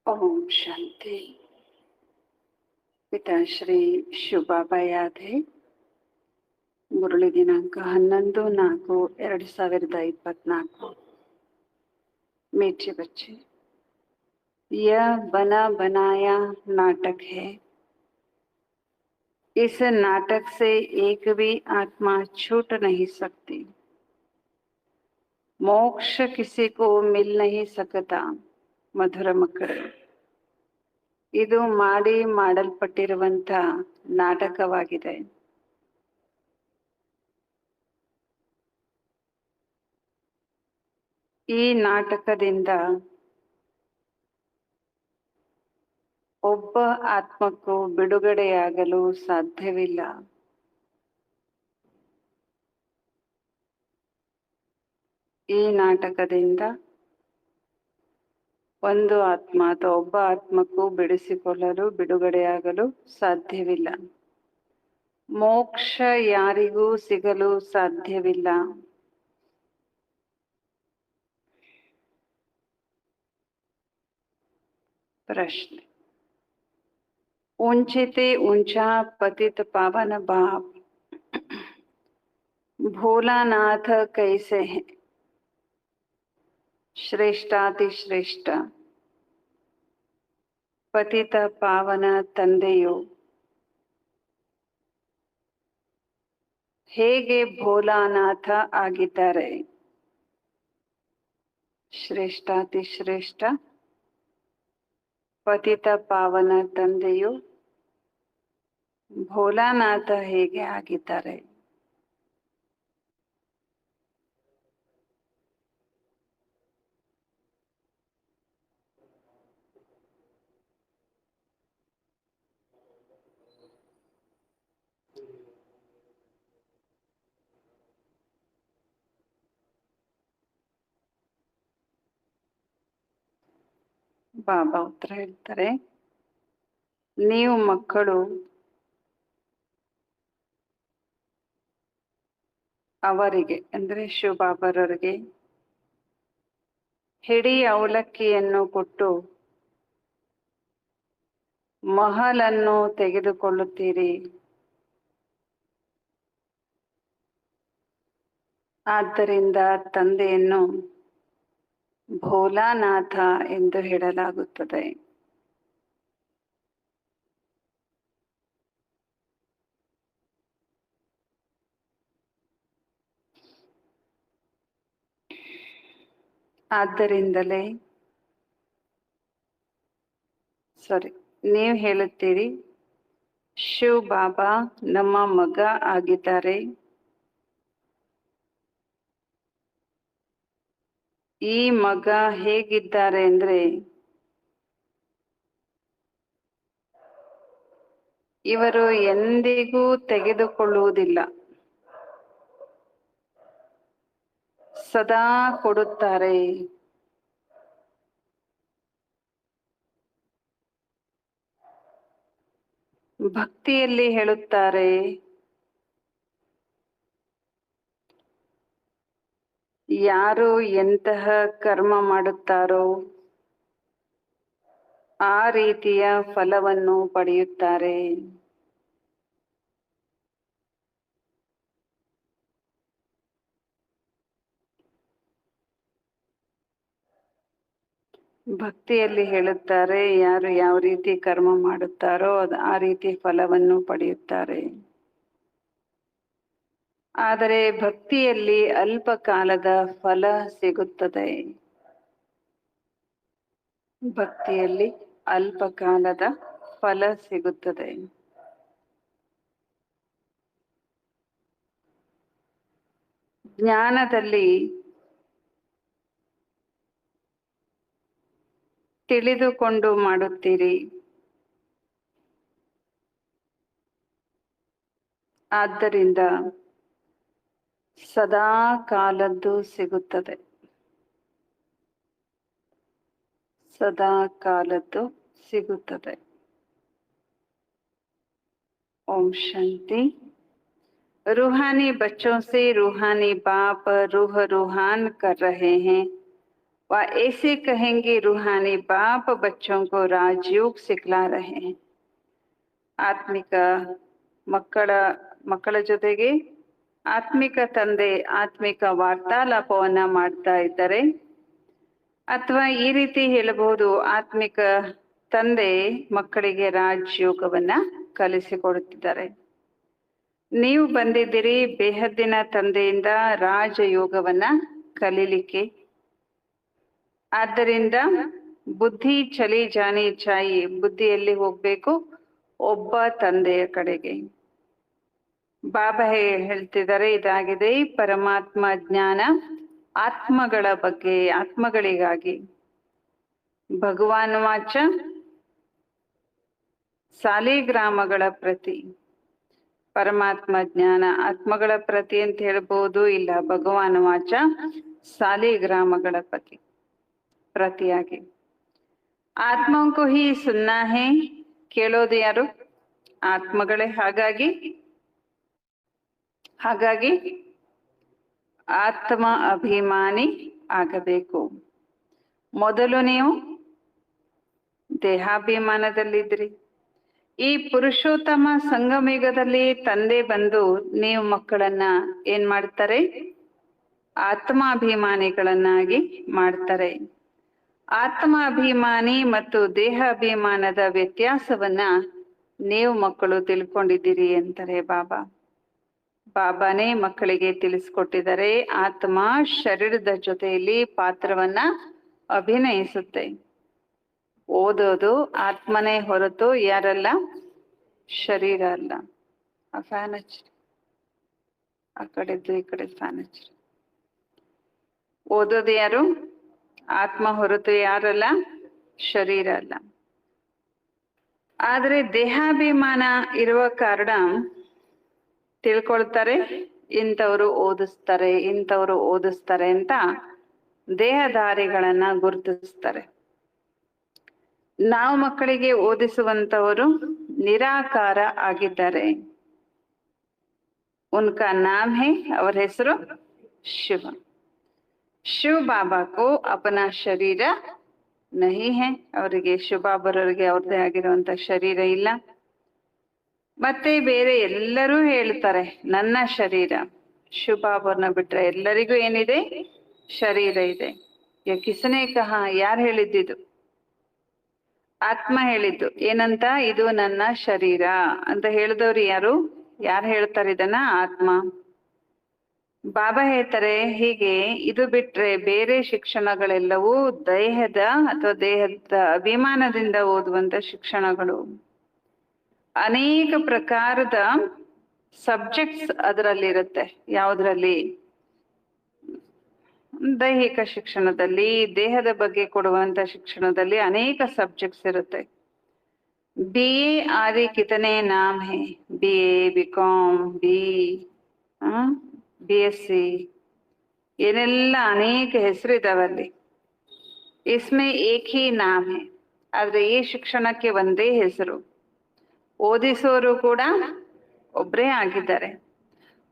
ओम शांति। पिताश्री ಶಿವಬಾಬಾ ಯಾದೆ ಮುರಳಿ ದಿನಾಂಕ 11/4/2024। मीठे बच्चे, यह बना बनाया नाटक है। इस नाटक से एक भी आत्मा छूट नहीं सकती। मोक्ष किसी को मिल नहीं सकता। ಮಧುರ ಮಕ್ಕಳೇ, ಇದು ಮಾಡಿ ಮಾಡಲ್ಪಟ್ಟಿರುವಂತ ನಾಟಕವಾಗಿದೆ. ಈ ನಾಟಕದಿಂದ ಒಬ್ಬ ಆತ್ಮಕ್ಕೂ ಬಿಡುಗಡೆಯಾಗಲು ಸಾಧ್ಯವಿಲ್ಲ. ಈ ನಾಟಕದಿಂದ ಒಂದು ಆತ್ಮ ಅಥವಾ ಒಬ್ಬ ಆತ್ಮಕ್ಕೂ ಬಿಡುಗಡೆಯಾಗಲು ಸಾಧ್ಯವಿಲ್ಲ. ಮೋಕ್ಷ ಯಾರಿಗೂ ಸಿಗಲು ಸಾಧ್ಯವಿಲ್ಲ. ಪ್ರಶ್ನೆ: ऊंचे ते ऊंचा पतित पावन बाप भोलानाथ कैसे हैं? ಶ್ರೇಷ್ಠಾತಿಶ್ರೇಷ್ಠ ಪತಿತ ಪಾವನ ತಂದೆಯು ಹೇಗೆ ಭೋಲಾನಾಥ ಆಗಿದ್ದಾರೆ? ಶ್ರೇಷ್ಠಾತಿಶ್ರೇಷ್ಠ ಪತಿತ ಪಾವನ ತಂದೆಯು ಭೋಲಾನಾಥ ಹೇಗೆ ಆಗಿದ್ದಾರೆ? ಬಾಬಾ ಉತ್ತರ ಹೇಳ್ತಾರೆ, ನೀವು ಮಕ್ಕಳು ಅವರಿಗೆ ಅಂದ್ರೆ ಶಿವಬಾಬರವರಿಗೆ ಹಿಡಿ ಅವಲಕ್ಕಿಯನ್ನು ಕೊಟ್ಟು ಮಹಲನ್ನು ತೆಗೆದುಕೊಳ್ಳುತ್ತೀರಿ. ಆದ್ದರಿಂದ ತಂದೆಯನ್ನು ಭೋಲಾನಾಥ ಎಂದು ಹೇಳಲಾಗುತ್ತದೆ. ಆದ್ದರಿಂದಲೇ ನೀವು ಹೇಳುತ್ತೀರಿ, ಶಿವ್ ಬಾಬಾ ನಮ್ಮ ಮಗ ಆಗಿದ್ದಾರೆ. ಈ ಮಗ ಹೇಗಿದ್ದಾರೆ ಅಂದ್ರೆ ಇವರು ಎಂದಿಗೂ ತೆಗೆದುಕೊಳ್ಳುವುದಿಲ್ಲ, ಸದಾ ಕೊಡುತ್ತಾರೆ. ಭಕ್ತಿಯಲ್ಲಿ ಹೇಳುತ್ತಾರೆ, ಯಾರು ಎಂತಹ ಕರ್ಮ ಮಾಡುತ್ತಾರೋ ಆ ರೀತಿಯ ಫಲವನ್ನು ಪಡೆಯುತ್ತಾರೆ. ಭಕ್ತಿಯಲ್ಲಿ ಹೇಳುತ್ತಾರೆ, ಯಾರು ಯಾವ ರೀತಿ ಕರ್ಮ ಮಾಡುತ್ತಾರೋ ಆ ರೀತಿ ಫಲವನ್ನು ಪಡೆಯುತ್ತಾರೆ. ಆದರೆ ಭಕ್ತಿಯಲ್ಲಿ ಅಲ್ಪ ಕಾಲದ ಫಲ ಸಿಗುತ್ತದೆ. ಭಕ್ತಿಯಲ್ಲಿ ಅಲ್ಪ ಕಾಲದ ಫಲ ಸಿಗುತ್ತದೆ. ಜ್ಞಾನದಲ್ಲಿ ತಿಳಿದುಕೊಂಡು ಮಾಡುತ್ತೀರಿ. ಆದ್ದರಿಂದ ಸದಾ ಕಾಲದ್ದು ಸಿಗುತ್ತದೆ. ಸದಾ ಕಾಲದ್ದು ಸಿಗುತ್ತದೆ. ओम शांति। रूहानी बच्चों से रूहानी बाप रूहान कर रहे हैं। वह ऐसे कहेंगे रूहानी बाप बच्चों को राजयोग सिखला रहे हैं. ಆತ್ಮಿಕ ಮಕ್ಕಳ ಜೊತೆಗೆ ಆತ್ಮಿಕ ತಂದೆ ಆತ್ಮಿಕ ವಾರ್ತಾಲಾಪವನ್ನ ಮಾಡ್ತಾ ಇದ್ದಾರೆ. ಅಥವಾ ಈ ರೀತಿ ಹೇಳಬಹುದು, ಆತ್ಮಿಕ ತಂದೆ ಮಕ್ಕಳಿಗೆ ರಾಜಯೋಗವನ್ನ ಕಲಿಸಿಕೊಡುತ್ತಿದ್ದಾರೆ. ನೀವು ಬಂದಿದ್ದೀರಿ ಬೇಹದ್ದಿನ ತಂದೆಯಿಂದ ರಾಜಯೋಗವನ್ನ ಕಲೀಲಿಕ್ಕೆ. ಆದ್ದರಿಂದ ಬುದ್ಧಿ ಚಲಿ ಜಾನಿ ಚಾಯಿ, ಬುದ್ಧಿಯಲ್ಲಿ ಹೋಗ್ಬೇಕು ಒಬ್ಬ ತಂದೆಯ ಕಡೆಗೆ. ಬಾಬಾ ಹೇಳ್ತಿದ್ದಾರೆ, ಇದಾಗಿದೆ ಪರಮಾತ್ಮ ಜ್ಞಾನ ಆತ್ಮಗಳ ಬಗ್ಗೆ, ಆತ್ಮಗಳಿಗಾಗಿ. ಭಗವಾನ್ ವಾಚ ಸಾಲಿಗ್ರಾಮಗಳ ಪ್ರತಿ. ಪರಮಾತ್ಮ ಜ್ಞಾನ ಆತ್ಮಗಳ ಪ್ರತಿ ಅಂತ ಹೇಳ್ಬೋದು, ಇಲ್ಲ ಭಗವಾನ್ ವಾಚ ಸಾಲಿಗ್ರಾಮಗಳ ಪ್ರತಿಯಾಗಿ. ಆತ್ಮಂಕು ಹಿ ಸುನ್ನ ಹೇ, ಕೇಳೋದು ಯಾರು? ಆತ್ಮಗಳೇ. ಹಾಗಾಗಿ ಆತ್ಮ ಅಭಿಮಾನಿ ಆಗಬೇಕು. ಮೊದಲು ನೀವು ದೇಹಾಭಿಮಾನದಲ್ಲಿದ್ರಿ. ಈ ಪುರುಷೋತ್ತಮ ಸಂಗಮಯುಗದಲ್ಲಿ ತಂದೆ ಬಂದು ನೀವು ಮಕ್ಕಳನ್ನ ಏನ್ ಮಾಡ್ತಾರೆ? ಆತ್ಮಾಭಿಮಾನಿಗಳನ್ನಾಗಿ ಮಾಡ್ತಾರೆ. ಆತ್ಮ ಅಭಿಮಾನಿ ಮತ್ತು ದೇಹ ಅಭಿಮಾನದ ವ್ಯತ್ಯಾಸವನ್ನ ನೀವು ಮಕ್ಕಳು ತಿಳ್ಕೊಂಡಿದ್ದೀರಿ ಅಂತಾರೆ ಬಾಬಾ. ಬಾಬಾನೇ ಮಕ್ಕಳಿಗೆ ತಿಳಿಸ್ಕೊಟ್ಟಿದ್ದಾರೆ, ಆತ್ಮ ಶರೀರದ ಜೊತೆಯಲ್ಲಿ ಪಾತ್ರವನ್ನ ಅಭಿನಯಿಸುತ್ತೆ. ಓದೋದು ಆತ್ಮನೇ ಹೊರತು ಯಾರಲ್ಲ? ಶರೀರ ಅಲ್ಲ. ಆ ಫ್ಯಾನ್ ಹಚ್ಚ್ರಿ, ಆ ಕಡೆದ್ದು ಈ ಕಡೆ ಫ್ಯಾನ್ ಹಚ್ಚ್ರಿ. ಓದೋದು ಯಾರು? ಆತ್ಮ ಹೊರತು ಯಾರಲ್ಲ? ಶರೀರ ಅಲ್ಲ. ಆದ್ರೆ ದೇಹಾಭಿಮಾನ ಇರುವ ಕಾರಣ ತಿಳ್ಕೊಳ್ತಾರೆ, ಇಂಥವ್ರು ಓದಿಸ್ತಾರೆ ಅಂತ ದೇಹಧಾರಿಗಳನ್ನ ಗುರುತಿಸ್ತಾರೆ. ನಾವು ಮಕ್ಕಳಿಗೆ ಓದಿಸುವಂತವರು ನಿರಾಕಾರ ಆಗಿದ್ದಾರೆ. ಉನ್ಕಾ ನಾಮ್ ಹೇ, ಅವರ ಹೆಸರು ಶಿವ. ಶಿವ ಬಾಬಾಕು ಅಪನಾ ಶರೀರ ನಹಿ ಹೇ, ಅವರಿಗೆ ಶಿವಬಾಬರವರಿಗೆ ಅವ್ರದ್ದೇ ಆಗಿರುವಂತ ಶರೀರ ಇಲ್ಲ. ಮತ್ತೆ ಬೇರೆ ಎಲ್ಲರೂ ಹೇಳ್ತಾರೆ ನನ್ನ ಶರೀರ. ಶಿವಬಾಬರ್ನ ಬಿಟ್ರೆ ಎಲ್ಲರಿಗೂ ಏನಿದೆ? ಶರೀರ ಇದೆ. ಕಿಸನೆ ಕಹ, ಯಾರು ಹೇಳಿದ್ದು? ಆತ್ಮ ಹೇಳಿದ್ದು. ಏನಂತ? ಇದು ನನ್ನ ಶರೀರ ಅಂತ ಹೇಳಿದವ್ರು ಯಾರು ಹೇಳ್ತಾರೆ ಇದನ್ನ? ಆತ್ಮ. ಬಾಬಾ ಹೇಳ್ತಾರೆ ಹೀಗೆ, ಇದು ಬಿಟ್ರೆ ಬೇರೆ ಶಿಕ್ಷಣಗಳೆಲ್ಲವೂ ದೇಹದ ಅಭಿಮಾನದಿಂದ ಓದುವಂತ ಶಿಕ್ಷಣಗಳು. ಅನೇಕ ಪ್ರಕಾರದ ಸಬ್ಜೆಕ್ಟ್ಸ್ ಅದರಲ್ಲಿರುತ್ತೆ. ಯಾವುದ್ರಲ್ಲಿ? ದೈಹಿಕ ಶಿಕ್ಷಣದಲ್ಲಿ, ದೇಹದ ಬಗ್ಗೆ ಕೊಡುವಂತ ಶಿಕ್ಷಣದಲ್ಲಿ ಅನೇಕ ಸಬ್ಜೆಕ್ಟ್ಸ್ ಇರುತ್ತೆ. BA ಆದಿ ಕಿತನೆ ನಾಮ್ ಹೇ? BA, BCom, BSc, ಏನೆಲ್ಲ ಅನೇಕ ಹೆಸರಿದಾವಲ್ಲಿ. ಇಸ್ಮೆ ಏಕ್ ಹಿ ನಾಮ್ ಹೇ, ಆದ್ರೆ ಈ ಶಿಕ್ಷಣಕ್ಕೆ ಒಂದೇ ಹೆಸರು. ಓದಿಸೋರು ಕೂಡ ಒಬ್ರೇ ಆಗಿದ್ದಾರೆ.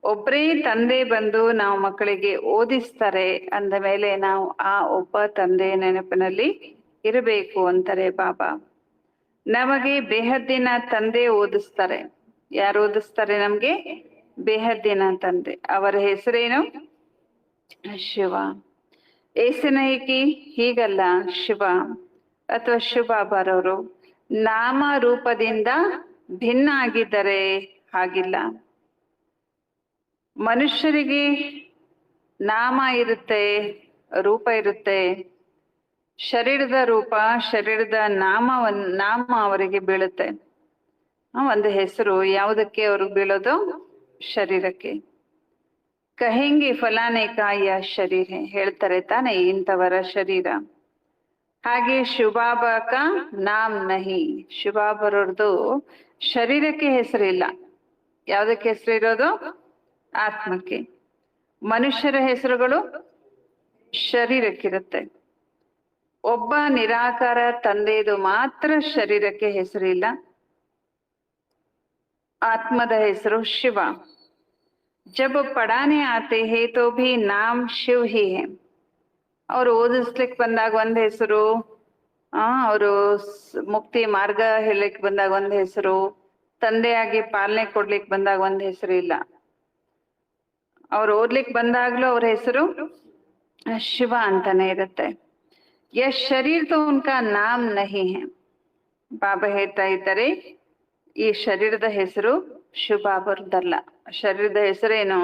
ಒಬ್ರೇ ತಂದೆ ಬಂದು ನಾವು ಮಕ್ಕಳಿಗೆ ಓದಿಸ್ತಾರೆ ಅಂದ ಮೇಲೆ ನಾವು ಆ ಒಬ್ಬ ತಂದೆ ನೆನಪಿನಲ್ಲಿ ಇರಬೇಕು ಅಂತಾರೆ ಬಾಬಾ. ನಮಗೆ ಬೇಹದ್ದಿನ ತಂದೆ ಓದಿಸ್ತಾರೆ. ಯಾರು ಓದಿಸ್ತಾರೆ ನಮ್ಗೆ? ಬೇಹದ್ದಿನ ತಂದೆ. ಅವರ ಹೆಸರೇನು? ಶಿವ. ಏಸನೈಕಿ, ಹೀಗಲ್ಲ ಶಿವ ಅಥವಾ ಶಿವಬಾಬರವರು ನಾಮ ರೂಪದಿಂದ ಭಿನ್ನ ಆಗಿದ್ದಾರೆ, ಹಾಗಿಲ್ಲ. ಮನುಷ್ಯರಿಗೆ ನಾಮ ಇರುತ್ತೆ, ರೂಪ ಇರುತ್ತೆ. ಶರೀರದ ರೂಪ, ಶರೀರದ ನಾಮ ಅವರಿಗೆ ಬೀಳುತ್ತೆ. ಒಂದು ಹೆಸರು ಯಾವುದಕ್ಕೆ ಅವ್ರಿಗೆ ಬೀಳೋದು? ಶರೀರಕ್ಕೆ. ಕಹೆಂಗೆ ಫಲಾನೆ ಕಾಯ ಶರೀರ, ಹೇಳ್ತಾರೆ ತಾನೆ ಇಂಥವರ ಶರೀರ. ಹಾಗೆ ಶಿವಬಾಬಾಕ ನಾಮ್ ನಹಿ, ಶಿವಬಾಬರವ್ರದ್ದು ಶರೀರಕ್ಕೆ ಹೆಸರಿಲ್ಲ. ಯಾವುದಕ್ಕೆ ಹೆಸರಿರೋದು? ಆತ್ಮಕ್ಕೆ. ಮನುಷ್ಯರ ಹೆಸರುಗಳು ಶರೀರಕ್ಕಿರುತ್ತೆ. ಒಬ್ಬ ನಿರಾಕಾರ ತಂದೆದು ಮಾತ್ರ ಶರೀರಕ್ಕೆ ಹೆಸರಿಲ್ಲ. ಆತ್ಮದ ಹೆಸರು ಶಿವ. जब पढ़ाने आते हैं तो भी नाम शिव ही है. ಅವ್ರು ಓದಿಸ್ಲಿಕ್ ಬಂದಾಗ ಒಂದ್ ಹೆಸರು, ಅವರು ಮುಕ್ತಿ ಮಾರ್ಗ ಹೇಳಲಿಕ್ ಬಂದಾಗ ಒಂದ್ ಹೆಸರು, ತಂದೆಯಾಗಿ ಪಾಲನೆ ಕೊಡ್ಲಿಕ್ ಬಂದಾಗ ಒಂದ್ ಹೆಸರು ಇಲ್ಲ. ಅವ್ರು ಓದ್ಲಿಕ್ ಬಂದಾಗ್ಲೂ ಅವ್ರ ಹೆಸರು ಶಿವ ಅಂತಾನೆ ಇರುತ್ತೆ. ಯಶ್ ಶರೀರ್ ತೋ ಉನ್ಕಾ ನಾಮ್ ನಹಿ ಹೈ. ಬಾಬಾ ಹೇಳ್ತಾ ಇದ್ದಾರೆ ಈ ಶರೀರದ ಹೆಸರು ಶಿವಬಾಬರ್ದಲ್ಲ. ಶರೀರದ ಹೆಸರೇನು?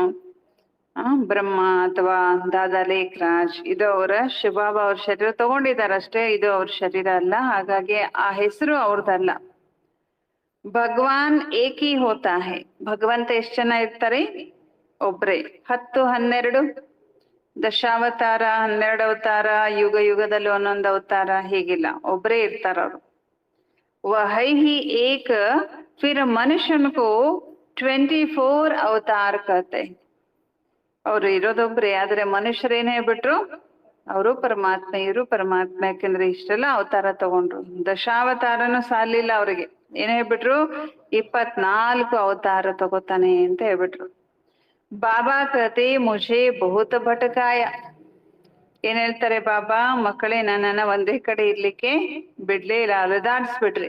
ಬ್ರಹ್ಮ ಅಥವಾ ದಾದಾ ಲೇಖ್ ರಾಜ್, ಇದು ಅವರ ಶಿವಬಾಬಾ ಅವ್ರ ಶರೀರ ತಗೊಂಡಿದಾರಷ್ಟೇ, ಇದು ಅವ್ರ ಶರೀರ ಅಲ್ಲ. ಹಾಗಾಗಿ ಆ ಹೆಸರು ಅವ್ರದಲ್ಲ. ಭಗವಾನ್ ಏಕಿ ಹೋತಾ ಹೈ. ಭಗವಂತ ಎಷ್ಟ್ ಜನ ಇರ್ತಾರೆ? ಒಬ್ರೇ. 10, 12 ದಶಾವತಾರ, 12 ಅವತಾರ, ಯುಗ ಯುಗದಲ್ಲಿ ಒಂದೊಂದು ಅವತಾರ, ಹೀಗಿಲ್ಲ, ಒಬ್ರೇ ಇರ್ತಾರ ಅವ್ರು. ವಹೈ ಹಿ ಏಕ್ ಫಿರ್ ಮನುಷ್ಯನ್ಕೋ 24 ಅವತಾರ ಕತೆ. ಅವ್ರು ಇರೋದೊಬ್ರೆ, ಆದ್ರೆ ಮನುಷ್ಯರೇನೇ ಬಿಟ್ರು ಅವರು ಪರಮಾತ್ಮ, ಇವರು ಪರಮಾತ್ಮ. ಯಾಕಂದ್ರೆ ಇಷ್ಟೆಲ್ಲ ಅವತಾರ ತಗೊಂಡ್ರು, ದಶಾವತಾರನು ಸಾಲಿಲ್ಲ ಅವ್ರಿಗೆ. ಏನ್ ಹೇಳ್ಬಿಟ್ರು? 24 ಅವತಾರ ತಗೋತಾನೆ ಅಂತ ಹೇಳ್ಬಿಟ್ರು. ಬಾಬಾ ಕತೆ ಮುझे बहुत ಭಟಕಾಯ. ಏನ್ ಹೇಳ್ತಾರೆ ಬಾಬಾ? ಮಕ್ಕಳೇ, ನನ್ನನ್ನ ಒಂದೇ ಕಡೆ ಇರ್ಲಿಕ್ಕೆ ಬಿಡ್ಲೇ ಇಲ್ಲ, ಅಲೆದಾಡ್ಸ್ಬಿಟ್ರಿ.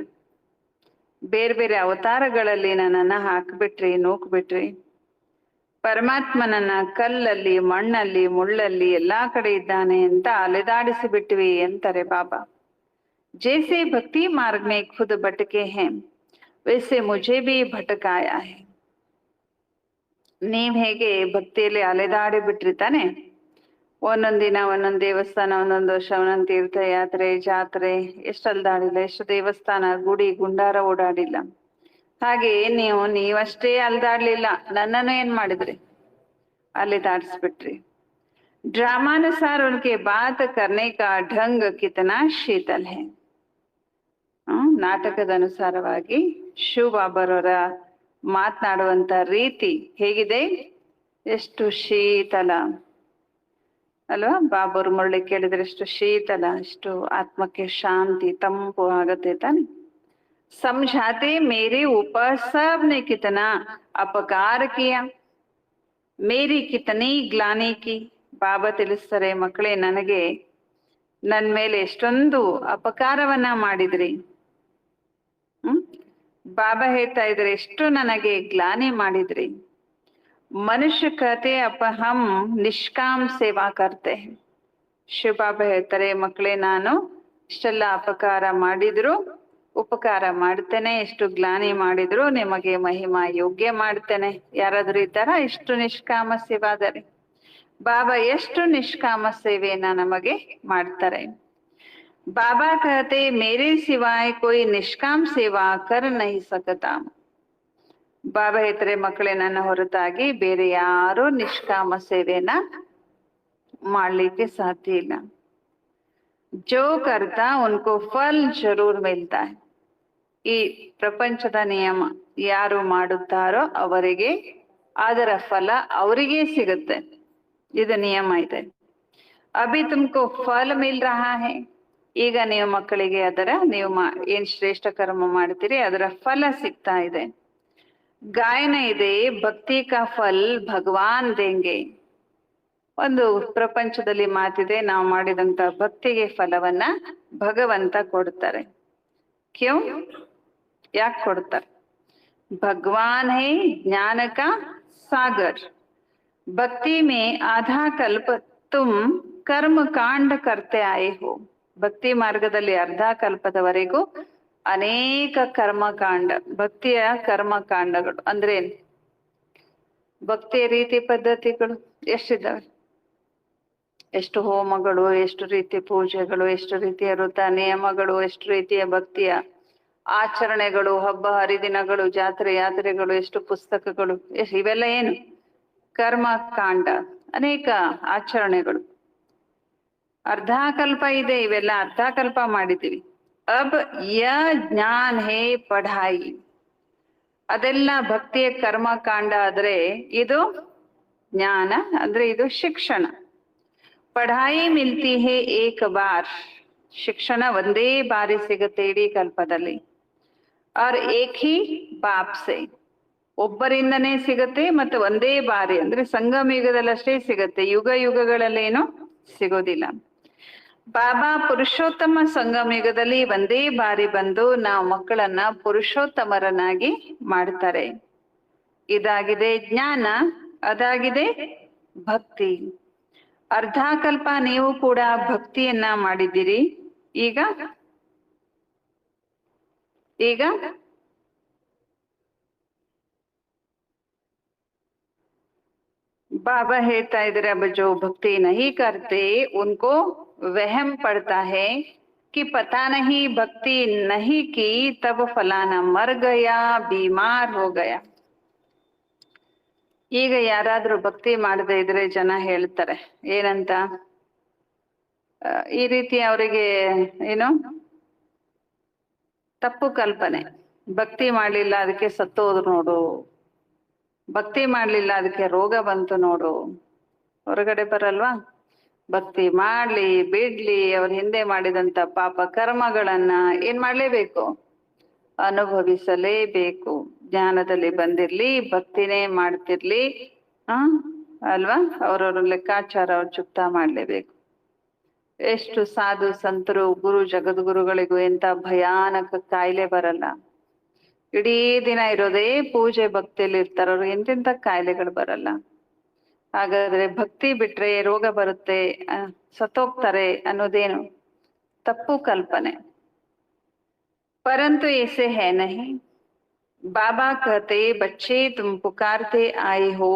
ಬೇರೆ ಬೇರೆ ಅವತಾರಗಳಲ್ಲಿ ನನ್ನನ್ನ ಹಾಕ್ಬಿಟ್ರಿ, ನೂಕ್ಬಿಟ್ರಿ. ಪರಮಾತ್ಮನನ್ನ ಕಲ್ಲಲ್ಲಿ, ಮಣ್ಣಲ್ಲಿ, ಮುಳ್ಳಲ್ಲಿ ಎಲ್ಲಾ ಕಡೆ ಇದ್ದಾನೆ ಅಂತ ಅಲೆದಾಡಿಸಿ ಬಿಟ್ವಿ ಅಂತಾರೆ ಬಾಬಾ. ಜೈಸೆ ಭಕ್ತಿ ಮಾರ್ಗ ಮೇ ಖುದ್ ಭಟಕೆ ಹೈ, ವೈಸೆ ಮುझे भी ಭಟಕಾಯ ಹೈ. ನೀವ್ ಹೇಗೆ ಭಕ್ತಿಯಲ್ಲಿ ಅಲೆದಾಡಿ ಬಿಟ್ರಿ ತಾನೆ, ಒಂದೊಂದಿನ ಒಂದೊಂದ್ ದೇವಸ್ಥಾನ, ಒಂದೊಂದ್ ವರ್ಷ ಒಂದೊಂದ್ ತೀರ್ಥಯಾತ್ರೆ, ಜಾತ್ರೆ, ಎಷ್ಟು ಅಲ್ದಾಡಿಲ್ಲ, ಎಷ್ಟು ದೇವಸ್ಥಾನ, ಗುಡಿ ಗುಂಡಾರ ಓಡಾಡಿಲ್ಲ. ಹಾಗೆ ನೀವಷ್ಟೇ ಅಲ್ದಾಡ್ಲಿಲ್ಲ, ನನ್ನನ್ನು ಏನ್ ಮಾಡಿದ್ರಿ? ಅಲೆದಾಡಿಸ್ಬಿಟ್ರಿ. ಡ್ರಾಮಾನುಸಾರ ಉನ್ಕೆ ಬಾತ್ ಕರ್ನೆ ಕಾ ಢಂಗ್ ಕಿತನಾ ಶೀತಲ್ ಹೈ. ನಾಟಕದ ಅನುಸಾರವಾಗಿ ಶಿವಬಾಬರವರ ಮಾತನಾಡುವಂತ ರೀತಿ ಹೇಗಿದೆ? ಎಷ್ಟು ಶೀತಲ ಅಲ್ವಾ? ಬಾಬರು ಮುರಳಿ ಕೇಳಿದ್ರೆ ಎಷ್ಟು ಶೀತಲ, ಎಷ್ಟು ಆತ್ಮಕ್ಕೆ ಶಾಂತಿ, ತಂಪು ಆಗತ್ತೆ ತಾನೆ. ಸಮझाते मेरे ऊपर सबने कितना अपकार किया, ಮೇರಿ ಕಿತನಿ ಗ್ಲಾನಿ ಕಿ. ಬಾಬಾ ತಿಳಿಸ್ತಾರೆ, ಮಕ್ಕಳೇ, ನನಗೆ ನನ್ ಮೇಲೆ ಎಷ್ಟೊಂದು ಅಪಕಾರವನ್ನ ಮಾಡಿದ್ರಿ. ಬಾಬಾ ಹೇಳ್ತಾ ಇದ್ರೆ ಎಷ್ಟು ನನಗೆ ಗ್ಲಾನಿ ಮಾಡಿದ್ರಿ. ಮನುಷ್ಯ ಕತೆ ಹಮ್ ನಿಷ್ಕಾಮ್ ಸೇವಾ ಕರ್ತೆ. ಶಿವ ಬಾಬಾ ಹೇಳ್ತಾರೆ, ಮಕ್ಕಳೇ, ನಾನು ಇಷ್ಟೆಲ್ಲ ಅಪಕಾರ ಮಾಡಿದ್ರು ಉಪಕಾರ ಮಾಡ್ತೇನೆ, ಎಷ್ಟು ಗ್ಲಾನಿ ಮಾಡಿದ್ರು ನಿಮಗೆ ಮಹಿಮಾ ಯೋಗ್ಯ ಮಾಡ್ತೇನೆ. ಯಾರಾದ್ರೂ ಇದ್ದಾರ ಎಷ್ಟು ನಿಷ್ಕಾಮ ಸೇವಾದರೆ? ಬಾಬಾ ಎಷ್ಟು ನಿಷ್ಕಾಮ ಸೇವೆಯನ್ನ ನಮಗೆ ಮಾಡ್ತಾರೆ. ಬಾಬಾ ಕಹತೆ ಮೇರೆ ಸಿವಾಯ್ ಕೋಯಿ ನಿಷ್ಕಾಮ್ ಸೇವಾ ಕರ್ ನಹಿ ಸಕತಾ. ಬಾಬಾ ಹೇಳ್ತಾರೆ, ಮಕ್ಕಳೇ, ನನ್ನ ಹೊರತಾಗಿ ಬೇರೆ ಯಾರು ನಿಷ್ಕಾಮ ಸೇವೆನ ಮಾಡ್ಲಿಕ್ಕೆ ಸಾಧ್ಯ ಇಲ್ಲ. ಜೋ ಕರ್ತಾ ಉನ್ಕೋ ಫಲ್ ಜರೂರ್ ಮಿಲ್ತಾ ಹೈ. ಈ ಪ್ರಪಂಚದ ನಿಯಮ, ಯಾರು ಮಾಡುತ್ತಾರೋ ಅವರಿಗೆ ಅದರ ಫಲ ಅವರಿಗೆ ಸಿಗುತ್ತೆ. ಇದು ನಿಯಮ ಇದೆ. ಅಭಿ ತುಮ್ಕೋ ಫಲ ಮಿಲ್ ರಹಾ ಹೈ. ಈಗ ನೀವು ಮಕ್ಕಳಿಗೆ ನೀವು ಏನ್ ಶ್ರೇಷ್ಠ ಕರ್ಮ ಮಾಡ್ತೀರಿ ಅದರ ಫಲ ಸಿಗ್ತಾ ಇದೆ. ಗಾಯನ ಇದೆ, ಭಕ್ತಿ ಕಾ ಫಲ್ ಭಗವಾನ್ ದೇಂಗೆ. ಒಂದು ಪ್ರಪಂಚದಲ್ಲಿ ಮಾತಿದೆ, ನಾವು ಮಾಡಿದಂತ ಭಕ್ತಿಗೆ ಫಲವನ್ನ ಭಗವಂತ ಕೊಡ್ತಾರೆ. ಕ್ಯೂ? ಯಾಕೆ ಕೊಡ್ತಾರೆ? ಭಗವಾನ್ ಹೈ ಜ್ಞಾನ ಕಾ ಸಾಗರ್. ಭಕ್ತಿ ಮೇ ಆಧಾ ಕಲ್ಪ ತುಮ್ ಕರ್ಮ ಕಾಂಡ ಕರ್ತೆ ಆಯೆ ಹೋ. ಭಕ್ತಿ ಮಾರ್ಗದಲ್ಲಿ ಅರ್ಧ ಕಲ್ಪದವರೆಗೂ ಅನೇಕ ಕರ್ಮಕಾಂಡ, ಭಕ್ತಿಯ ಕರ್ಮಕಾಂಡಗಳು ಅಂದ್ರೆ ಭಕ್ತಿಯ ರೀತಿ ಪದ್ಧತಿಗಳು ಎಷ್ಟಿದ್ದಾವೆ? ಎಷ್ಟು ಹೋಮಗಳು, ಎಷ್ಟು ರೀತಿಯ ಪೂಜೆಗಳು, ಎಷ್ಟು ರೀತಿಯ ವೃತ ನಿಯಮಗಳು, ಎಷ್ಟು ರೀತಿಯ ಭಕ್ತಿಯ ಆಚರಣೆಗಳು, ಹಬ್ಬ ಹರಿದಿನಗಳು, ಜಾತ್ರೆ ಯಾತ್ರೆಗಳು, ಎಷ್ಟು ಪುಸ್ತಕಗಳು, ಇವೆಲ್ಲ ಏನು? ಕರ್ಮಕಾಂಡ, ಅನೇಕ ಆಚರಣೆಗಳು. ಅರ್ಧಾಕಲ್ಪ ಇದೆ, ಇವೆಲ್ಲ ಅರ್ಧಾಕಲ್ಪ ಮಾಡಿದ್ದೀವಿ. ಅಬ್ ಯ ಜ್ಞಾನ್ ಹೇ ಪಢಾಯಿ. ಅದೆಲ್ಲ ಭಕ್ತಿಯ ಕರ್ಮಕಾಂಡ ಆದ್ರೆ ಇದು ಜ್ಞಾನ, ಅಂದ್ರೆ ಇದು ಶಿಕ್ಷಣ. ಪಢಾಯಿ ಮಿಲ್ತಿ ಹೇ ಏಕ ಬಾರ್. ಶಿಕ್ಷಣ ಒಂದೇ ಬಾರಿ ಸಿಗುತ್ತೆ ಇಡೀ ಕಲ್ಪದಲ್ಲಿ. और एक ही बाप से, ಒಬ್ಬರಿಂದನೇ ಸಿಗತ್ತೆ, ಮತ್ತೆ ಒಂದೇ ಬಾರಿ ಅಂದ್ರೆ ಸಂಗಮ ಯುಗದಲ್ಲಷ್ಟೇ ಸಿಗತ್ತೆ, ಯುಗ ಯುಗಗಳಲ್ಲೇನು ಸಿಗೋದಿಲ್ಲ. ಬಾಬಾ ಪುರುಷೋತ್ತಮ ಸಂಗಮ ಯುಗದಲ್ಲಿ ಒಂದೇ ಬಾರಿ ಬಂದು ನಾವು ಮಕ್ಕಳನ್ನ ಪುರುಷೋತ್ತಮರನ್ನಾಗಿ ಮಾಡ್ತಾರೆ. ಇದಾಗಿದೆ ಜ್ಞಾನ, ಅದಾಗಿದೆ ಭಕ್ತಿ. ಅರ್ಧಾಕಲ್ಪ ನೀವು ಕೂಡ ಭಕ್ತಿಯನ್ನ ಮಾಡಿದ್ದೀರಿ. ಈಗ ಈಗ बाबा ಹೇಳ್ತಾ इधर अब जो भक्ति नहीं करते उनको वहम पड़ता है कि पता नहीं भक्ति नहीं की तब फलाना मर गया बीमार हो गया. ಈಗ ಯಾರಾದ್ರೂ ಭಕ್ತಿ ಮಾಡದೇ ಇದ್ರೆ ಜನ ಹೇಳ್ತಾರೆ ಏನಂತ, ಈ ರೀತಿ ಅವರಿಗೆ ಏನು ತಪ್ಪು ಕಲ್ಪನೆ. ಭಕ್ತಿ ಮಾಡ್ಲಿಲ್ಲ ಅದಕ್ಕೆ ಸತ್ತೋದ್ರು ನೋಡು, ಭಕ್ತಿ ಮಾಡ್ಲಿಲ್ಲ ಅದಕ್ಕೆ ರೋಗ ಬಂತು ನೋಡು. ಹೊರಗಡೆ ಬರಲ್ವಾ? ಭಕ್ತಿ ಮಾಡ್ಲಿ ಬಿಡ್ಲಿ ಅವ್ರ ಹಿಂದೆ ಮಾಡಿದಂತ ಪಾಪ ಕರ್ಮಗಳನ್ನ ಏನ್ ಮಾಡ್ಲೇಬೇಕು, ಅನುಭವಿಸಲೇಬೇಕು. ಜ್ಞಾನದಲ್ಲಿ ಬಂದಿರ್ಲಿ, ಭಕ್ತಿನೇ ಮಾಡ್ತಿರ್ಲಿ, ಅಲ್ವಾ, ಅವ್ರವ್ರ ಲೆಕ್ಕಾಚಾರ ಅವ್ರು ಚುಕ್ತಾ ಮಾಡ್ಲೇಬೇಕು. ಎಷ್ಟು ಸಾಧು ಸಂತರು ಗುರು ಜಗದ್ಗುರುಗಳಿಗೂ ಎಂತ ಭಯಾನಕ ಕಾಯಿಲೆ ಬರಲ್ಲ. ಇಡೀ ದಿನ ಇರೋದೇ ಪೂಜೆ ಭಕ್ತಿಯಲ್ಲಿ ಇರ್ತಾರ, ಅವ್ರು ಎಂತೆಂತ ಕಾಯಿಲೆಗಳು ಬರಲ್ಲ. ಹಾಗಾದ್ರೆ ಭಕ್ತಿ ಬಿಟ್ರೆ ರೋಗ ಬರುತ್ತೆ, ಸತ್ತೋಗ್ತಾರೆ ಅನ್ನೋದೇನು ತಪ್ಪು ಕಲ್ಪನೆ. परंतु ऐसे है नहीं. बाबा कहते बच्चे तुम पुकारते आए हो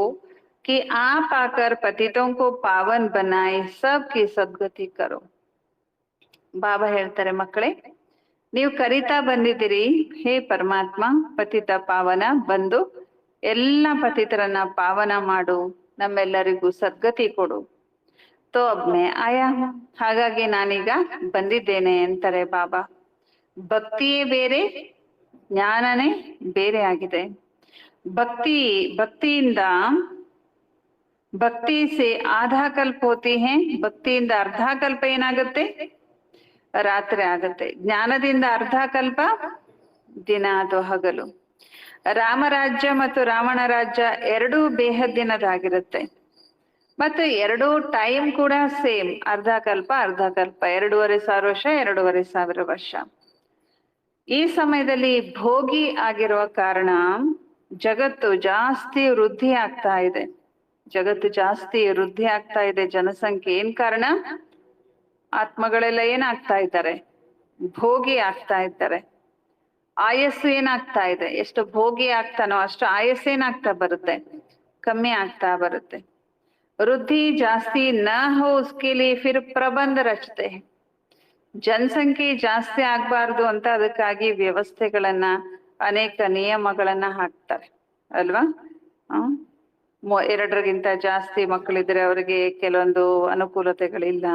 कि आप आकर पतितों को पावन बनाए, सबकी सद्गति करो. ಬಾಬಾ ಹೇಳ್ತಾರೆ, ಮಕ್ಕಳೇ ನೀವು ಕರಿತಾ ಬಂದಿದ್ದೀರಿ, ಹೇ ಪರಮಾತ್ಮ ಪತಿತ ಪಾವನ, ಬಂದು ಎಲ್ಲ ಪತಿತರನ್ನ ಪಾವನ ಮಾಡು, ನಮ್ಮೆಲ್ಲರಿಗೂ ಸದ್ಗತಿ ಕೊಡು. ತೋ ಅಬ್ಮೆ ಆಯಾ, ಹಾಗಾಗಿ ನಾನೀಗ ಬಂದಿದ್ದೇನೆ ಅಂತಾರೆ ಬಾಬಾ. ಭಕ್ತಿಯೇ ಬೇರೆ, ಜ್ಞಾನನೇ ಬೇರೆ ಆಗಿದೆ. ಭಕ್ತಿಯಿಂದ ಭಕ್ತಿ ಸೆ ಆಧಾ ಕಲ್ಪ ಹೋತಿ ಹೇ, ಭಕ್ತಿಯಿಂದ ಅರ್ಧ ಕಲ್ಪ ಏನಾಗುತ್ತೆ, ರಾತ್ರಿ ಆಗತ್ತೆ. ಜ್ಞಾನದಿಂದ ಅರ್ಧ ಕಲ್ಪ ದಿನ ಅಥವಾ ಹಗಲು. ರಾಮರಾಜ್ಯ ಮತ್ತು ರಾವಣ ರಾಜ್ಯ ಎರಡೂ ಬೇಹದ್ದಿನದಾಗಿರುತ್ತೆ. ಮತ್ತು ಎರಡೂ ಟೈಮ್ ಕೂಡ ಸೇಮ್, ಅರ್ಧ ಕಲ್ಪ 2,500 ವರ್ಷ, 2,500 ವರ್ಷ. ಈ ಸಮಯದಲ್ಲಿ ಭೋಗಿ ಆಗಿರುವ ಕಾರಣ ಜಗತ್ತು ಜಾಸ್ತಿ ವೃದ್ಧಿ ಆಗ್ತಾ ಇದೆ. ಜನಸಂಖ್ಯೆ. ಏನ್ ಕಾರಣ? ಆತ್ಮಗಳೆಲ್ಲ ಏನಾಗ್ತಾ ಇದ್ದಾರೆ, ಭೋಗಿ ಆಗ್ತಾ ಇದ್ದಾರೆ. ಆಯಸ್ಸು ಏನಾಗ್ತಾ ಇದೆ, ಎಷ್ಟು ಭೋಗಿ ಆಗ್ತಾನೋ ಅಷ್ಟು ಆಯಸ್ಸು ಏನಾಗ್ತಾ ಬರುತ್ತೆ, ಕಮ್ಮಿ ಆಗ್ತಾ ಬರುತ್ತೆ. ವೃದ್ಧಿ ಜಾಸ್ತಿ ನ ಹೋ ಉಸ್ಕೆ ಲಿಯೆ ಫಿರ್ ಪ್ರಬಂಧ ರಚತೆ. ಜನಸಂಖ್ಯೆ ಜಾಸ್ತಿ ಆಗ್ಬಾರ್ದು ಅಂತ ಅದಕ್ಕಾಗಿ ವ್ಯವಸ್ಥೆಗಳನ್ನ, ಅನೇಕ ನಿಯಮಗಳನ್ನ ಹಾಕ್ತಾರೆ ಅಲ್ವಾ. 2ಗಿಂತ ಜಾಸ್ತಿ ಮಕ್ಕಳಿದ್ರೆ ಅವರಿಗೆ ಕೆಲವೊಂದು ಅನುಕೂಲತೆಗಳಿಲ್ಲ.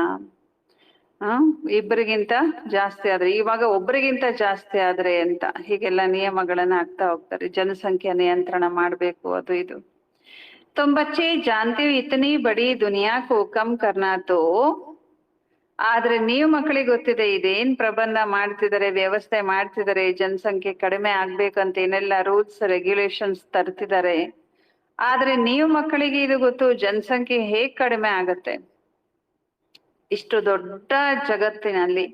2ಗಿಂತ ಜಾಸ್ತಿ ಆದ್ರೆ, ಇವಾಗ 1ಗಿಂತ ಜಾಸ್ತಿ ಆದ್ರೆ ಅಂತ ಹೀಗೆಲ್ಲ ನಿಯಮಗಳನ್ನ ಹಾಕ್ತಾ ಹೋಗ್ತಾರೆ. ಜನಸಂಖ್ಯೆ ನಿಯಂತ್ರಣ ಮಾಡ್ಬೇಕು, ಅದು ಇದು. तुम बच्चे जानते हो इतनी बड़ी दुनिया को कम करना तो. ಆದ್ರೆ ನೀವು ಮಕ್ಕಳಿಗೆ ಗೊತ್ತಿದೆ ಇದೇನ್ ಪ್ರಬಂಧ ಮಾಡ್ತಿದ್ದಾರೆ, ವ್ಯವಸ್ಥೆ ಮಾಡ್ತಿದ್ದಾರೆ, ಜನಸಂಖ್ಯೆ ಕಡಿಮೆ ಆಗ್ಬೇಕಂತ ಏನೆಲ್ಲ ರೂಲ್ಸ್ ರೆಗ್ಯುಲೇಷನ್ಸ್ ತರ್ತಿದ್ದಾರೆ. ಆದ್ರೆ ನೀವು ಮಕ್ಕಳಿಗೆ ಇದು ಗೊತ್ತು, ಜನಸಂಖ್ಯೆ ಹೇಗ್ ಕಡಿಮೆ ಆಗತ್ತೆ. ಇಷ್ಟು ದೊಡ್ಡ ಜಗತ್ತಿನಲ್ಲಿ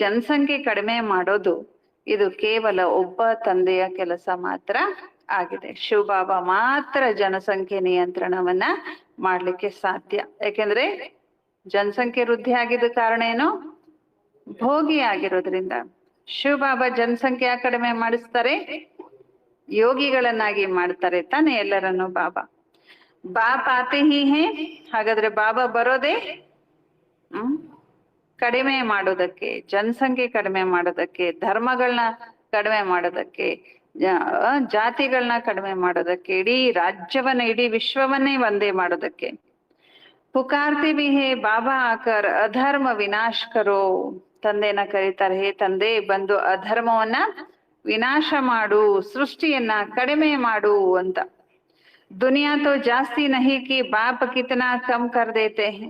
ಜನಸಂಖ್ಯೆ ಕಡಿಮೆ ಮಾಡೋದು ಇದು ಕೇವಲ ಒಬ್ಬ ತಂದೆಯ ಕೆಲಸ ಮಾತ್ರ ಆಗಿದೆ. ಶಿವಬಾಬಾ ಮಾತ್ರ ಜನಸಂಖ್ಯೆ ನಿಯಂತ್ರಣವನ್ನ ಮಾಡ್ಲಿಕ್ಕೆ ಸಾಧ್ಯ. ಯಾಕೆಂದ್ರೆ ಜನಸಂಖ್ಯೆ ವೃದ್ಧಿ ಆಗಿದ್ದ ಕಾರಣ ಏನು, ಭೋಗಿ ಆಗಿರೋದ್ರಿಂದ. ಶಿವಬಾಬಾ ಜನಸಂಖ್ಯೆ ಕಡಿಮೆ ಮಾಡಿಸ್ತಾರೆ, ಯೋಗಿಗಳನ್ನಾಗಿ ಮಾಡ್ತಾರೆ ತಾನೆ ಎಲ್ಲರನ್ನು. ಬಾಪ್ ಆತೆ ಹಿ ಹೇ. ಹಾಗಾದ್ರೆ ಬಾಬಾ ಬರೋದೇ ಕಡಿಮೆ ಮಾಡೋದಕ್ಕೆ, ಜನಸಂಖ್ಯೆ ಕಡಿಮೆ ಮಾಡೋದಕ್ಕೆ, ಧರ್ಮಗಳನ್ನ ಕಡಿಮೆ ಮಾಡೋದಕ್ಕೆ, ಜಾತಿಗಳನ್ನ ಕಡಿಮೆ ಮಾಡೋದಕ್ಕೆ, ಇಡೀ ರಾಜ್ಯವನ್ನ, ಇಡೀ ವಿಶ್ವವನ್ನೇ ಒಂದೇ ಮಾಡೋದಕ್ಕೆ. ಪುಕಾರ್ತಿ ಬಿ ಹೇ ಬಾಬಾ ಆಕರ್ ಅಧರ್ಮ ವಿನಾಶ ಕರೋ. ತಂದೆನ ಕರೀತಾರೆ, ಹೇ ತಂದೆ ಬಂದು ಅಧರ್ಮವನ್ನ ವಿನಾಶ ಮಾಡು, ಸೃಷ್ಟಿಯನ್ನ ಕಡಿಮೆ ಮಾಡು ಅಂತ. ದುನಿಯಾ ತೋ ಜಾಸ್ತಿ ನಹಿ ಕಿ ಬಾಪ್ ಕಿತನಾ ಕಮ್ ಕರ್ ದೇತೆ ಹೇ.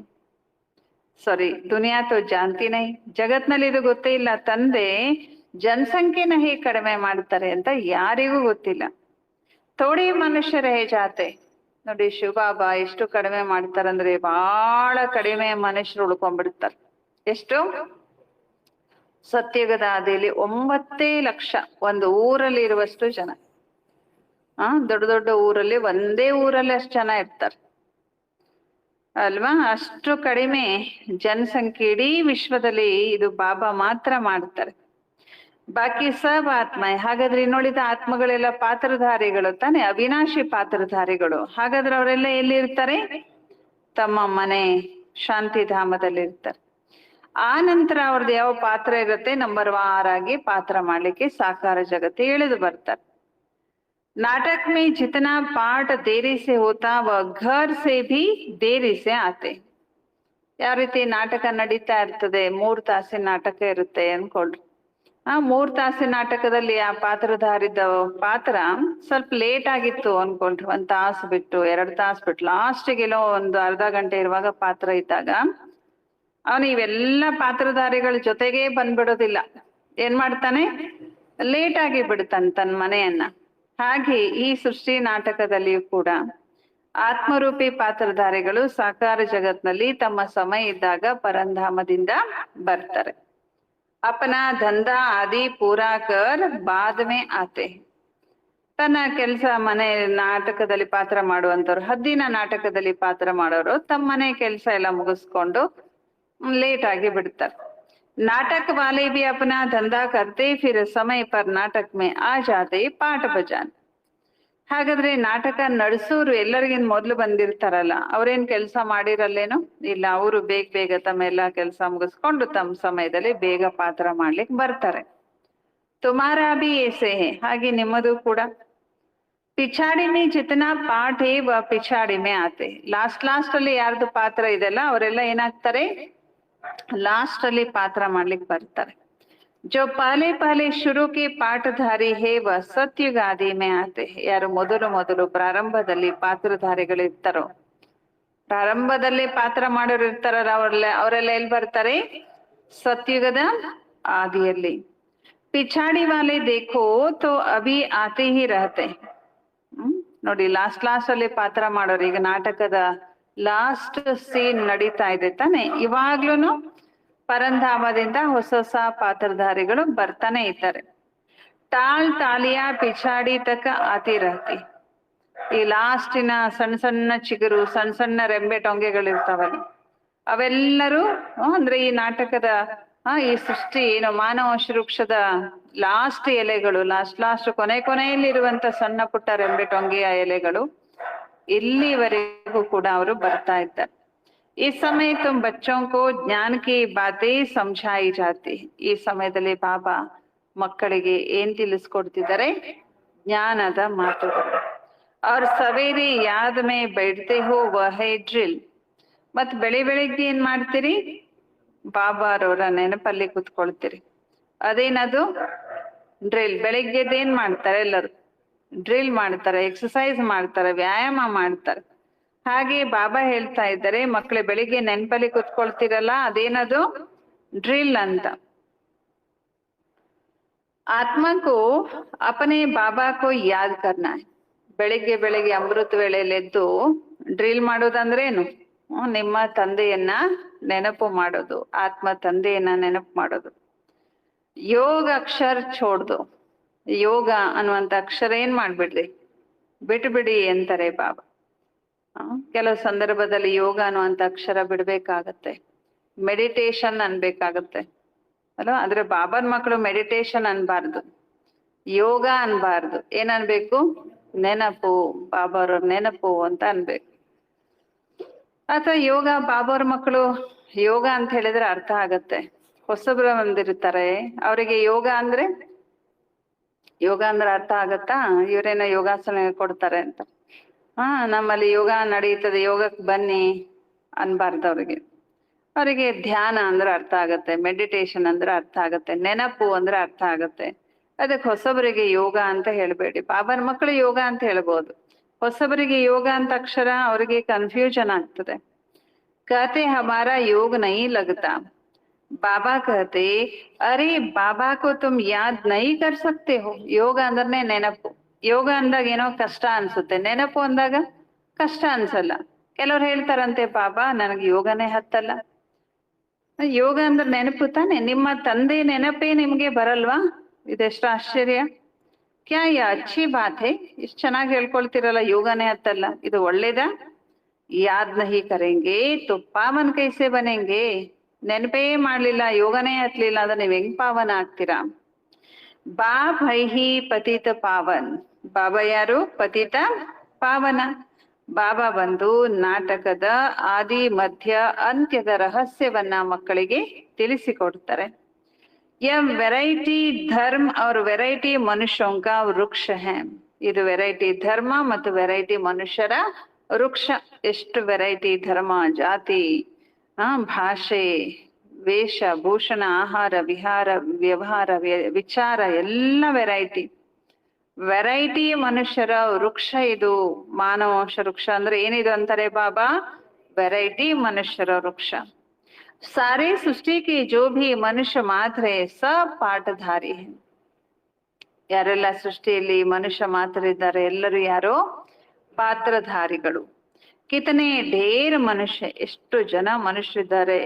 ಸಾರಿ, ದುನಿಯಾ ತೋ ಜಾನ್ತಿ ನಹಿ. ಜಗತ್ನಲ್ಲಿ ಇದು ಗೊತ್ತೇ ಇಲ್ಲ, ತಂದೆ ಜನಸಂಖ್ಯೆನ ಹೇಗೆ ಕಡಿಮೆ ಮಾಡ್ತಾರೆ ಅಂತ ಯಾರಿಗೂ ಗೊತ್ತಿಲ್ಲ. ಥೋಡಿ ಮನುಷ್ಯ ರೇ ಜಾತೆ. ನೋಡಿ ಶಿವಬಾಬಾ ಎಷ್ಟು ಕಡಿಮೆ ಮಾಡ್ತಾರಂದ್ರೆ ಬಹಳ ಕಡಿಮೆ ಮನುಷ್ಯರು ಉಳ್ಕೊಂಡ್ಬಿಡ್ತಾರೆ. ಎಷ್ಟು? ಸತ್ಯುಗದ ಹಾದಿಯಲ್ಲಿ 9 ಲಕ್ಷ, ಒಂದು ಊರಲ್ಲಿ ಇರುವಷ್ಟು ಜನ. ದೊಡ್ಡ ದೊಡ್ಡ ಊರಲ್ಲಿ, ಒಂದೇ ಊರಲ್ಲಿ ಅಷ್ಟು ಜನ ಇರ್ತಾರೆ ಅಲ್ವಾ? ಅಷ್ಟು ಕಡಿಮೆ ಜನಸಂಖ್ಯೆ ಇಡೀ ವಿಶ್ವದಲ್ಲಿ ಇದು ಬಾಬಾ ಮಾತ್ರ ಮಾಡ್ತಾರೆ. ಬಾಕಿ ಸಬ್ ಆತ್ಮ. ಹಾಗಾದ್ರೆ ಇನ್ನುಳಿದ ಆತ್ಮಗಳೆಲ್ಲ ಪಾತ್ರಧಾರಿಗಳು ತಾನೆ, ಅವಿನಾಶಿ ಪಾತ್ರಧಾರಿಗಳು. ಹಾಗಾದ್ರೆ ಅವರೆಲ್ಲ ಎಲ್ಲಿರ್ತಾರೆ? ತಮ್ಮ ಮನೆ ಶಾಂತಿಧಾಮದಲ್ಲಿ ಇರ್ತಾರೆ. ಆ ನಂತರ ಅವ್ರದ್ದು ಯಾವ ಪಾತ್ರ ಇರುತ್ತೆ, ನಂಬರ್ ವಾರಾಗಿ ಪಾತ್ರ ಮಾಡ್ಲಿಕ್ಕೆ ಸಾಕಾರ ಜಗತ್ತಿಗೆ ಇಳಿದು ಬರ್ತಾರೆ. नाटक में जितना पाठ देरी से होता वह घर से भी देरी से आते. ಯಾವ ರೀತಿ ನಾಟಕ ನಡೀತಾ ಇರ್ತದೆ, 3 ತಾಸಿನ ನಾಟಕ ಇರುತ್ತೆ ಅನ್ಕೊಳ್ರಿ. 3 ತಾಸಿನ ನಾಟಕದಲ್ಲಿ ಆ ಪಾತ್ರಧಾರಿದ ಪಾತ್ರ ಸ್ವಲ್ಪ ಲೇಟ್ ಆಗಿತ್ತು ಅನ್ಕೊಳ್ರಿ, 1 ತಾಸು ಬಿಟ್ಟು 2 ತಾಸು ಬಿಟ್ಟು, ಲಾಸ್ಟಿಗೆಲ್ಲೋ ಒಂದು ಅರ್ಧ ಗಂಟೆ ಇರುವಾಗ ಪಾತ್ರ ಇದ್ದಾಗ ಅವನು ಇವೆಲ್ಲ ಪಾತ್ರಧಾರಿಗಳ ಜೊತೆಗೆ ಬಂದ್ಬಿಡೋದಿಲ್ಲ. ಏನ್ ಮಾಡ್ತಾನೆ? ಲೇಟ್ ಆಗಿ ಬಿಡ್ತಾನೆ ತನ್ನ ಮನೆಯನ್ನ. ಹಾಗೆ ಈ ಸೃಷ್ಟಿ ನಾಟಕದಲ್ಲಿಯೂ ಕೂಡ ಆತ್ಮರೂಪಿ ಪಾತ್ರಧಾರಿಗಳು ಸಾಕಾರ ಜಗತ್ನಲ್ಲಿ ತಮ್ಮ ಸಮಯ ಇದ್ದಾಗ ಪರಂಧಾಮದಿಂದ ಬರ್ತಾರೆ. ಅಪನ ದಂಧಾ ಆದಿ ಪೂರಾ ಕರ್ ಬಾದ್ ಮೇ ಆತೆ. ತನ್ನ ಕೆಲಸ, ಮನೆ ನಾಟಕದಲ್ಲಿ ಪಾತ್ರ ಮಾಡುವಂತವ್ರು, ಹದ್ದಿನ ನಾಟಕದಲ್ಲಿ ಪಾತ್ರ ಮಾಡೋರು ತಮ್ಮ ಮನೆ ಕೆಲಸ ಎಲ್ಲ ಮುಗಿಸ್ಕೊಂಡು ಲೇಟ್ ಆಗಿ ಬಿಡ್ತಾರೆ. नाटक वाले भी अपना धंधा करते फिर समय पर नाटक में आ जाते पाठ बजान. ಹಾಗಾದ್ರೆ ನಾಟಕ ನಡೆಸೋರು ಎಲ್ಲರಿಗಿನ್ ಮೊದ್ಲು ಬಂದಿರ್ತಾರಲ್ಲ, ಅವ್ರೇನ್ ಕೆಲಸ ಮಾಡಿರಲ್ಲೇನೋ? ಇಲ್ಲ, ಅವರು ಬೇಗ ತಮ್ಮೆಲ್ಲ ಕೆಲಸ ಮುಗಿಸ್ಕೊಂಡು ತಮ್ಮ ಸಮಯದಲ್ಲಿ ಬೇಗ ಪಾತ್ರ ಮಾಡ್ಲಿಕ್ಕೆ ಬರ್ತಾರೆ. ತುಮಾರಾ ಭಿ ಏಸೆ ಹೇ, ಹಾಗೆ ನಿಮ್ಮದು ಕೂಡ. ಪಿಛಾಡಿ ಮೇ ಜಿತನಾ ಪಾಠ ಹೇ ವ ಪಿಛಾಡಿ ಮೇ ಆತೆ. ಲಾಸ್ಟ್ ಅಲ್ಲಿ ಯಾರ್ದು ಪಾತ್ರ ಇದೆಲ್ಲ ಅವರೆಲ್ಲ ಏನಾಗ್ತಾರೆ? ಲಾಸ್ಟ್ ಅಲ್ಲಿ ಪಾತ್ರ ಮಾಡ್ಲಿಕ್ಕೆ ಬರ್ತಾರೆ. जो पहले शुरू के पाठधारी है वह सत्युग आदि में आते हैं. ಯಾರು ಮೊದಲು ಪ್ರಾರಂಭದಲ್ಲಿ ಪಾತ್ರಧಾರಿಗಳಿರ್ತಾರೋ, ಪ್ರಾರಂಭದಲ್ಲಿ ಪಾತ್ರ ಮಾಡೋರು ಇರ್ತಾರಲ್ಲ, ಅವರೆಲ್ಲ ಎಲ್ಲಿ ಬರ್ತಾರೆ? ಸತ್ಯುಗದ ಆದಿಯಲ್ಲಿ. ಪಿಛಾಡಿ ವಾಲೆ ದೇಖೋ ತೋ ಅಭಿ ಆತೆ ಹಿ ರಹತೆ. ನೋಡಿ, ಲಾಸ್ಟ್ ಅಲ್ಲಿ ಪಾತ್ರ ಮಾಡೋರು, ಈಗ ನಾಟಕದ ಲಾಸ್ಟ್ ಸೀನ್ ನಡೀತಾ ಇದೆ ತಾನೆ, ಇವಾಗ್ಲೂನು ಪರಂಧಾಮದಿಂದ ಹೊಸ ಪಾತ್ರಧಾರಿಗಳು ಬರ್ತಾನೆ ಇದ್ದಾರೆ. ತಾಲಿಯ ಪಿಛಾಡಿ ತಕ ಆತಿ ರಹತಿ. ಈ ಲಾಸ್ಟಿನ ಸಣ್ಣ ಚಿಗುರು, ಸಣ್ಣ ರೆಂಬೆ ಟೊಂಗೆಗಳಿರ್ತಾವಲ್ಲ, ಅವೆಲ್ಲರೂ ಅಂದ್ರೆ ಈ ನಾಟಕದ ಈ ಸೃಷ್ಟಿ ಏನು ಮಾನವ ವೃಕ್ಷದ ಲಾಸ್ಟ್ ಎಲೆಗಳು, ಲಾಸ್ಟ್ ಕೊನೆಯಲ್ಲಿ ಇರುವಂತ ಸಣ್ಣ ಪುಟ್ಟ ರೆಂಬೆ ಟೊಂಗೆಯ ಎಲೆಗಳು, ಇಲ್ಲಿವರೆಗೂ ಕೂಡ ಅವರು ಬರ್ತಾ ಇದ್ದಾರೆ. ಈ ಸಮಯ ತುಮ್ ಬಚ್ಚೋं को ज्ञान की बातें समझाई जाती. ಈ ಸಮಯದಲ್ಲಿ ಬಾಬಾ ಮಕ್ಕಳಿಗೆ ಏನ್ ತಿಳಿಸ್ಕೊಡ್ತಿದ್ದಾರೆ? ಜ್ಞಾನದ ಮಾತುಗಳು. ಅವ್ರ ಸವೇರಿ ಯಾದ ಮೇ बैठते हो वह है ड्रिल. ಮತ್ ಬೆಳಿಗ್ಗೆ ಏನ್ ಮಾಡ್ತೀರಿ? ಬಾಬಾರವರ ನೆನಪಲ್ಲಿ ಕುತ್ಕೊಳ್ತೀರಿ. ಅದೇನದು? ಡ್ರಿಲ್. ಬೆಳಿಗ್ಗೆದೇನ್ ಮಾಡ್ತಾರೆ? ಎಲ್ಲರೂ ಡ್ರಿಲ್ ಮಾಡ್ತಾರೆ, ಎಕ್ಸಸೈಸ್ ಮಾಡ್ತಾರೆ, ವ್ಯಾಯಾಮ ಮಾಡ್ತಾರೆ. ಹಾಗೆ ಬಾಬಾ ಹೇಳ್ತಾ ಇದ್ದಾರೆ, ಮಕ್ಕಳು ಬೆಳಿಗ್ಗೆ ನೆನಪಲ್ಲಿ ಕುತ್ಕೊಳ್ತಿರಲ್ಲ, ಅದೇನದು? ಡ್ರಿಲ್ ಅಂತ. ಆತ್ಮಕ್ಕೂ ಅಪನೆ ಬಾಬಾಕ್ಕೂ ಯಾದ್ ಕರ್ನ. ಬೆಳಿಗ್ಗೆ ಅಮೃತ ವೇಳೆಯಲ್ಲಿ ಎದ್ದು ಡ್ರಿಲ್ ಮಾಡೋದಂದ್ರೇನು? ನಿಮ್ಮ ತಂದೆಯನ್ನ ನೆನಪು ಮಾಡೋದು, ಆತ್ಮ ತಂದೆಯನ್ನ ನೆನಪು ಮಾಡೋದು. ಯೋಗ ಅಕ್ಷರ ಛೋಡ್ದು. ಯೋಗ ಅನ್ನುವಂತ ಅಕ್ಷರ ಏನ್ ಮಾಡ್ಬಿಡ್ರಿ, ಬಿಟ್ಬಿಡಿ ಅಂತಾರೆ ಬಾಬಾ. ಕೆಲವು ಸಂದರ್ಭದಲ್ಲಿ ಯೋಗ ಅನ್ನುವಂತ ಅಕ್ಷರ ಬಿಡ್ಬೇಕಾಗತ್ತೆ, ಮೆಡಿಟೇಷನ್ ಅನ್ಬೇಕಾಗತ್ತೆ ಅಲ್ವಾ? ಆದ್ರೆ ಬಾಬಾನ್ ಮಕ್ಕಳು ಮೆಡಿಟೇಷನ್ ಅನ್ಬಾರ್ದು, ಯೋಗ ಅನ್ಬಾರ್ದು. ಏನ್ ಅನ್ಬೇಕು? ನೆನಪು, ಬಾಬಾರವ್ರ ನೆನಪು ಅಂತ ಅನ್ಬೇಕು. ಅಥವಾ ಯೋಗ, ಬಾಬಾವ್ರ ಮಕ್ಕಳು ಯೋಗ ಅಂತ ಹೇಳಿದ್ರೆ ಅರ್ಥ ಆಗತ್ತೆ. ಹೊಸಬ್ರು ಬಂದಿರ್ತಾರೆ, ಅವರಿಗೆ ಯೋಗ ಅಂದ್ರೆ ಅರ್ಥ ಆಗತ್ತಾ? ಇವರೇನೋ ಯೋಗಾಸನ ಕೊಡ್ತಾರೆ ಅಂತ. ನಮ್ಮಲ್ಲಿ ಯೋಗ ನಡೀತದೆ, ಯೋಗಕ್ಕೆ ಬನ್ನಿ ಅನ್ಬಾರ್ದು ಅವರಿಗೆ ಧ್ಯಾನ ಅಂದ್ರೆ ಅರ್ಥ ಆಗತ್ತೆ, ಮೆಡಿಟೇಷನ್ ಅಂದ್ರೆ ಅರ್ಥ ಆಗತ್ತೆ, ನೆನಪು ಅಂದ್ರೆ ಅರ್ಥ ಆಗತ್ತೆ. ಅದಕ್ಕೆ ಹೊಸಬರಿಗೆ ಯೋಗ ಅಂತ ಹೇಳ್ಬೇಡಿ. ಬಾಬಾನ ಮಕ್ಕಳು ಯೋಗ ಅಂತ ಹೇಳ್ಬೋದು, ಹೊಸಬರಿಗೆ ಯೋಗ ಅಂತ ಅಕ್ಷರ ಅವರಿಗೆ ಕನ್ಫ್ಯೂಷನ್ ಆಗ್ತದೆ. कहते हमारा योग नहीं लगता. बाबा कहते अरे बाबा को तुम याद नहीं कर सकते हो. ಯೋಗ ಅಂದ್ರೆ ನೆನಪು. ಯೋಗ ಅಂದಾಗ ಏನೋ ಕಷ್ಟ ಅನ್ಸುತ್ತೆ, ನೆನಪು ಅಂದಾಗ ಕಷ್ಟ ಅನ್ಸಲ್ಲ. ಕೆಲವ್ರು ಹೇಳ್ತಾರಂತೆ, ಬಾಬಾ ನನಗೆ ಯೋಗನೇ ಹತ್ತಲ್ಲ, ಯೋಗ ಅಂದ್ರೆ ನೆನಪು ತಾನೆ, ನಿಮ್ಮ ತಂದೆ ನೆನಪೇ ನಿಮ್ಗೆ ಬರಲ್ವಾ? ಇದೆಷ್ಟು ಆಶ್ಚರ್ಯ. ಕ್ಯಾ ಯಾ ಅಚ್ಚಿ ಬಾತ್ ಹೈ, ಇಷ್ಟು ಚೆನ್ನಾಗಿ ಹೇಳ್ಕೊಳ್ತಿರಲ್ಲ ಯೋಗನೇ ಹತ್ತಲ್ಲ, ಇದು ಒಳ್ಳೇದಾ? ಯಾದ್ ನಹಿ ಕರೆಂಗೆ ತೋ ಪಾವನ್ ಕೈಸೆ ಬನೆಂಗೆ. ನೆನಪೇ ಮಾಡ್ಲಿಲ್ಲ, ಯೋಗನೇ ಹತ್ಲಿಲ್ಲ ಅಂದ್ರೆ ನೀವ್ ಹೆಂಗ್ ಪಾವನ ಆಗ್ತೀರಾ? ಬಾಪ್ ಹೈ ಹಿ ಪತಿತ ಪಾವನ್. ಬಾಬಾ ಯಾರು? ಪತಿತ ಪಾವನ. ಬಾಬಾ ಬಂದು ನಾಟಕದ ಆದಿ ಮಧ್ಯ ಅಂತ್ಯದ ರಹಸ್ಯವನ್ನ ಮಕ್ಕಳಿಗೆ ತಿಳಿಸಿಕೊಡ್ತಾರೆ. यह ವೆರೈಟಿ ಧರ್ಮ और ವೆರೈಟಿ ಮನುಷ್ಯೋं का ವೃಕ್ಷ है. ಇದು ವೆರೈಟಿ ಧರ್ಮ ಮತ್ತು ವೆರೈಟಿ ಮನುಷ್ಯರ ವೃಕ್ಷ. ಎಷ್ಟು ವೆರೈಟಿ ಧರ್ಮ, ಜಾತಿ, ಭಾಷೆ, ವೇಷ ಭೂಷಣ, ಆಹಾರ ವಿಹಾರ ವ್ಯವಹಾರ ವಿಚಾರ ಎಲ್ಲ ವೆರೈಟಿ. ವೆರೈಟಿ ಮನುಷ್ಯರ ವೃಕ್ಷ ಇದು. ಮಾನವ ವಂಶ ವೃಕ್ಷ ಅಂದ್ರೆ ಏನಿದು ಅಂತಾರೆ ಬಾಬಾ? ವೆರೈಟಿ ಮನುಷ್ಯರ ವೃಕ್ಷ. सारे सृष्टि के जो भी मनुष्य मात्र है सब पाठधारी है. ಯಾರೆಲ್ಲ ಸೃಷ್ಟಿಯಲ್ಲಿ ಮನುಷ್ಯ ಮಾತ್ರ ಇದ್ದಾರೆ ಎಲ್ಲರೂ ಯಾರೋ ಪಾತ್ರಧಾರಿಗಳು. ಕಿತನೆ ಢೇರ್ ಮನುಷ್ಯ, ಎಷ್ಟು ಜನ ಮನುಷ್ಯರಿದ್ದಾರೆ.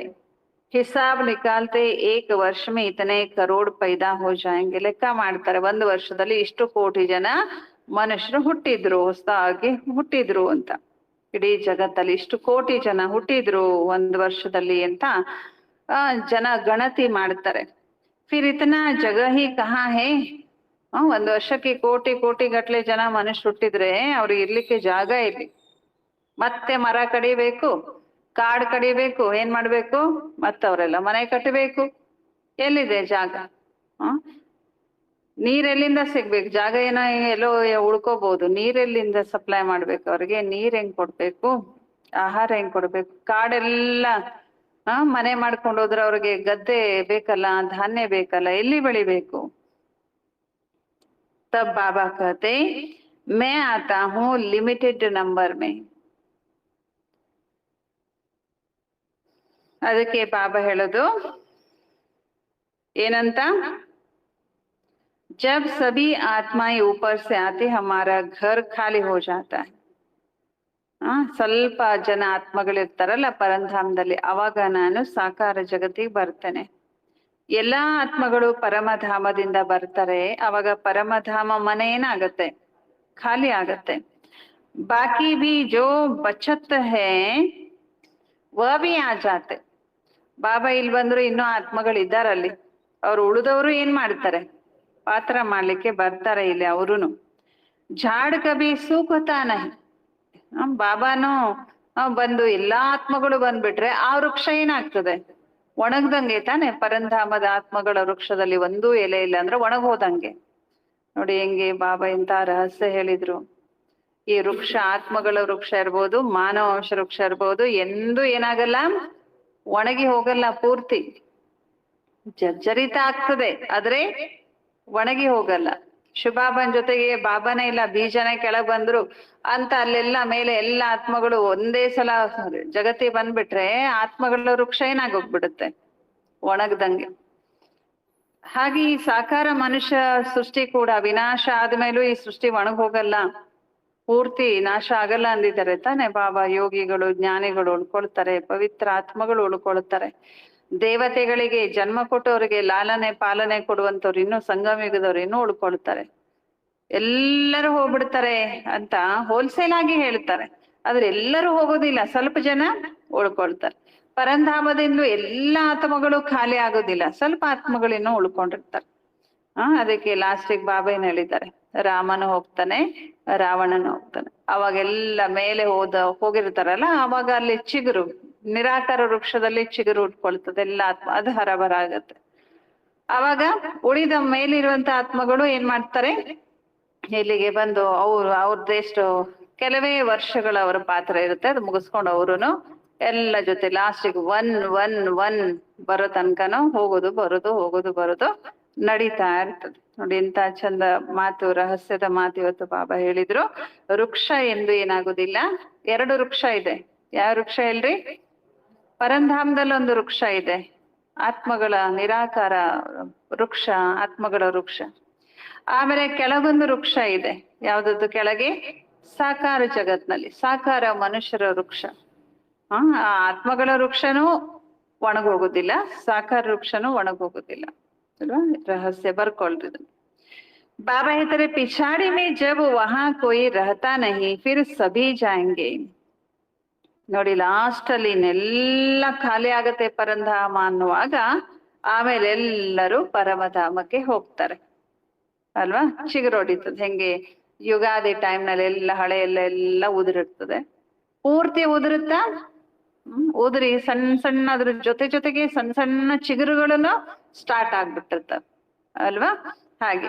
ಹಿಸಾಬ್ ನಿಕಾಲ್ತೆ ಏಕ್ ವರ್ಷ ಮೇ ಇತನೆ ಕರೋಡ್ ಪೈದಾ ಹೋ ಜಾಯಂಗೆ. ಲೆಕ್ಕ ಮಾಡ್ತಾರೆ, ಒಂದು ವರ್ಷದಲ್ಲಿ ಇಷ್ಟು ಕೋಟಿ ಜನ ಮನುಷ್ಯರು ಹುಟ್ಟಿದ್ರು, ಹೊಸದಾಗಿ ಹುಟ್ಟಿದ್ರು ಅಂತ. ಇಡೀ ಜಗತ್ತಲ್ಲಿ ಇಷ್ಟು ಕೋಟಿ ಜನ ಹುಟ್ಟಿದ್ರು ಒಂದು ವರ್ಷದಲ್ಲಿ ಅಂತ ಜನ ಗಣತಿ ಮಾಡ್ತಾರೆ. ಫಿರ್ ಇತನಾ ಜಗ ಹಿ ಕಹಾ ಹೇ. ಒಂದು ವರ್ಷಕ್ಕೆ ಕೋಟಿ ಕೋಟಿ ಗಟ್ಲೆ ಜನ ಮನುಷ್ಯ ಹುಟ್ಟಿದ್ರೆ ಅವ್ರಿಗೆ ಇರ್ಲಿಕ್ಕೆ ಜಾಗ ಇಲ್ಲಿ. ಮತ್ತೆ ಮರ ಕಡಿಬೇಕು, ಕಾಡ್ ಕಡಿಬೇಕು, ಏನ್ ಮಾಡ್ಬೇಕು, ಮತ್ತೆ ಅವರೆಲ್ಲ ಮನೆ ಕಟ್ಟಬೇಕು. ಎಲ್ಲಿದೆ ಜಾಗ? ನೀರೆಲ್ಲಿಂದ ಸಿಗ್ಬೇಕು? ಜಾಗ ಏನೋ ಎಲ್ಲೋ ಉಳ್ಕೋಬಹುದು, ನೀರೆಲ್ಲಿಂದ ಸಪ್ಲೈ ಮಾಡ್ಬೇಕು ಅವ್ರಿಗೆ? ನೀರ್ ಹೆಂಗ್ ಕೊಡ್ಬೇಕು? ಆಹಾರ ಹೆಂಗ್ ಕೊಡ್ಬೇಕು? ಕಾಡೆಲ್ಲ ಮನೆ ಮಾಡ್ಕೊಂಡು ಹೋದ್ರೆ ಅವ್ರಿಗೆ ಗದ್ದೆ ಬೇಕಲ್ಲ, ಧಾನ್ಯ ಬೇಕಲ್ಲ, ಎಲ್ಲಿ ಬೆಳಿಬೇಕು? ತಬ್ ಬಾಬಾ ಕಹತೆ ಮೈ ಆತಾ ಹೂ ಲಿಮಿಟೆಡ್ ನಂಬರ್ ಮೇ. ಅದಕ್ಕೆ ಬಾಬಾ ಹೇಳೋದು ಏನಂತ? जब सभी आत्माएं ऊपर से आते हमारा घर खाली हो जाता है. ಸ್ವಲ್ಪ ಜನ ಆತ್ಮಗಳಿರ್ತಾರಲ್ಲ ಪರಂಧಾಮದಲ್ಲಿ, ಅವಾಗ ನಾನು ಸಾಕಾರ ಜಗತ್ತಿಗೆ ಬರ್ತೇನೆ. ಎಲ್ಲಾ ಆತ್ಮಗಳು ಪರಮಧಾಮದಿಂದ ಬರ್ತಾರೆ, ಅವಾಗ ಪರಮಧಾಮ ಮನೆ ಏನಾಗತ್ತೆ? ಖಾಲಿ ಆಗತ್ತೆ. ಬಾಕಿ ಭಿ ಜೋ ಬಚತ್ ಹೇ ವಹ ಭಿ ಆ ಜಾತೆ. ಬಾಬಾ ಇಲ್ಲಿ ಬಂದ್ರು ಇನ್ನೂ ಆತ್ಮಗಳಿದ್ದಾರಲ್ಲಿ, ಅವ್ರು ಉಳಿದವರು ಏನ್ ಮಾಡ್ತಾರೆ? ಪಾತ್ರ ಮಾಡ್ಲಿಕ್ಕೆ ಬರ್ತಾರೆ ಇಲ್ಲಿ ಅವರುನು. ಝಾಡ್ ಕಬಿ ಸೂಖತಾ ನಹಿ. ಬಾಬಾನು ಬಂದು ಎಲ್ಲಾ ಆತ್ಮಗಳು ಬಂದ್ಬಿಟ್ರೆ ಆ ವೃಕ್ಷ ಏನಾಗ್ತದೆ? ಒಣಗ್ದಂಗೆ ತಾನೆ. ಪರಂಧಾಮದ ಆತ್ಮಗಳ ವೃಕ್ಷದಲ್ಲಿ ಒಂದೂ ಎಲೆ ಇಲ್ಲ ಅಂದ್ರೆ ಒಣಗೋದಂಗೆ. ನೋಡಿ ಹೆಂಗೆ ಬಾಬಾ ಇಂತ ರಹಸ್ಯ ಹೇಳಿದ್ರು. ಈ ವೃಕ್ಷ ಆತ್ಮಗಳ ವೃಕ್ಷ ಇರ್ಬೋದು, ಮಾನವ ವಂಶ ವೃಕ್ಷ ಇರ್ಬೋದು, ಎಂದೂ ಏನಾಗಲ್ಲ, ಒಣಗಿ ಹೋಗಲ್ಲ. ಪೂರ್ತಿ ಜರ್ಜರಿತ ಆಗ್ತದೆ ಆದ್ರೆ ಒಣಗಿ ಹೋಗಲ್ಲ. ಶಿವಬಾಬನ್ ಜೊತೆಗೆ ಬಾಬಾನೇ ಇಲ್ಲ, ಬೀಜನೇ ಕೆಳಗ್ ಬಂದ್ರು ಅಂತ ಅಲ್ಲೆಲ್ಲ ಮೇಲೆ ಎಲ್ಲ ಆತ್ಮಗಳು ಒಂದೇ ಸಲ ಜಗತ್ತಿಗೆ ಬಂದ್ಬಿಟ್ರೆ ಆತ್ಮಗಳ ವೃಕ್ಷ ಏನಾಗೋಗ್ಬಿಡುತ್ತೆ? ಒಣಗ್ದಂಗೆ. ಹಾಗೆ ಈ ಸಾಕಾರ ಮನುಷ್ಯ ಸೃಷ್ಟಿ ಕೂಡ ವಿನಾಶ ಆದ್ಮೇಲೂ ಈ ಸೃಷ್ಟಿ ಒಣಗ್ ಹೋಗಲ್ಲ, ಪೂರ್ತಿ ನಾಶ ಆಗಲ್ಲ ಅಂದಿದ್ದಾರೆ ತಾನೆ ಬಾಬಾ. ಯೋಗಿಗಳು ಜ್ಞಾನಿಗಳು ಉಳ್ಕೊಳ್ತಾರೆ, ಪವಿತ್ರ ಆತ್ಮಗಳು ಉಳ್ಕೊಳ್ತಾರೆ. ದೇವತೆಗಳಿಗೆ ಜನ್ಮ ಕೊಟ್ಟವರಿಗೆ ಲಾಲನೆ ಪಾಲನೆ ಕೊಡುವಂತವ್ರು ಇನ್ನೂ ಸಂಗಮ ಯುಗದವ್ರು ಇನ್ನೂ ಉಳ್ಕೊಳ್ತಾರೆ. ಎಲ್ಲರೂ ಹೋಗ್ಬಿಡ್ತಾರೆ ಅಂತ ಹೋಲ್ಸೇಲ್ ಆಗಿ ಹೇಳ್ತಾರೆ, ಆದ್ರೆ ಎಲ್ಲರೂ ಹೋಗೋದಿಲ್ಲ, ಸ್ವಲ್ಪ ಜನ ಉಳ್ಕೊಳ್ತಾರೆ. ಪರಂಧಾಮದಿಂದ ಎಲ್ಲಾ ಆತ್ಮಗಳು ಖಾಲಿ ಆಗೋದಿಲ್ಲ, ಸ್ವಲ್ಪ ಆತ್ಮಗಳು ಇನ್ನೂ ಉಳ್ಕೊಂಡಿರ್ತಾರೆ. ಅದಕ್ಕೆ ಲಾಸ್ಟಿಗೆ ಬಾಬಾ ಏನ್ ಹೇಳಿದ್ದಾರೆ? ರಾಮನು ಹೋಗ್ತಾನೆ, ರಾವಣನು ಹೋಗ್ತಾನೆ. ಅವಾಗೆಲ್ಲ ಮೇಲೆ ಹೋಗಿರ್ತಾರಲ್ಲ, ಅವಾಗ ಅಲ್ಲಿ ಚಿಗುರು, ನಿರಾಕಾರ ವೃಕ್ಷದಲ್ಲಿ ಚಿಗುರು ಉಟ್ಕೊಳ್ತದೆ ಎಲ್ಲ ಆತ್ಮ, ಅದು ಹರಭರ ಆಗತ್ತೆ. ಅವಾಗ ಉಳಿದ ಮೇಲಿರುವಂತ ಆತ್ಮಗಳು ಏನ್ ಮಾಡ್ತಾರೆ? ಇಲ್ಲಿಗೆ ಬಂದು ಅವ್ರದ್ದೆಷ್ಟು ಕೆಲವೇ ವರ್ಷಗಳ ಅವರ ಪಾತ್ರ ಇರುತ್ತೆ, ಅದು ಮುಗಿಸ್ಕೊಂಡು ಅವರುನು ಎಲ್ಲ ಜೊತೆ ಲಾಸ್ಟಿಗೆ ಒನ್ ಬರೋ ತನಕನೂ ಹೋಗೋದು ಬರೋದು ಹೋಗೋದು ಬರೋದು ನಡೀತಾ ಇರ್ತದೆ. ನೋಡಿ ಎಂತ ಚಂದ ಮಾತು, ರಹಸ್ಯದ ಮಾತು ಇವತ್ತು ಬಾಬಾ ಹೇಳಿದ್ರು. ವೃಕ್ಷ ಎಂದು ಏನಾಗುದಿಲ್ಲ. ಎರಡು ವೃಕ್ಷ ಇದೆ. ಯಾವ ವೃಕ್ಷ ಹೇಳ್ರಿ? ಪರಂಧಾಮದಲ್ಲಿ ಒಂದು ವೃಕ್ಷ ಇದೆ, ಆತ್ಮಗಳ ನಿರಾಕಾರ ವೃಕ್ಷ, ಆತ್ಮಗಳ ವೃಕ್ಷ. ಆಮೇಲೆ ಕೆಳಗೊಂದು ವೃಕ್ಷ ಇದೆ. ಯಾವ್ದದ್ದು ಕೆಳಗೆ? ಸಾಕಾರ ಜಗತ್ನಲ್ಲಿ ಸಾಕಾರ ಮನುಷ್ಯರ ವೃಕ್ಷ. ಆ ಆತ್ಮಗಳ ವೃಕ್ಷನೂ ಒಣಗೋಗುದಿಲ್ಲ, ಸಾಕಾರ ವೃಕ್ಷನೂ ಒಣಗೋಗುದಿಲ್ಲ ಅಲ್ವಾ. ರಹಸ್ಯ ಬರ್ಕೊಳ್ರಿ. बाबा ಹೇಳ್ತಾರೆ पिछाड़ी में जब वहां कोई रहता नहीं फिर सभी जाएंगे. ನೋಡಿ ಲಾಸ್ಟ್ ಅಲ್ಲಿ ಇನ್ನೆಲ್ಲ ಖಾಲಿ ಆಗತ್ತೆ ಪರಂಧಾಮ ಅನ್ನುವಾಗ ಆಮೇಲೆ ಎಲ್ಲರೂ ಪರಮಧಾಮಕ್ಕೆ ಹೋಗ್ತಾರೆ ಅಲ್ವಾ. ಚಿಗುರೊಡಿತದೆ ಹೆಂಗೆ ಯುಗಾದಿ ಟೈಮ್ ನಲ್ಲಿ ಎಲ್ಲ ಹಳೆ ಎಲ್ಲ ಉದುರಿರ್ತದೆ. ಪೂರ್ತಿ ಉದುರುತ್ತಾ ಉದುರಿ ಸಣ್ಣ ಸಣ್ಣ ಅದ್ರ ಜೊತೆಗೆ ಸಣ್ಣ ಸಣ್ಣ ಚಿಗುರುಗಳನ್ನು ಸ್ಟಾರ್ಟ್ ಆಗ್ಬಿಟ್ಟಿರ್ತವೆ ಅಲ್ವಾ. ಹಾಗೆ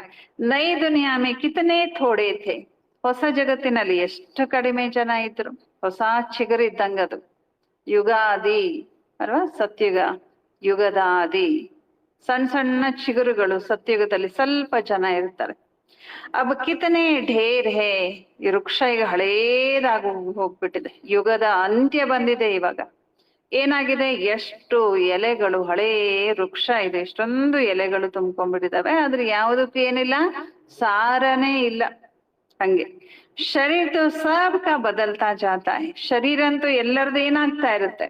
ನೈ ದುನಿಯಾ ಮೇ ಕಿತನೆ ಥೋಡೆ ಥೇ. ಹೊಸ ಜಗತ್ತಿನಲ್ಲಿ ಎಷ್ಟು ಕಡಿಮೆ ಜನ ಇದ್ರು, ಹೊಸ ಚಿಗುರು ಇದ್ದಂಗದು. ಯುಗಾದಿ ಅಲ್ವಾ, ಸತ್ಯುಗ, ಯುಗದಾದಿ, ಸಣ್ಣ ಸಣ್ಣ ಚಿಗುರುಗಳು ಸತ್ಯುಗದಲ್ಲಿ ಸ್ವಲ್ಪ ಜನ ಇರ್ತಾರೆ. ಅಬ್ ಕಿತನೆ ಢೇರ್ ಹೇ. ಈ ವೃಕ್ಷ ಈಗ ಹಳೇದಾಗ ಹೋಗ್ಬಿಟ್ಟಿದೆ, ಯುಗದ ಅಂತ್ಯ ಬಂದಿದೆ. ಇವಾಗ ಏನಾಗಿದೆ, ಎಷ್ಟು ಎಲೆಗಳು, ಹಳೇ ವೃಕ್ಷ ಇದೆ, ಎಷ್ಟೊಂದು ಎಲೆಗಳು ತುಂಬ್ಕೊಂಡ್ಬಿಟ್ಟಿದಾವೆ, ಆದ್ರೆ ಯಾವುದಕ್ಕೂ ಏನಿಲ್ಲ, ಸಾರನೇ ಇಲ್ಲ. ಹಂಗೆ ಶರೀರ ತೋ ಸಬ್ ಕಾ ಬದಲ್ತಾ ಜಾತಾ ಹೈ. ಶರೀರ ಅಂತೂ ಎಲ್ಲರದು ಏನಾಗ್ತಾ ಇರುತ್ತೆ,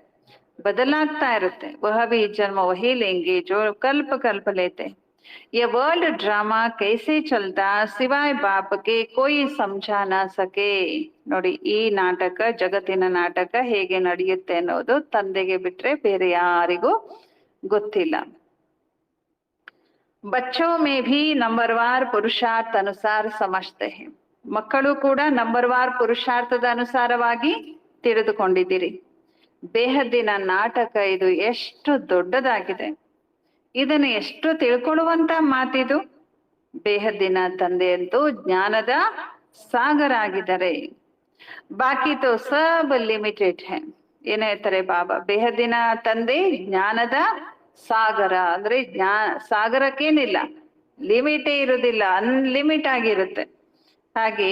ಬದಲಾಗ್ತಾ ಇರುತ್ತೆ. ವಹ ಭಿ ಜನ್ಮ ವಹಿ ಲೇಂಗೆ ಜೋ ಕಲ್ಪ ಕಲ್ಪ ಲೇತೆ. ये वर्ल्ड ड्रामा कैसे चलता सिवाय बाप के कोई समझा ना सके. ನೋಡಿ ಈ ನಾಟಕ, ಜಗತ್ತಿನ ನಾಟಕ ಹೇಗೆ ನಡೆಯುತ್ತೆ ಅನ್ನೋದು ತಂದೆಗೆ ಬಿಟ್ರೆ ಬೇರೆ ಯಾರಿಗೂ ಗೊತ್ತಿಲ್ಲ. बच्चों में भी नंबरवार पुरुषार्थ अनुसार समझते हैं. ಮಕ್ಕಳು ಕೂಡ ನಂಬರ್ವಾರ್ ಪುರುಷಾರ್ಥದ ಅನುಸಾರವಾಗಿ ತಿಳಿದುಕೊಂಡಿದ್ದೀರಿ. ಬೇಹದ್ದಿನ ನಾಟಕ ಇದು ಎಷ್ಟು ದೊಡ್ಡದಾಗಿದೆ, ಇದನ್ನು ಎಷ್ಟು ತಿಳ್ಕೊಳ್ಳುವಂತ ಮಾತಿದು. ಬೇಹದ್ದಿನ ತಂದೆಯಂತೂ ಜ್ಞಾನದ ಸಾಗರ ಆಗಿದ್ದಾರೆ. ಬಾಕಿ ತೋ ಸಬ್ ಲಿಮಿಟೆಡ್ ಹೇ. ಏನ್ ಹೇಳ್ತಾರೆ ಬಾಬಾ, ಬೇಹದ್ದಿನ ತಂದೆ ಜ್ಞಾನದ ಸಾಗರ ಅಂದ್ರೆ ಸಾಗರಕ್ಕೇನಿಲ್ಲ, ಲಿಮಿಟೇ ಇರುವುದಿಲ್ಲ, ಅನ್ಲಿಮಿಟ್ ಆಗಿರುತ್ತೆ. ಹಾಗೆ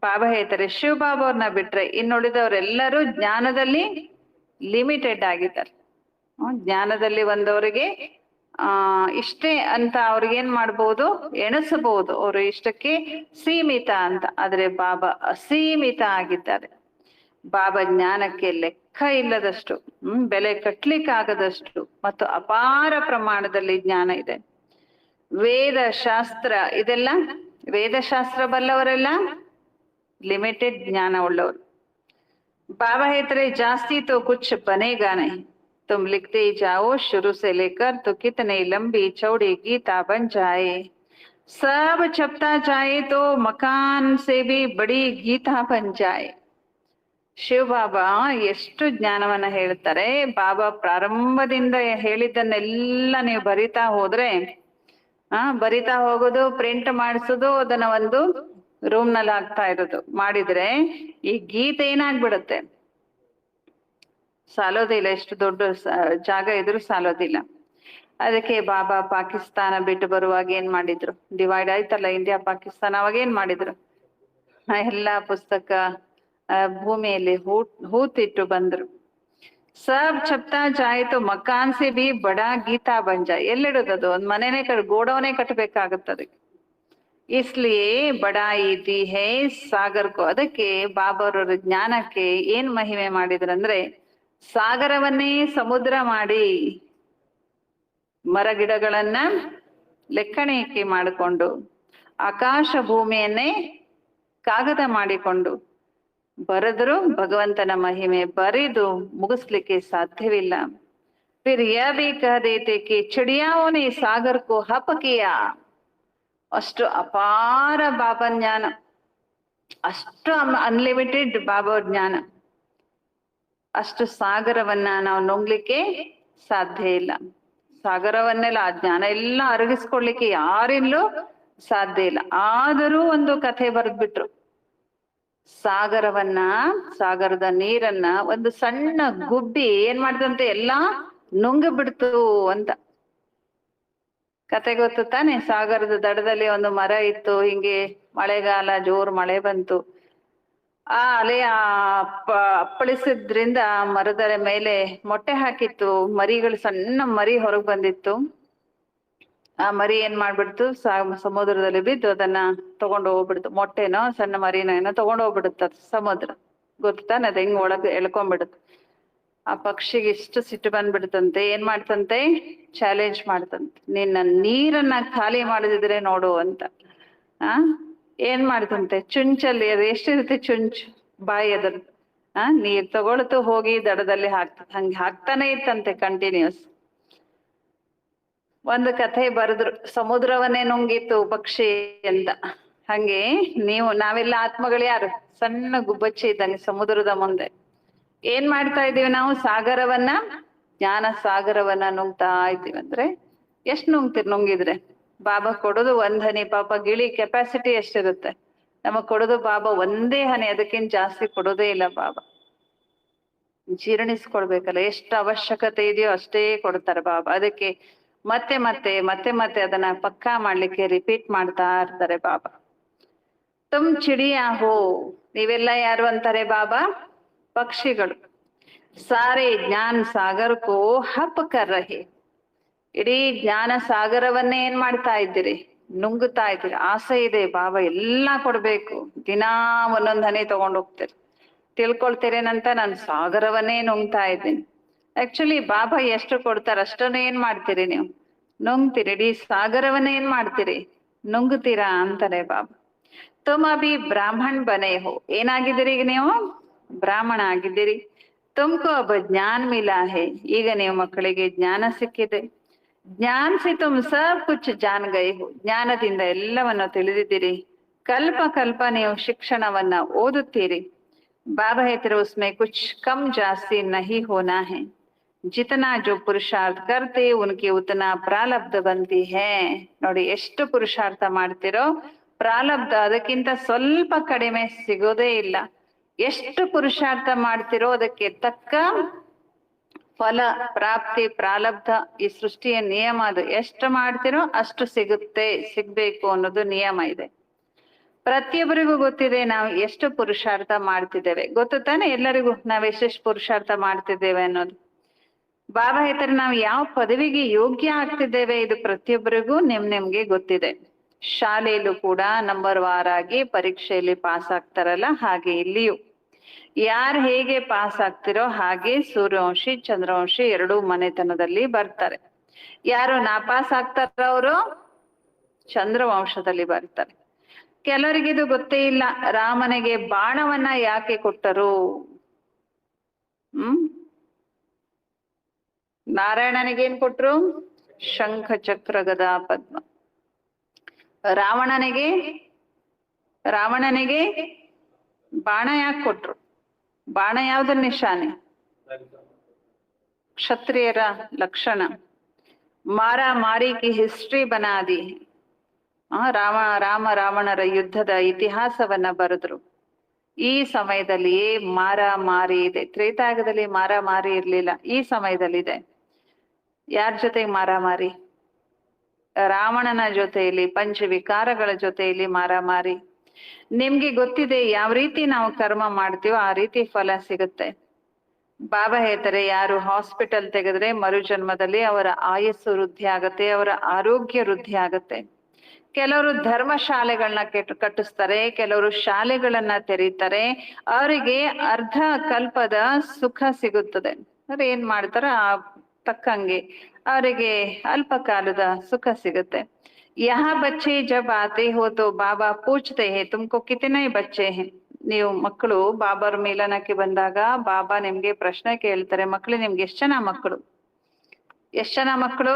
ಬಾಬಾ ಹೇಳ್ತಾರೆ ಶಿವ ಬಾಬಾ ಅವ್ರನ್ನ ಬಿಟ್ರೆ ಇನ್ನುಳಿದವರೆಲ್ಲರೂ ಜ್ಞಾನದಲ್ಲಿ ಲಿಮಿಟೆಡ್ ಆಗಿದ್ದಾರೆ. ಜ್ಞಾನದಲ್ಲಿ ಒಂದವರಿಗೆ ಇಷ್ಟೇ ಅಂತ ಅವ್ರಿಗೇನ್ ಮಾಡ್ಬೋದು, ಎಣಿಸಬಹುದು, ಅವರು ಇಷ್ಟಕ್ಕೆ ಸೀಮಿತ ಅಂತ. ಆದ್ರೆ ಬಾಬಾ ಅಸೀಮಿತ ಆಗಿದ್ದಾರೆ. ಬಾಬಾ ಜ್ಞಾನಕ್ಕೆ ಲೆಕ್ಕ ಇಲ್ಲದಷ್ಟು, ಬೆಲೆ ಕಟ್ಲಿಕ್ಕಾಗದಷ್ಟು ಮತ್ತು ಅಪಾರ ಪ್ರಮಾಣದಲ್ಲಿ ಜ್ಞಾನ ಇದೆ. ವೇದ ಶಾಸ್ತ್ರ ಇದೆಲ್ಲ, ವೇದಶಾಸ್ತ್ರ ಬಲ್ಲವರೆಲ್ಲ ಲಿಮಿಟೆಡ್ ಜ್ಞಾನ ಉಳ್ಳವರು. ಬಾಬಾ ಹೇಳ್ತಾರೆ ಜಾಸ್ತಿ ತೋ ಕುಚ್ ಬನೇಗಾ ನಹೀ, तुम लिखते ही जाओ शुरू से लेकर तो कितने लंबी चौड़ी गीता बन जाए. सब छपता जाए तो मकान से भी बड़ी गीता बन जाए. ಶಿವ ಬಾಬಾ ಎಷ್ಟು ಜ್ಞಾನವನ್ನ ಹೇಳ್ತಾರೆ. ಬಾಬಾ ಪ್ರಾರಂಭದಿಂದ ಹೇಳಿದ್ದನ್ನೆಲ್ಲ ನೀವು ಬರಿತಾ ಹೋದ್ರೆ, ಬರಿತಾ ಹೋಗೋದು, ಪ್ರಿಂಟ್ ಮಾಡಿಸೋದು, ಅದನ್ನ ಒಂದು ರೂಮ್ ನಲ್ಲಿ ಆಗ್ತಾ ಇರೋದು ಮಾಡಿದ್ರೆ ಈ ಗೀತೆ ಏನಾಗ್ಬಿಡುತ್ತೆ, ಸಾಲೋದಿಲ್ಲ. ಎಷ್ಟು ದೊಡ್ಡ ಜಾಗ ಇದ್ರು ಸಾಲೋದಿಲ್ಲ. ಅದಕ್ಕೆ ಬಾಬಾ ಪಾಕಿಸ್ತಾನ ಬಿಟ್ಟು ಬರುವಾಗ ಏನ್ ಮಾಡಿದ್ರು, ಡಿವೈಡ್ ಆಯ್ತಲ್ಲ ಇಂಡಿಯಾ ಪಾಕಿಸ್ತಾನ, ಅವಾಗ ಏನ್ ಮಾಡಿದ್ರು, ಎಲ್ಲಾ ಪುಸ್ತಕ ಭೂಮಿಯಲ್ಲಿ ಹೂತಿಟ್ಟು ಬಂದ್ರು. ಸಬ್ ಛಪ್ತಾ ಜಾಯ್ತು ಮಕಾನ್ ಸೆ ಬಿ ಬಡಾ ಗೀತಾ ಬಂಜಾಯ್. ಎಲ್ಲಿಡುದದು, ಒಂದ್ ಮನೆನೇ ಗೋಡವನೇ ಕಟ್ಟಬೇಕಾಗುತ್ತದೆ. ಇಸ್ಲಿಯೇ ಬಡಾಯಿ ದಿ ಹೇ ಸಾಗರ್ಕೋ. ಅದಕ್ಕೆ ಬಾಬಾರವರ ಜ್ಞಾನಕ್ಕೆ ಏನ್ ಮಹಿಮೆ ಮಾಡಿದ್ರಂದ್ರೆ, ಸಾಗರವನ್ನೇ ಸಮುದ್ರ ಮಾಡಿ, ಮರಗಿಡಗಳನ್ನ ಲೆಕ್ಕಣಿಕೆ ಮಾಡಿಕೊಂಡು, ಆಕಾಶ ಭೂಮಿಯನ್ನೇ ಕಾಗದ ಮಾಡಿಕೊಂಡು ಬರೆದ್ರು. ಭಗವಂತನ ಮಹಿಮೆ ಬರೆದು ಮುಗಿಸ್ಲಿಕ್ಕೆ ಸಾಧ್ಯವಿಲ್ಲ. ಫಿರ್ ಯಹ ಭಿ ಕಹ ದೇತೆ ಕಿ ಚಿಡಿಯಾओं ने सागर को हप किया. ಅಷ್ಟು ಅಪಾರ ಬಾಬಾ ಜ್ಞಾನ, ಅಷ್ಟು ಅನ್ಲಿಮಿಟೆಡ್ ಬಾಬಾ ಜ್ಞಾನ. ಅಷ್ಟು ಸಾಗರವನ್ನ ನಾವು ನುಂಗ್ಲಿಕ್ಕೆ ಸಾಧ್ಯ ಇಲ್ಲ. ಸಾಗರವನ್ನೆಲ್ಲ, ಆ ಜ್ಞಾನ ಎಲ್ಲ ಅರಗಿಸ್ಕೊಳ್ಲಿಕ್ಕೆ ಯಾರಿಂದಲೂ ಸಾಧ್ಯ ಇಲ್ಲ. ಆದರೂ ಒಂದು ಕಥೆ ಬರೆದ್ಬಿಟ್ರು. ಸಾಗರವನ್ನ, ಸಾಗರದ ನೀರನ್ನ ಒಂದು ಸಣ್ಣ ಗುಬ್ಬಿ ಏನ್ ಮಾಡ್ದಂತೆ ಎಲ್ಲಾ ನುಂಗ ಬಿಡ್ತು ಅಂತ. ಕತೆ ಗೊತ್ತು ತಾನೆ. ಸಾಗರದ ದಡದಲ್ಲಿ ಒಂದು ಮರ ಇತ್ತು, ಹಿಂಗೆ ಮಳೆಗಾಲ, ಜೋರ್ ಮಳೆ ಬಂತು. ಆ ಅಲೆ ಅಪ್ಪಳಿಸಿದ್ರಿಂದ ಮರದ ಮೇಲೆ ಮೊಟ್ಟೆ ಹಾಕಿತ್ತು. ಮರಿಗಳು, ಸಣ್ಣ ಮರಿ ಹೊರಗ್ ಬಂದಿತ್ತು. ಆ ಮರಿ ಏನ್ ಮಾಡ್ಬಿಡ್ತು, ಸಮುದ್ರದಲ್ಲಿ ಬಿದ್ದು ಅದನ್ನ ತಗೊಂಡು ಹೋಗ್ಬಿಡ್ತು. ಮೊಟ್ಟೆನೋ ಸಣ್ಣ ಮರಿನೋ ಏನೋ ತಗೊಂಡು ಹೋಗ್ಬಿಡುತ್ತ ಸಮುದ್ರ. ಗೊತ್ತಾನೆ, ಅದ್ ಹೆಂಗ್ ಒಳಗೆ ಎಳ್ಕೊಂಡ್ಬಿಡುತ್ತೆ. ಆ ಪಕ್ಷಿಗೆ ಇಷ್ಟು ಸಿಟ್ಟು ಬಂದ್ಬಿಡ್ತಂತೆ, ಏನ್ ಮಾಡ್ತಂತೆ, ಚಾಲೆಂಜ್ ಮಾಡ್ತಂತೆ, ನಿನ್ನ ನೀರನ್ನ ಖಾಲಿ ಮಾಡದಿದ್ರೆ ನೋಡು ಅಂತ. ಆ ಏನ್ ಮಾಡ್ತಂತೆ, ಚುಂಚಲ್ಲಿ ಅದು ಎಷ್ಟಿರುತ್ತೆ ಚುಂಚ್ ಬಾಯಿ ಅದ್ರ ನೀರ್ ತಗೊಳ್ತು ಹೋಗಿ ದಡದಲ್ಲಿ ಹಂಗೆ ಹಾಕ್ತಾನೆ ಇತ್ತಂತೆ ಕಂಟಿನ್ಯೂಸ್. ಒಂದು ಕಥೆ ಬರೆದ್ರು, ಸಮುದ್ರವನ್ನೇ ನುಂಗಿತ್ತು ಪಕ್ಷಿ ಅಂತ. ಹಂಗೆ ನಾವೆಲ್ಲ ಆತ್ಮಗಳು ಯಾರು, ಸಣ್ಣ ಗುಬ್ಬಚ್ಚಿ ಇದ್ದಂಗೆ ಸಮುದ್ರದ ಮುಂದೆ. ಏನ್ ಮಾಡ್ತಾ ಇದೀವಿ ನಾವು, ಸಾಗರವನ್ನ, ಜ್ಞಾನ ಸಾಗರವನ್ನ ನುಂಗ್ತಾ ಇದ್ದೀವಿ. ಅಂದ್ರೆ ಎಷ್ಟ್ ನುಂಗಿದ್ರೆ, ಬಾಬಾ ಕೊಡೋದು ಒಂದ್ ಹನಿ, ಪಾಪ ಗಿಳಿ ಕೆಪಾಸಿಟಿ ಎಷ್ಟಿರುತ್ತೆ, ನಮಗ್ ಕೊಡೋದು ಬಾಬಾ ಒಂದೇ ಹನಿ, ಅದಕ್ಕಿಂತ ಜಾಸ್ತಿ ಕೊಡೋದೇ ಇಲ್ಲ ಬಾಬಾ. ಜೀರ್ಣಿಸ್ಕೊಳ್ಬೇಕಲ್ಲ, ಎಷ್ಟು ಅವಶ್ಯಕತೆ ಇದೆಯೋ ಅಷ್ಟೇ ಕೊಡ್ತಾರೆ ಬಾಬಾ. ಅದಕ್ಕೆ ಮತ್ತೆ ಮತ್ತೆ ಮತ್ತೆ ಮತ್ತೆ ಅದನ್ನ ಪಕ್ಕಾ ಮಾಡ್ಲಿಕ್ಕೆ ರಿಪೀಟ್ ಮಾಡ್ತಾ ಇರ್ತಾರೆ ಬಾಬಾ. ತುಮ್ ಚಿಡಿಯಾ ಹೋ, ನೀವೆಲ್ಲ ಯಾರು ಅಂತಾರೆ ಬಾಬಾ, ಪಕ್ಷಿಗಳು. ಸಾರೆ ಜ್ಞಾನ ಸಾಗರ್ ಕೋ ಹಪ್ ಕರ್ ರಹೆ, ಇಡೀ ಜ್ಞಾನ ಸಾಗರವನ್ನೇ ಏನ್ ಮಾಡ್ತಾ ಇದ್ದೀರಿ, ನುಂಗುತ್ತಾ ಇದ್ದೀರಿ. ಆಸೆ ಇದೆ ಬಾಬಾ ಎಲ್ಲಾ ಕೊಡ್ಬೇಕು, ದಿನಾ ಒಂದೊಂದ್ ಹನಿ ತಗೊಂಡ್ ಹೋಗ್ತೀರಿ, ತಿಳ್ಕೊಳ್ತೀರೇನಂತ ನಾನು ಸಾಗರವನ್ನೇ ನುಂಗ್ತಾ ಇದ್ದೀನಿ. ಆಕ್ಚುಲಿ ಬಾಬಾ ಎಷ್ಟು ಕೊಡ್ತಾರ ಅಷ್ಟನ್ನು ಏನ್ ಮಾಡ್ತೀರಿ ನೀವು, ನುಂಗ್ತೀರಿ. ಇಡೀ ಸಾಗರವನ್ನೇ ಏನ್ ಮಾಡ್ತೀರಿ, ನುಂಗುತ್ತೀರಾ ಅಂತಾರೆ ಬಾಬಾ. ತುಮ್ ಅಭಿ ಬ್ರಾಹ್ಮಣ್ ಬನೆ ಹೋ, ಏನಾಗಿದ್ದೀರಿ ಈಗ ನೀವು, ಬ್ರಾಹ್ಮಣ ಆಗಿದ್ದೀರಿ. ತುಮ್ಕೋ ಅಬ್ ಜ್ಞಾನ ಮಿಲಾ ಹೇ, ಈಗ ನೀವು ಮಕ್ಕಳಿಗೆ ಜ್ಞಾನ ಸಿಕ್ಕಿದೆ. ಜ್ಞಾನ ಸೆ ತುಮ್ ಸಬ್ ಕುಚ್ ಜಾನ್ ಗಯೆ ಹೋ, ಜ್ಞಾನದಿಂದ ಎಲ್ಲವನ್ನು ತಿಳಿದಿದ್ದೀರಿ. ಕಲ್ಪ ಕಲ್ಪ ನೀವು ಶಿಕ್ಷಣವನ್ನ ಓದುತ್ತೀರಿ. ಬಾಬಾ ಹೇಳ್ತಾರೆ ಉಸ್ಮೆ ಕುಚ್ ಕಮ್ ಜಾಸ್ತಿ ನಹಿ ಹೋನಾ ಹೇ, ಜಿತನಾ ಜೋ ಪುರುಷಾರ್ಥ ಕರ್ತೆ ಉನ್ಕೆ ಉತನಾ ಪ್ರಾರಬ್ಧ ಬಂತಿ ಹೇ. ನೋಡಿ, ಎಷ್ಟು ಪುರುಷಾರ್ಥ ಮಾಡ್ತಿರೋ ಪ್ರಾರಬ್ಧ ಅದಕ್ಕಿಂತ ಸ್ವಲ್ಪ ಕಡಿಮೆ ಸಿಗೋದೇ ಇಲ್ಲ. ಎಷ್ಟು ಪುರುಷಾರ್ಥ ಮಾಡ್ತಿರೋ ಅದಕ್ಕೆ ತಕ್ಕ ಫಲ ಪ್ರಾಪ್ತಿ ಪ್ರಾರಬ್ಧ, ಈ ಸೃಷ್ಟಿಯ ನಿಯಮ ಅದು. ಎಷ್ಟು ಮಾಡ್ತಿರೋ ಅಷ್ಟು ಸಿಗ್ಬೇಕು ಅನ್ನೋದು ನಿಯಮ ಇದೆ. ಪ್ರತಿಯೊಬ್ಬರಿಗೂ ಗೊತ್ತಿದೆ ನಾವು ಎಷ್ಟು ಪುರುಷಾರ್ಥ ಮಾಡ್ತಿದ್ದೇವೆ, ಗೊತ್ತು ತಾನೆ ಎಲ್ಲರಿಗೂ ನಾವ್ ಎಷ್ಟೆಷ್ಟು ಪುರುಷಾರ್ಥ ಮಾಡ್ತಿದ್ದೇವೆ ಅನ್ನೋದು. ಬಾಬಾ ಹೇಳ್ತಾರೆ ನಾವು ಯಾವ ಪದವಿಗೆ ಯೋಗ್ಯ ಆಗ್ತಿದ್ದೇವೆ, ಇದು ಪ್ರತಿಯೊಬ್ಬರಿಗೂ ನಿಮ್ಗೆ ಗೊತ್ತಿದೆ. ಶಾಲೆಯಲ್ಲೂ ಕೂಡ ನಂಬರ್ ವಾರ್ ಆಗಿ ಪರೀಕ್ಷೆಯಲ್ಲಿ ಪಾಸ್ ಆಗ್ತಾರಲ್ಲ, ಹಾಗೆ ಇಲ್ಲಿಯೂ ಯಾರು ಹೇಗೆ ಪಾಸ್ ಆಗ್ತಿರೋ ಹಾಗೆ ಸೂರ್ಯವಂಶಿ ಚಂದ್ರವಂಶಿ ಎರಡೂ ಮನೆತನದಲ್ಲಿ ಬರ್ತಾರೆ. ಯಾರು ನಾಪಾಸ್ ಆಗ್ತಾರ ಅವರು ಚಂದ್ರವಂಶದಲ್ಲಿ ಬರ್ತಾರೆ. ಕೆಲವರಿಗೆ ಇದು ಗೊತ್ತೇ ಇಲ್ಲ, ರಾಮನಿಗೆ ಬಾಣವನ್ನ ಯಾಕೆ ಕೊಟ್ಟರು, ನಾರಾಯಣನಿಗೆ ಏನ್ ಕೊಟ್ರು, ಶಂಖ ಚಕ್ರ ಗದಾ ಪದ್ಮ. ರಾವಣನಿಗೆ ಬಾಣ ಯಾಕೆ ಕೊಟ್ರು, ಬಾಣ ಯಾವ್ದು ನಿಶಾನೆ, ಕ್ಷತ್ರಿಯರ ಲಕ್ಷಣ. ಮಾರಾಮಾರಿ ಕಿ ಹಿಸ್ಟ್ರಿ ಬನಾದಿ, ರಾವಣರ ಯುದ್ಧದ ಇತಿಹಾಸವನ್ನ ಬರೆದ್ರು. ಈ ಸಮಯದಲ್ಲಿಯೇ ಮಾರಾಮಾರಿ ಇದೆ, ತ್ರೇತಾಯುಗದಲ್ಲಿ ಮಾರಾಮಾರಿ ಇರ್ಲಿಲ್ಲ, ಈ ಸಮಯದಲ್ಲಿದೆ. ಯಾರ ಜೊತೆಗೆ ಮಾರಾಮಾರಿ, ರಾವಣನ ಜೊತೆಯಲ್ಲಿ, ಪಂಚವಿಕಾರಗಳ ಜೊತೆಯಲ್ಲಿ ಮಾರಾಮಾರಿ. ನಿಮ್ಗೆ ಗೊತ್ತಿದೆ ಯಾವ ರೀತಿ ನಾವು ಕರ್ಮ ಮಾಡ್ತೀವೋ ಆ ರೀತಿ ಫಲ ಸಿಗುತ್ತೆ. ಬಾಬಾ ಹೇಳ್ತಾರೆ ಯಾರು ಹಾಸ್ಪಿಟಲ್ ತೆಗೆದ್ರೆ ಮರು ಜನ್ಮದಲ್ಲಿ ಅವರ ಆಯಸ್ಸು ವೃದ್ಧಿ ಆಗತ್ತೆ, ಅವರ ಆರೋಗ್ಯ ವೃದ್ಧಿ ಆಗತ್ತೆ. ಕೆಲವರು ಧರ್ಮಶಾಲೆಗಳನ್ನ ಕಟ್ಟಿಸ್ತಾರೆ, ಕೆಲವರು ಶಾಲೆಗಳನ್ನ ತೆರೀತಾರೆ, ಅವರಿಗೆ ಅರ್ಧ ಕಲ್ಪದ ಸುಖ ಸಿಗುತ್ತದೆ. ಅವ್ರು ಏನ್ ಮಾಡ್ತಾರ ಆ ತಕ್ಕಂಗೆ ಅವರಿಗೆ ಅಲ್ಪ ಕಾಲದ ಸುಖ ಸಿಗುತ್ತೆ. यहाँ बच्चे जब आते हो तो बाबा पूछते हैं तुमको कितने बच्चे हैं. ನೀವು ಮಕ್ಕಳು ಬಾಬಾರ ಮೇಲನಕ್ಕೆ ಬಂದಾಗ ಬಾಬಾ ನಿಮ್ಗೆ ಪ್ರಶ್ನೆ ಕೇಳ್ತಾರೆ, ಮಕ್ಕಳು ನಿಮ್ಗೆ ಎಷ್ಟ್ ಜನ ಮಕ್ಕಳು,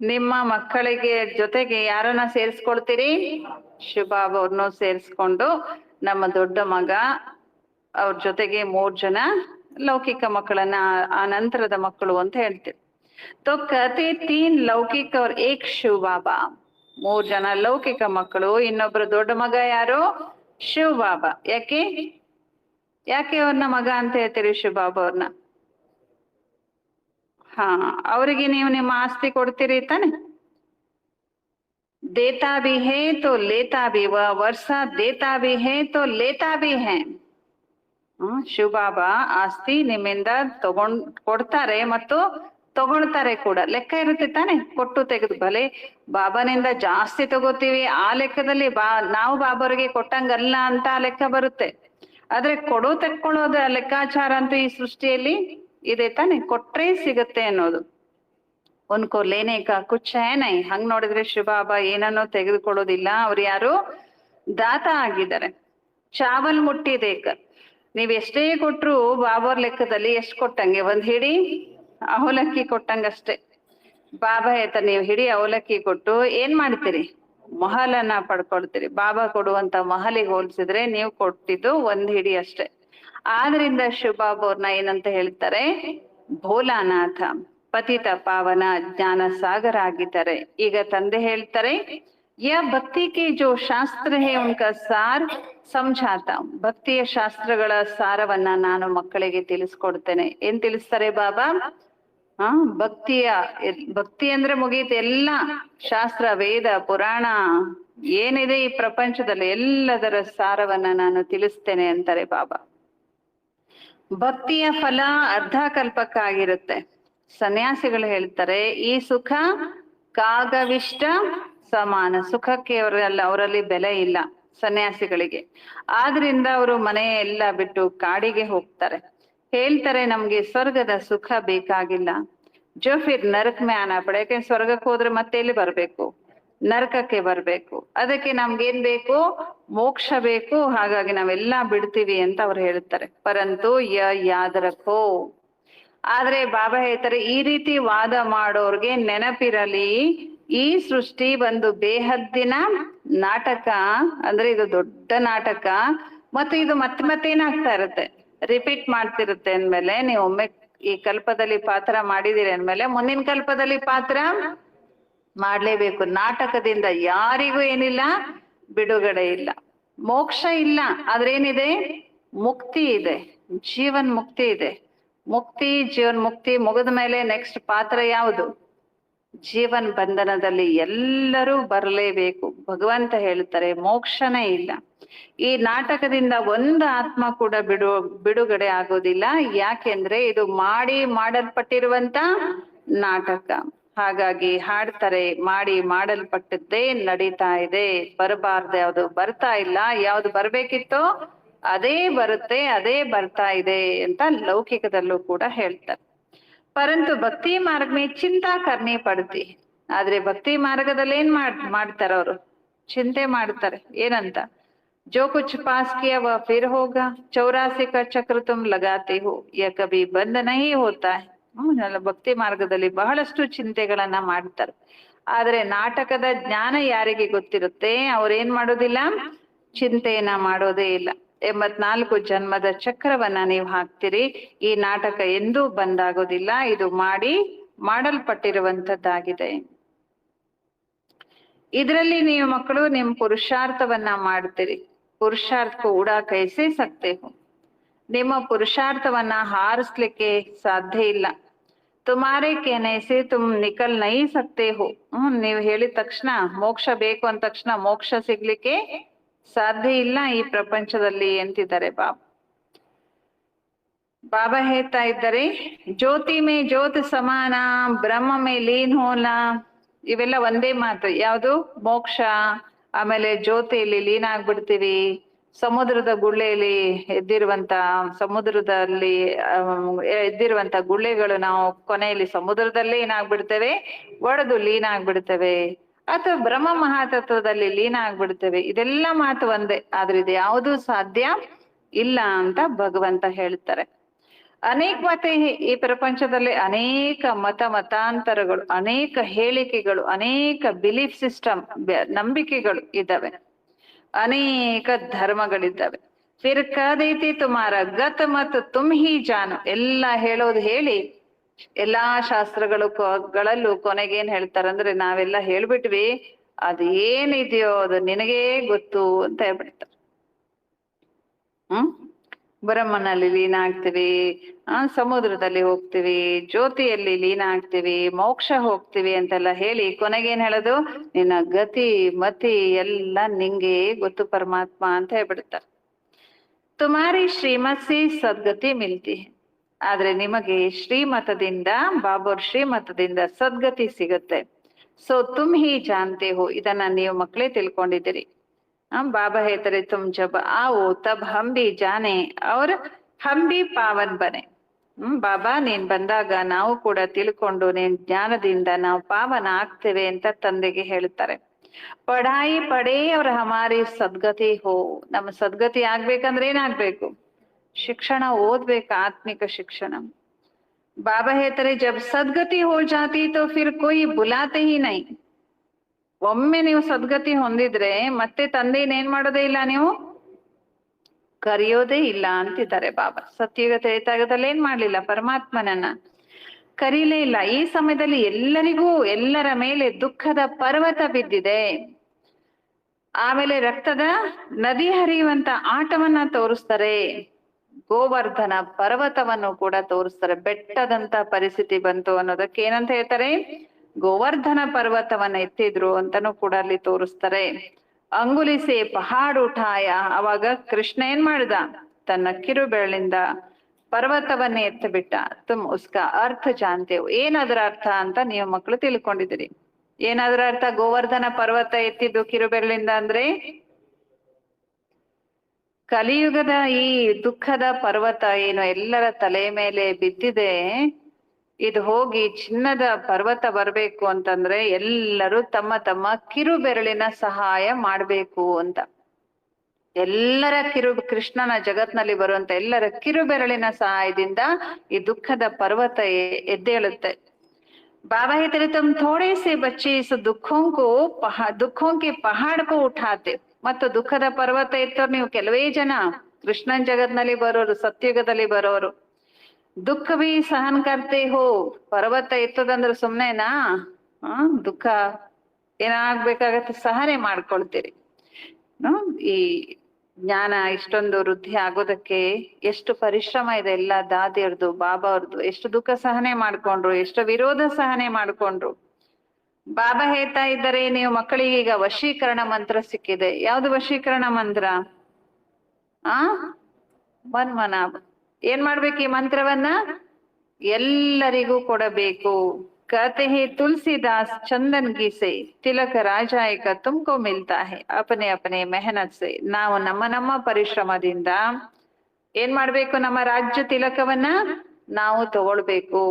ನಿಮ್ಮ ಮಕ್ಕಳಿಗೆ ಜೊತೆಗೆ ಯಾರನ್ನ ಸೇರಿಸ್ಕೊಳ್ತೀರಿ, ಶಿವಬಾಬಾ ಅವ್ರನ್ನೂ ಸೇರಿಸ್ಕೊಂಡು ನಮ್ಮ ದೊಡ್ಡ ಮಗ ಅವ್ರ ಜೊತೆಗೆ 3 ಜನ ಲೌಕಿಕ ಮಕ್ಕಳನ್ನ ಆ ನಂತರದ ಮಕ್ಕಳು ಅಂತ ಹೇಳ್ತೀವಿ. तो कहते 3 ಲೌಕಿಕ और 1 ಶಿವ ಬಾಬಾ. 3 ಜನ ಲೌಕಿಕ ಮಕ್ಕಳು, ಇನ್ನೊಬ್ರು ದೊಡ್ಡ ಮಗ ಯಾರು, ಶಿವ ಬಾಬಾ. ಯಾಕೆ ಅವ್ರನ್ನ ಮಗ ಅಂತ ಹೇಳ್ತೀರಿ ಶಿವ ಬಾಬಾ ಅವ್ರನ್ನ, ಅವರಿಗೆ ನೀವು ನಿಮ್ಮ ಆಸ್ತಿ ಕೊಡ್ತೀರಿ ತಾನೆ. ದೇತಾ ಭಿ ಹೇ ತೋ ಲೇತಾ ಭಿ, ವರ್ಷ ದೇತಾ ಭಿ ಹೇ ತೋ ಲೇತಾ ಭಿ ಹೇ. ಶಿವ ಬಾಬಾ ಆಸ್ತಿ ನಿಮ್ಮಿಂದ ಕೊಡ್ತಾರೆ ಮತ್ತು ತಗೊಳ್ತಾರೆ ಕೂಡ. ಲೆಕ್ಕ ಇರುತ್ತೆ ತಾನೆ, ಕೊಟ್ಟು ತೆಗೆದು. ಭಲೆ ಬಾಬಾನಿಂದ ಜಾಸ್ತಿ ತಗೋತೀವಿ ಆ ಲೆಕ್ಕದಲ್ಲಿ ನಾವು ಬಾಬಾರಿಗೆ ಕೊಟ್ಟಂಗಲ್ಲ ಅಂತ ಲೆಕ್ಕ ಬರುತ್ತೆ. ಆದ್ರೆ ಕೊಡೋ ತಕ್ಕೊಳ್ಳೋದು ಲೆಕ್ಕಾಚಾರ ಅಂತೂ ಈ ಸೃಷ್ಟಿಯಲ್ಲಿ ಇದೆ ತಾನೆ, ಕೊಟ್ರೆ ಸಿಗತ್ತೆ ಅನ್ನೋದು. ಉನ್ಕೋ ಲೇನೆ ಕಾ ಕುಚ್ ಹೈ ನೈ. ಹಂಗ್ ನೋಡಿದ್ರೆ ಶಿವಬಾಬಾ ಏನನ್ನೋ ತೆಗೆದುಕೊಳ್ಳೋದಿಲ್ಲ, ಅವ್ರು ಯಾರು ದಾತ ಆಗಿದ್ದಾರೆ. ಚಾವಲ್ ಮುಟ್ಟಿ ದೇಕ, ನೀವ್ ಎಷ್ಟೇ ಕೊಟ್ರು ಬಾಬಾರ್ ಲೆಕ್ಕದಲ್ಲಿ ಎಷ್ಟು ಕೊಟ್ಟಂಗೆ, ಒಂದ್ ಹಿಡಿ ಅವಲಕ್ಕಿ ಕೊಟ್ಟಂಗಷ್ಟೇ. ಬಾಬಾ ಹೇಳ್ತಾರೆ ನೀವು ಹಿಡಿ ಅವಲಕ್ಕಿ ಕೊಟ್ಟು ಏನ್ ಮಾಡ್ತೀರಿ, ಮಹಲನ್ನ ಪಡ್ಕೊಳ್ತೀರಿ. ಬಾಬಾ ಕೊಡುವಂತ ಮಹಲಿಗೆ ಹೋಲಿಸಿದ್ರೆ ನೀವು ಕೊಟ್ಟಿದ್ದು ಒಂದ್ ಹಿಡಿ ಅಷ್ಟೇ. ಆದ್ರಿಂದ ಶಿವಬಾಬಾ ಅವ್ರನ್ನ ಏನಂತ ಹೇಳ್ತಾರೆ, ಭೋಲಾನಾಥ, ಪತಿತ ಪಾವನ, ಜ್ಞಾನ ಸಾಗರ ಆಗಿದ್ದಾರೆ. ಈಗ ತಂದೆ ಹೇಳ್ತಾರೆ, ಯ ಭಕ್ತಿ ಕೆ ಜೋ ಶಾಸ್ತ್ರ ಹೇ ಉನ್ಕ ಸಾರ್ ಸಮझाता हूं. ಭಕ್ತಿಯ ಶಾಸ್ತ್ರಗಳ ಸಾರವನ್ನ ನಾನು ಮಕ್ಕಳಿಗೆ ತಿಳಿಸ್ಕೊಡ್ತೇನೆ. ಏನ್ ತಿಳಿಸ್ತಾರೆ ಬಾಬಾ? ಭಕ್ತಿ ಅಂದ್ರೆ ಮುಗೀತು, ಎಲ್ಲ ಶಾಸ್ತ್ರ, ವೇದ, ಪುರಾಣ ಏನಿದೆ ಈ ಪ್ರಪಂಚದಲ್ಲಿ ಎಲ್ಲದರ ಸಾರವನ್ನ ನಾನು ತಿಳಿಸ್ತೇನೆ ಅಂತಾರೆ ಬಾಬಾ. ಭಕ್ತಿಯ ಫಲ ಅರ್ಧ ಕಲ್ಪಕ್ಕಾಗಿರುತ್ತೆ. ಸನ್ಯಾಸಿಗಳು ಹೇಳ್ತಾರೆ, ಈ ಸುಖ ಕಾಗವಿಷ್ಟ ಸಮಾನ. ಸುಖಕ್ಕೆ ಅವರಲ್ಲಿ ಬೆಲೆ ಇಲ್ಲ ಸನ್ಯಾಸಿಗಳಿಗೆ. ಆದ್ರಿಂದ ಅವರು ಮನೆ ಎಲ್ಲ ಬಿಟ್ಟು ಕಾಡಿಗೆ ಹೋಗ್ತಾರೆ. ಹೇಳ್ತಾರೆ, ನಮ್ಗೆ ಸ್ವರ್ಗದ ಸುಖ ಬೇಕಾಗಿಲ್ಲ. ಜೋ ಫಿರ್ ನರಕ್ ಮೇ ಆನಾ ಪಡೆ. ಯಾಕೆ ಸ್ವರ್ಗಕ್ಕೆ ಹೋದ್ರೆ ಮತ್ತೆ ಎಲ್ಲಿ ಬರ್ಬೇಕು, ನರಕಕ್ಕೆ ಬರ್ಬೇಕು. ಅದಕ್ಕೆ ನಮ್ಗೇನ್ ಬೇಕು, ಮೋಕ್ಷ ಬೇಕು. ಹಾಗಾಗಿ ನಾವೆಲ್ಲಾ ಬಿಡ್ತೀವಿ ಅಂತ ಅವ್ರು ಹೇಳ್ತಾರೆ. ಪರಂತು ಯಾದ ರಖೋ. ಆದ್ರೆ ಬಾಬಾ ಹೇಳ್ತಾರೆ, ಈ ರೀತಿ ವಾದ ಮಾಡೋರ್ಗೆ ನೆನಪಿರಲಿ, ಈ ಸೃಷ್ಟಿ ಒಂದು ಬೇಹದ್ದಿನ ನಾಟಕ. ಅಂದ್ರೆ ಇದು ದೊಡ್ಡ ನಾಟಕ, ಮತ್ತು ಇದು ಮತ್ತೆ ಏನಾಗ್ತಾ ಇರುತ್ತೆ, ರಿಪೀಟ್ ಮಾಡ್ತಿರುತ್ತೆ. ಅಂದ್ಮೇಲೆ ನೀವು ಒಮ್ಮೆ ಈ ಕಲ್ಪದಲ್ಲಿ ಪಾತ್ರ ಮಾಡಿದಿರಿ ಅಂದ್ಮೇಲೆ ಮುಂದಿನ ಕಲ್ಪದಲ್ಲಿ ಪಾತ್ರ ಮಾಡ್ಲೇಬೇಕು. ನಾಟಕದಿಂದ ಯಾರಿಗೂ ಏನಿಲ್ಲ, ಬಿಡುಗಡೆ ಇಲ್ಲ, ಮೋಕ್ಷ ಇಲ್ಲ. ಆದ್ರೇನಿದೆ, ಮುಕ್ತಿ ಇದೆ, ಜೀವನ್ ಮುಕ್ತಿ ಇದೆ. ಮುಕ್ತಿ, ಜೀವನ್ ಮುಕ್ತಿ ಮುಗಿದ ಮೇಲೆ ನೆಕ್ಸ್ಟ್ ಪಾತ್ರ ಯಾವುದು? ಜೀವನ್ ಬಂಧನದಲ್ಲಿ ಎಲ್ಲರೂ ಬರಲೇಬೇಕು. ಭಗವಂತ ಹೇಳ್ತಾರೆ, ಮೋಕ್ಷನೇ ಇಲ್ಲ. ಈ ನಾಟಕದಿಂದ ಒಂದು ಆತ್ಮ ಕೂಡ ಬಿಡುಗಡೆ ಆಗೋದಿಲ್ಲ. ಯಾಕೆಂದ್ರೆ ಇದು ಮಾಡಲ್ಪಟ್ಟಿರುವಂತ ನಾಟಕ. ಹಾಗಾಗಿ ಹಾಡ್ತಾರೆ, ಮಾಡಲ್ಪಟ್ಟದ್ದೇ ನಡೀತಾ ಇದೆ. ಬರಬಾರ್ದು ಯಾವ್ದು ಬರ್ತಾ ಇಲ್ಲ, ಯಾವ್ದು ಬರ್ಬೇಕಿತ್ತೋ ಅದೇ ಬರುತ್ತೆ, ಅದೇ ಬರ್ತಾ ಇದೆ ಅಂತ ಲೌಕಿಕದಲ್ಲೂ ಕೂಡ ಹೇಳ್ತಾರೆ. ಪರಂತು ಭಕ್ತಿ ಮಾರ್ಗ ಮೇ ಚಿಂತಾ ಕರ್ನಿ ಪಡ್ತಿ. ಆದ್ರೆ ಭಕ್ತಿ ಮಾರ್ಗದಲ್ಲಿ ಏನ್ ಮಾಡ್ತಾರ ಅವರು? ಚಿಂತೆ ಮಾಡ್ತಾರೆ. ಏನಂತ? ಜೋ ಕುಚ್ ಪಾಸ್ ಕಿಯಾ ವ ಫಿರ್ ಹೋಗಾ, 84 ಕಾ ಚಕ್ರ ತುಮ್ ಲಗಾತೆ ಹೋ, ಯ ಕಭಿ ಬಂದ್ ನಹೀ ಹೋತಾ ಹೈ. ಭಕ್ತಿ ಮಾರ್ಗದಲ್ಲಿ ಬಹಳಷ್ಟು ಚಿಂತೆಗಳನ್ನ ಮಾಡ್ತಾರೆ. ಆದ್ರೆ ನಾಟಕದ ಜ್ಞಾನ ಯಾರಿಗೆ ಗೊತ್ತಿರುತ್ತೆ, ಅವ್ರೇನ್ ಮಾಡೋದಿಲ್ಲ, ಚಿಂತೆಯನ್ನ ಮಾಡೋದೇ ಇಲ್ಲ. 84 ಜನ್ಮದ ಚಕ್ರವನ್ನ ನೀವು ಹಾಕ್ತಿರಿ. ಈ ನಾಟಕ ಎಂದೂ ಬಂದಾಗೋದಿಲ್ಲ. ಇದು ಮಾಡಲ್ಪಟ್ಟಿರುವಂತದ್ದಾಗಿದೆ. ಇದರಲ್ಲಿ ನೀವು ಮಕ್ಕಳು ನಿಮ್ ಪುರುಷಾರ್ಥವನ್ನ ಮಾಡ್ತೀರಿ. ಪುರುಷಾರ್ಥ ಕೂಡ ಕೈಸೆ ಸಕ್ತೆ ಹೋ. ನಿಮ್ಮ ಪುರುಷಾರ್ಥವನ್ನ ಹಾರಿಸ್ಲಿಕ್ಕೆ ಸಾಧ್ಯ ಇಲ್ಲ. ತುಮಾರೆ ಕೆನೆಸೆ ತುಮ್ ನಿಕಲ್ ನೈ ಸಕ್ತೆ ಹೋ. ನೀವು ಹೇಳಿದ ತಕ್ಷಣ ಮೋಕ್ಷ ಬೇಕು ಅಂದ ತಕ್ಷಣ ಮೋಕ್ಷ ಸಿಗ್ಲಿಕ್ಕೆ ಸಾಧ್ಯ ಇಲ್ಲ ಈ ಪ್ರಪಂಚದಲ್ಲಿ ಅಂತಿದ್ದಾರೆ ಬಾಬಾ ಹೇಳ್ತಾ ಇದ್ದಾರೆ, ಜ್ಯೋತಿ ಮೇ ಜ್ಯೋತಿ ಸಮಾನ, ಬ್ರಹ್ಮ ಮೇ ಲೀನ್ ಹೋಲ. ಇವೆಲ್ಲ ಒಂದೇ ಮಾತು. ಯಾವುದು? ಮೋಕ್ಷ. ಆಮೇಲೆ ಜ್ಯೋತಿಯಲ್ಲಿ ಲೀನ ಆಗ್ಬಿಡ್ತೀವಿ. ಸಮುದ್ರದ ಗುಳ್ಳೆಯಲ್ಲಿ ಸಮುದ್ರದಲ್ಲಿ ಎದ್ದಿರುವಂತ ಗುಳ್ಳೆಗಳು ನಾವು ಕೊನೆಯಲ್ಲಿ ಸಮುದ್ರದಲ್ಲೇ ಏನಾಗ್ಬಿಡ್ತೇವೆ, ಒಡೆದು ಲೀನ ಆಗ್ಬಿಡ್ತೇವೆ. ಅಥವಾ ಬ್ರಹ್ಮ ಮಹಾತತ್ವದಲ್ಲಿ ಲೀನ ಆಗ್ಬಿಡ್ತೇವೆ. ಇದೆಲ್ಲ ಮಾತು ಒಂದೇ. ಆದ್ರೆ ಇದು ಯಾವುದೂ ಸಾಧ್ಯ ಇಲ್ಲ ಅಂತ ಭಗವಂತ ಹೇಳ್ತಾರೆ. ಅನೇಕ ಮತೆ, ಈ ಪ್ರಪಂಚದಲ್ಲಿ ಅನೇಕ ಮತಾಂತರಗಳು, ಅನೇಕ ಹೇಳಿಕೆಗಳು, ಅನೇಕ ಬಿಲೀಫ್ ಸಿಸ್ಟಮ್, ನಂಬಿಕೆಗಳು ಇದ್ದಾವೆ, ಅನೇಕ ಧರ್ಮಗಳಿದ್ದಾವೆ. ಫಿರ್ ಕದೈತಿ ತುಮಾರ ಗತ್ ಮತ್ತು ತುಮ್ ಹಿ ಜಾನು. ಎಲ್ಲ ಹೇಳೋದು ಹೇಳಿ ಎಲ್ಲಾ ಶಾಸ್ತ್ರಗಳಲ್ಲೂ ಕೊನೆಗೇನ್ ಹೇಳ್ತಾರಂದ್ರೆ, ನಾವೆಲ್ಲ ಹೇಳ್ಬಿಟ್ವಿ, ಅದು ಏನಿದೆಯೋ ಅದು ನಿನಗೇ ಗೊತ್ತು ಅಂತ ಹೇಳ್ಬಿಡ್ತಾರೆ. ಬ್ರಹ್ಮನಲ್ಲಿ ಲೀನ ಆಗ್ತೀವಿ, ಸಮುದ್ರದಲ್ಲಿ ಹೋಗ್ತೀವಿ, ಜ್ಯೋತಿಯಲ್ಲಿ ಲೀನ ಆಗ್ತೀವಿ, ಮೋಕ್ಷ ಹೋಗ್ತೀವಿ ಅಂತೆಲ್ಲ ಹೇಳಿ ಕೊನೆಗೇನ್ ಹೇಳೋದು, ನಿನ್ನ ಗತಿ ಮತಿ ಎಲ್ಲ ನಿಂಗೆ ಗೊತ್ತು ಪರಮಾತ್ಮ ಅಂತ ಹೇಳ್ಬಿಡ್ತಾರೆ. ತುಮಾರಿ ಶ್ರೀಮತ್ ಸಿ ಸದ್ಗತಿ ಮಿಲ್ತಿ. ಆದ್ರೆ ನಿಮಗೆ ಶ್ರೀಮತದಿಂದ, ಬಾಬೋರ್ ಶ್ರೀಮತದಿಂದ ಸದ್ಗತಿ ಸಿಗುತ್ತೆ. ಸೊ ತುಮ್ ಹಿ ಜಾನ್ತೆ ಹೋ. ಇದನ್ನ ನೀವು ಮಕ್ಕಳೇ ತಿಳ್ಕೊಂಡಿದ್ದೀರಿ. बाबा कहते तुम जब आओ तब हम भी जाने और हम भी पावन बने. ಬಾಬಾ ನೀನ್ ಬಂದಾಗ ನಾವು ಕೂಡ ತಿಳ್ಕೊಂಡು ನೀನ್ ಜ್ಞಾನದಿಂದ ನಾವು ಪಾವನ ಆಗ್ತೇವೆ ಅಂತ ತಂದೆಗೆ ಹೇಳ್ತಾರೆ. ಪಢಾಯಿ ಪಡೇ ಅವ್ರ ಹಮಾರಿ ಸದ್ಗತಿ ಹೋ. ನಮ್ಮ ಸದ್ಗತಿ ಆಗ್ಬೇಕಂದ್ರೆ ಏನಾಗ್ಬೇಕು? ಶಿಕ್ಷಣ ಓದ್ಬೇಕು, ಆತ್ಮಿಕ ಶಿಕ್ಷಣ. ಬಾಬಾ ಹೇಳ್ತಾರೆ ಜಬ್ ಸದ್ಗತಿ ಹೋ ಜಾತಿ ತೋ ಫಿರ್ ಕೋಯಿ ಬುಲಾತೆ ಹಿ ನೈ. ಒಮ್ಮೆ ನೀವು ಸದ್ಗತಿ ಹೊಂದಿದ್ರೆ ಮತ್ತೆ ತಂದೆನ ಏನ್ ಮಾಡೋದೇ ಇಲ್ಲ, ನೀವು ಕರೆಯೋದೇ ಇಲ್ಲ ಅಂತಿದ್ದಾರೆ ಬಾಬಾ. ಸತ್ಯುಗ ತ್ರೇತಾಯುಗದಲ್ಲಿ ಏನ್ ಮಾಡ್ಲಿಲ್ಲ, ಪರಮಾತ್ಮನನ್ನ ಕರೀಲೇ ಇಲ್ಲ. ಈ ಸಮಯದಲ್ಲಿ ಎಲ್ಲರಿಗೂ ಎಲ್ಲರ ಮೇಲೆ ದುಃಖದ ಪರ್ವತ ಬಿದ್ದಿದೆ. ಆಮೇಲೆ ರಕ್ತದ ನದಿ ಹರಿಯುವಂತ ಆಟವನ್ನ ತೋರಿಸ್ತಾರೆ. ಗೋವರ್ಧನ ಪರ್ವತವನ್ನು ಕೂಡ ತೋರಿಸ್ತಾರೆ. ಬೆಟ್ಟದಂತ ಪರಿಸ್ಥಿತಿ ಬಂತು ಅನ್ನೋದಕ್ಕೆ ಏನಂತ ಹೇಳ್ತಾರೆ, ಗೋವರ್ಧನ ಪರ್ವತವನ್ನ ಎತ್ತಿದ್ರು ಅಂತಾನು ಕೂಡ ಅಲ್ಲಿ ತೋರಿಸ್ತಾರೆ. ಅಂಗುಲಿಸೆ ಪಹಾಡ್ ಉಠಾಯ. ಅವಾಗ ಕೃಷ್ಣ ಏನ್ ಮಾಡ್ದ, ತನ್ನ ಕಿರು ಬೆರಳಿಂದ ಪರ್ವತವನ್ನೇ ಎತ್ತು ಬಿಟ್ಟ. ತುಮ್ ಉಸ್ಕಾ ಅರ್ಥ ಜಾನ್ತೇವ್. ಏನದರ ಅರ್ಥ ಅಂತ ನೀವು ಮಕ್ಕಳು ತಿಳ್ಕೊಂಡಿದ್ದೀರಿ. ಏನಾದ್ರ ಅರ್ಥ? ಗೋವರ್ಧನ ಪರ್ವತ ಎತ್ತಿದ್ದು ಕಿರು ಬೆರಳಿಂದ ಅಂದ್ರೆ ಕಲಿಯುಗದ ಈ ದುಃಖದ ಪರ್ವತ ಏನು ಎಲ್ಲರ ತಲೆ ಮೇಲೆ ಬಿದ್ದಿದೆ, ಇದು ಹೋಗಿ ಚಿನ್ನದ ಪರ್ವತ ಬರ್ಬೇಕು ಅಂತಂದ್ರೆ ಎಲ್ಲರೂ ತಮ್ಮ ತಮ್ಮ ಕಿರು ಬೆರಳಿನ ಸಹಾಯ ಮಾಡ್ಬೇಕು ಅಂತ. ಎಲ್ಲರ ಕೃಷ್ಣನ ಜಗತ್ನಲ್ಲಿ ಬರುವಂತ ಎಲ್ಲರ ಕಿರು ಬೆರಳಿನ ಸಹಾಯದಿಂದ ಈ ದುಃಖದ ಪರ್ವತ ಎದ್ದೇಳುತ್ತೆ. ಬಾಬಾ ಹೇಳ್ತಾರೆ ತುಮ್ ಥೋಡೆ ಸೆ ಬಚ್ಚೆ ಇಸ್ ದುಃಖೋಂ ಕೆ ಪಹಾಡ್ ಕೋ ಉಠಾತೆ. ಮತ್ತು ದುಃಖದ ಪರ್ವತ ಎತ್ತೋರು ನೀವು ಕೆಲವೇ ಜನ, ಕೃಷ್ಣನ್ ಜಗತ್ನಲ್ಲಿ ಬರೋರು, ಸತ್ಯುಗದಲ್ಲಿ ಬರೋರು. ದುಃಖ ಬಿ ಸಹನ್ ಕರ್ತೆ ಹೋ. ಪರ್ವತ ಎತ್ತೋದಂದ್ರೆ ಸುಮ್ನೆನಾ? ದುಃಖ ಏನಾಗ್ಬೇಕಾಗತ್ತೆ, ಸಹನೆ ಮಾಡ್ಕೊಳ್ತೀರಿ. ಈ ಜ್ಞಾನ ಇಷ್ಟೊಂದು ವೃದ್ಧಿ ಆಗೋದಕ್ಕೆ ಎಷ್ಟು ಪರಿಶ್ರಮ ಇದೆ ಎಲ್ಲ ದಾದಿಯರ್ದು, ಬಾಬಾ ಅವ್ರದ್ದು. ಎಷ್ಟು ದುಃಖ ಸಹನೆ ಮಾಡ್ಕೊಂಡ್ರು, ಎಷ್ಟು ವಿರೋಧ ಸಹನೆ ಮಾಡ್ಕೊಂಡ್ರು. ಬಾಬಾ ಹೇಳ್ತಾ ಇದ್ದಾರೆ ನೀವು ಮಕ್ಕಳಿಗೆ ಈಗ ವಶೀಕರಣ ಮಂತ್ರ ಸಿಕ್ಕಿದೆ. ಯಾವ್ದು ವಶೀಕರಣ ಮಂತ್ರ? ಮನ್ಮನಾಭ. ಏನ್ ಮಾಡ್ಬೇಕು ಈ ಮಂತ್ರವನ್ನ? ಎಲ್ಲರಿಗೂ ಕೊಡಬೇಕು. कहते हैं तुलसीदास चंदन की से तिलक राजाए का तुमको मिलता है अपने अपने मेहनत से. ನಾವು ನಮ್ಮ ನಮ್ಮ ಪರಿಶ್ರಮದಿಂದ ಏನ್ ಮಾಡ್ಬೇಕು, ನಮ್ಮ ರಾಜ್ಯ ತಿಲಕವನ್ನ ನಾವು ತಗೊಳ್ಬೇಕು.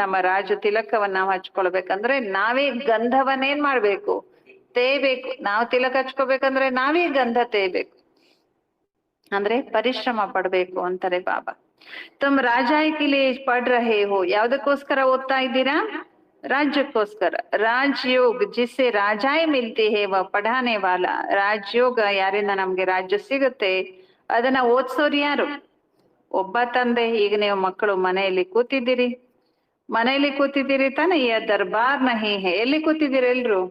ನಮ್ಮ ರಾಜ್ಯ ತಿಲಕವನ್ನ ನಾವು ಹಚ್ಕೊಳ್ಬೇಕಂದ್ರೆ ನಾವೇ ಗಂಧವನ್ನ ಏನ್ ಮಾಡ್ಬೇಕು, ತೇಯ್ಬೇಕು. ನಾವು ತಿಲಕ ಹಚ್ಕೋಬೇಕಂದ್ರೆ ನಾವೇ ಗಂಧ ತೇಯ್ಬೇಕು, ಅಂದ್ರೆ ಪರಿಶ್ರಮ ಪಡ್ಬೇಕು ಅಂತಾರೆ ಬಾಬಾ. ತುಮ್ ರಾಜಾಯ್ ಕಿಲಿ ಪಡ್ ರಹೇ ಹೋ. ಯಾವ್ದಕ್ಕೋಸ್ಕರ ಓದ್ತಾ ಇದ್ದೀರಾ? ರಾಜ್ಯಕ್ಕೋಸ್ಕರ. ರಾಜಯೋಗ್ ಜಿಸ್ಸೆ ರಾಜಾಯ್ ಮಿಲ್ತಿ ಹೇ ವ ಪಢಾನೆ ವಾಲ. ರಾಜಯೋಗ ಯಾರಿಂದ ನಮ್ಗೆ ರಾಜ್ಯ ಸಿಗುತ್ತೆ ಅದನ್ನ ಓದ್ಸೋರು ಯಾರು? ಒಬ್ಬ ತಂದೆ. ಈಗ ನೀವು ಮಕ್ಕಳು ಮನೆಯಲ್ಲಿ ಕೂತಿದ್ದೀರಿ ತಾನೆ. ಈ ದರ್ಬಾರ್ ನಹಿ ಹೇ. ಎಲ್ಲಿ ಕೂತಿದ್ದೀರಿ ಎಲ್ರು?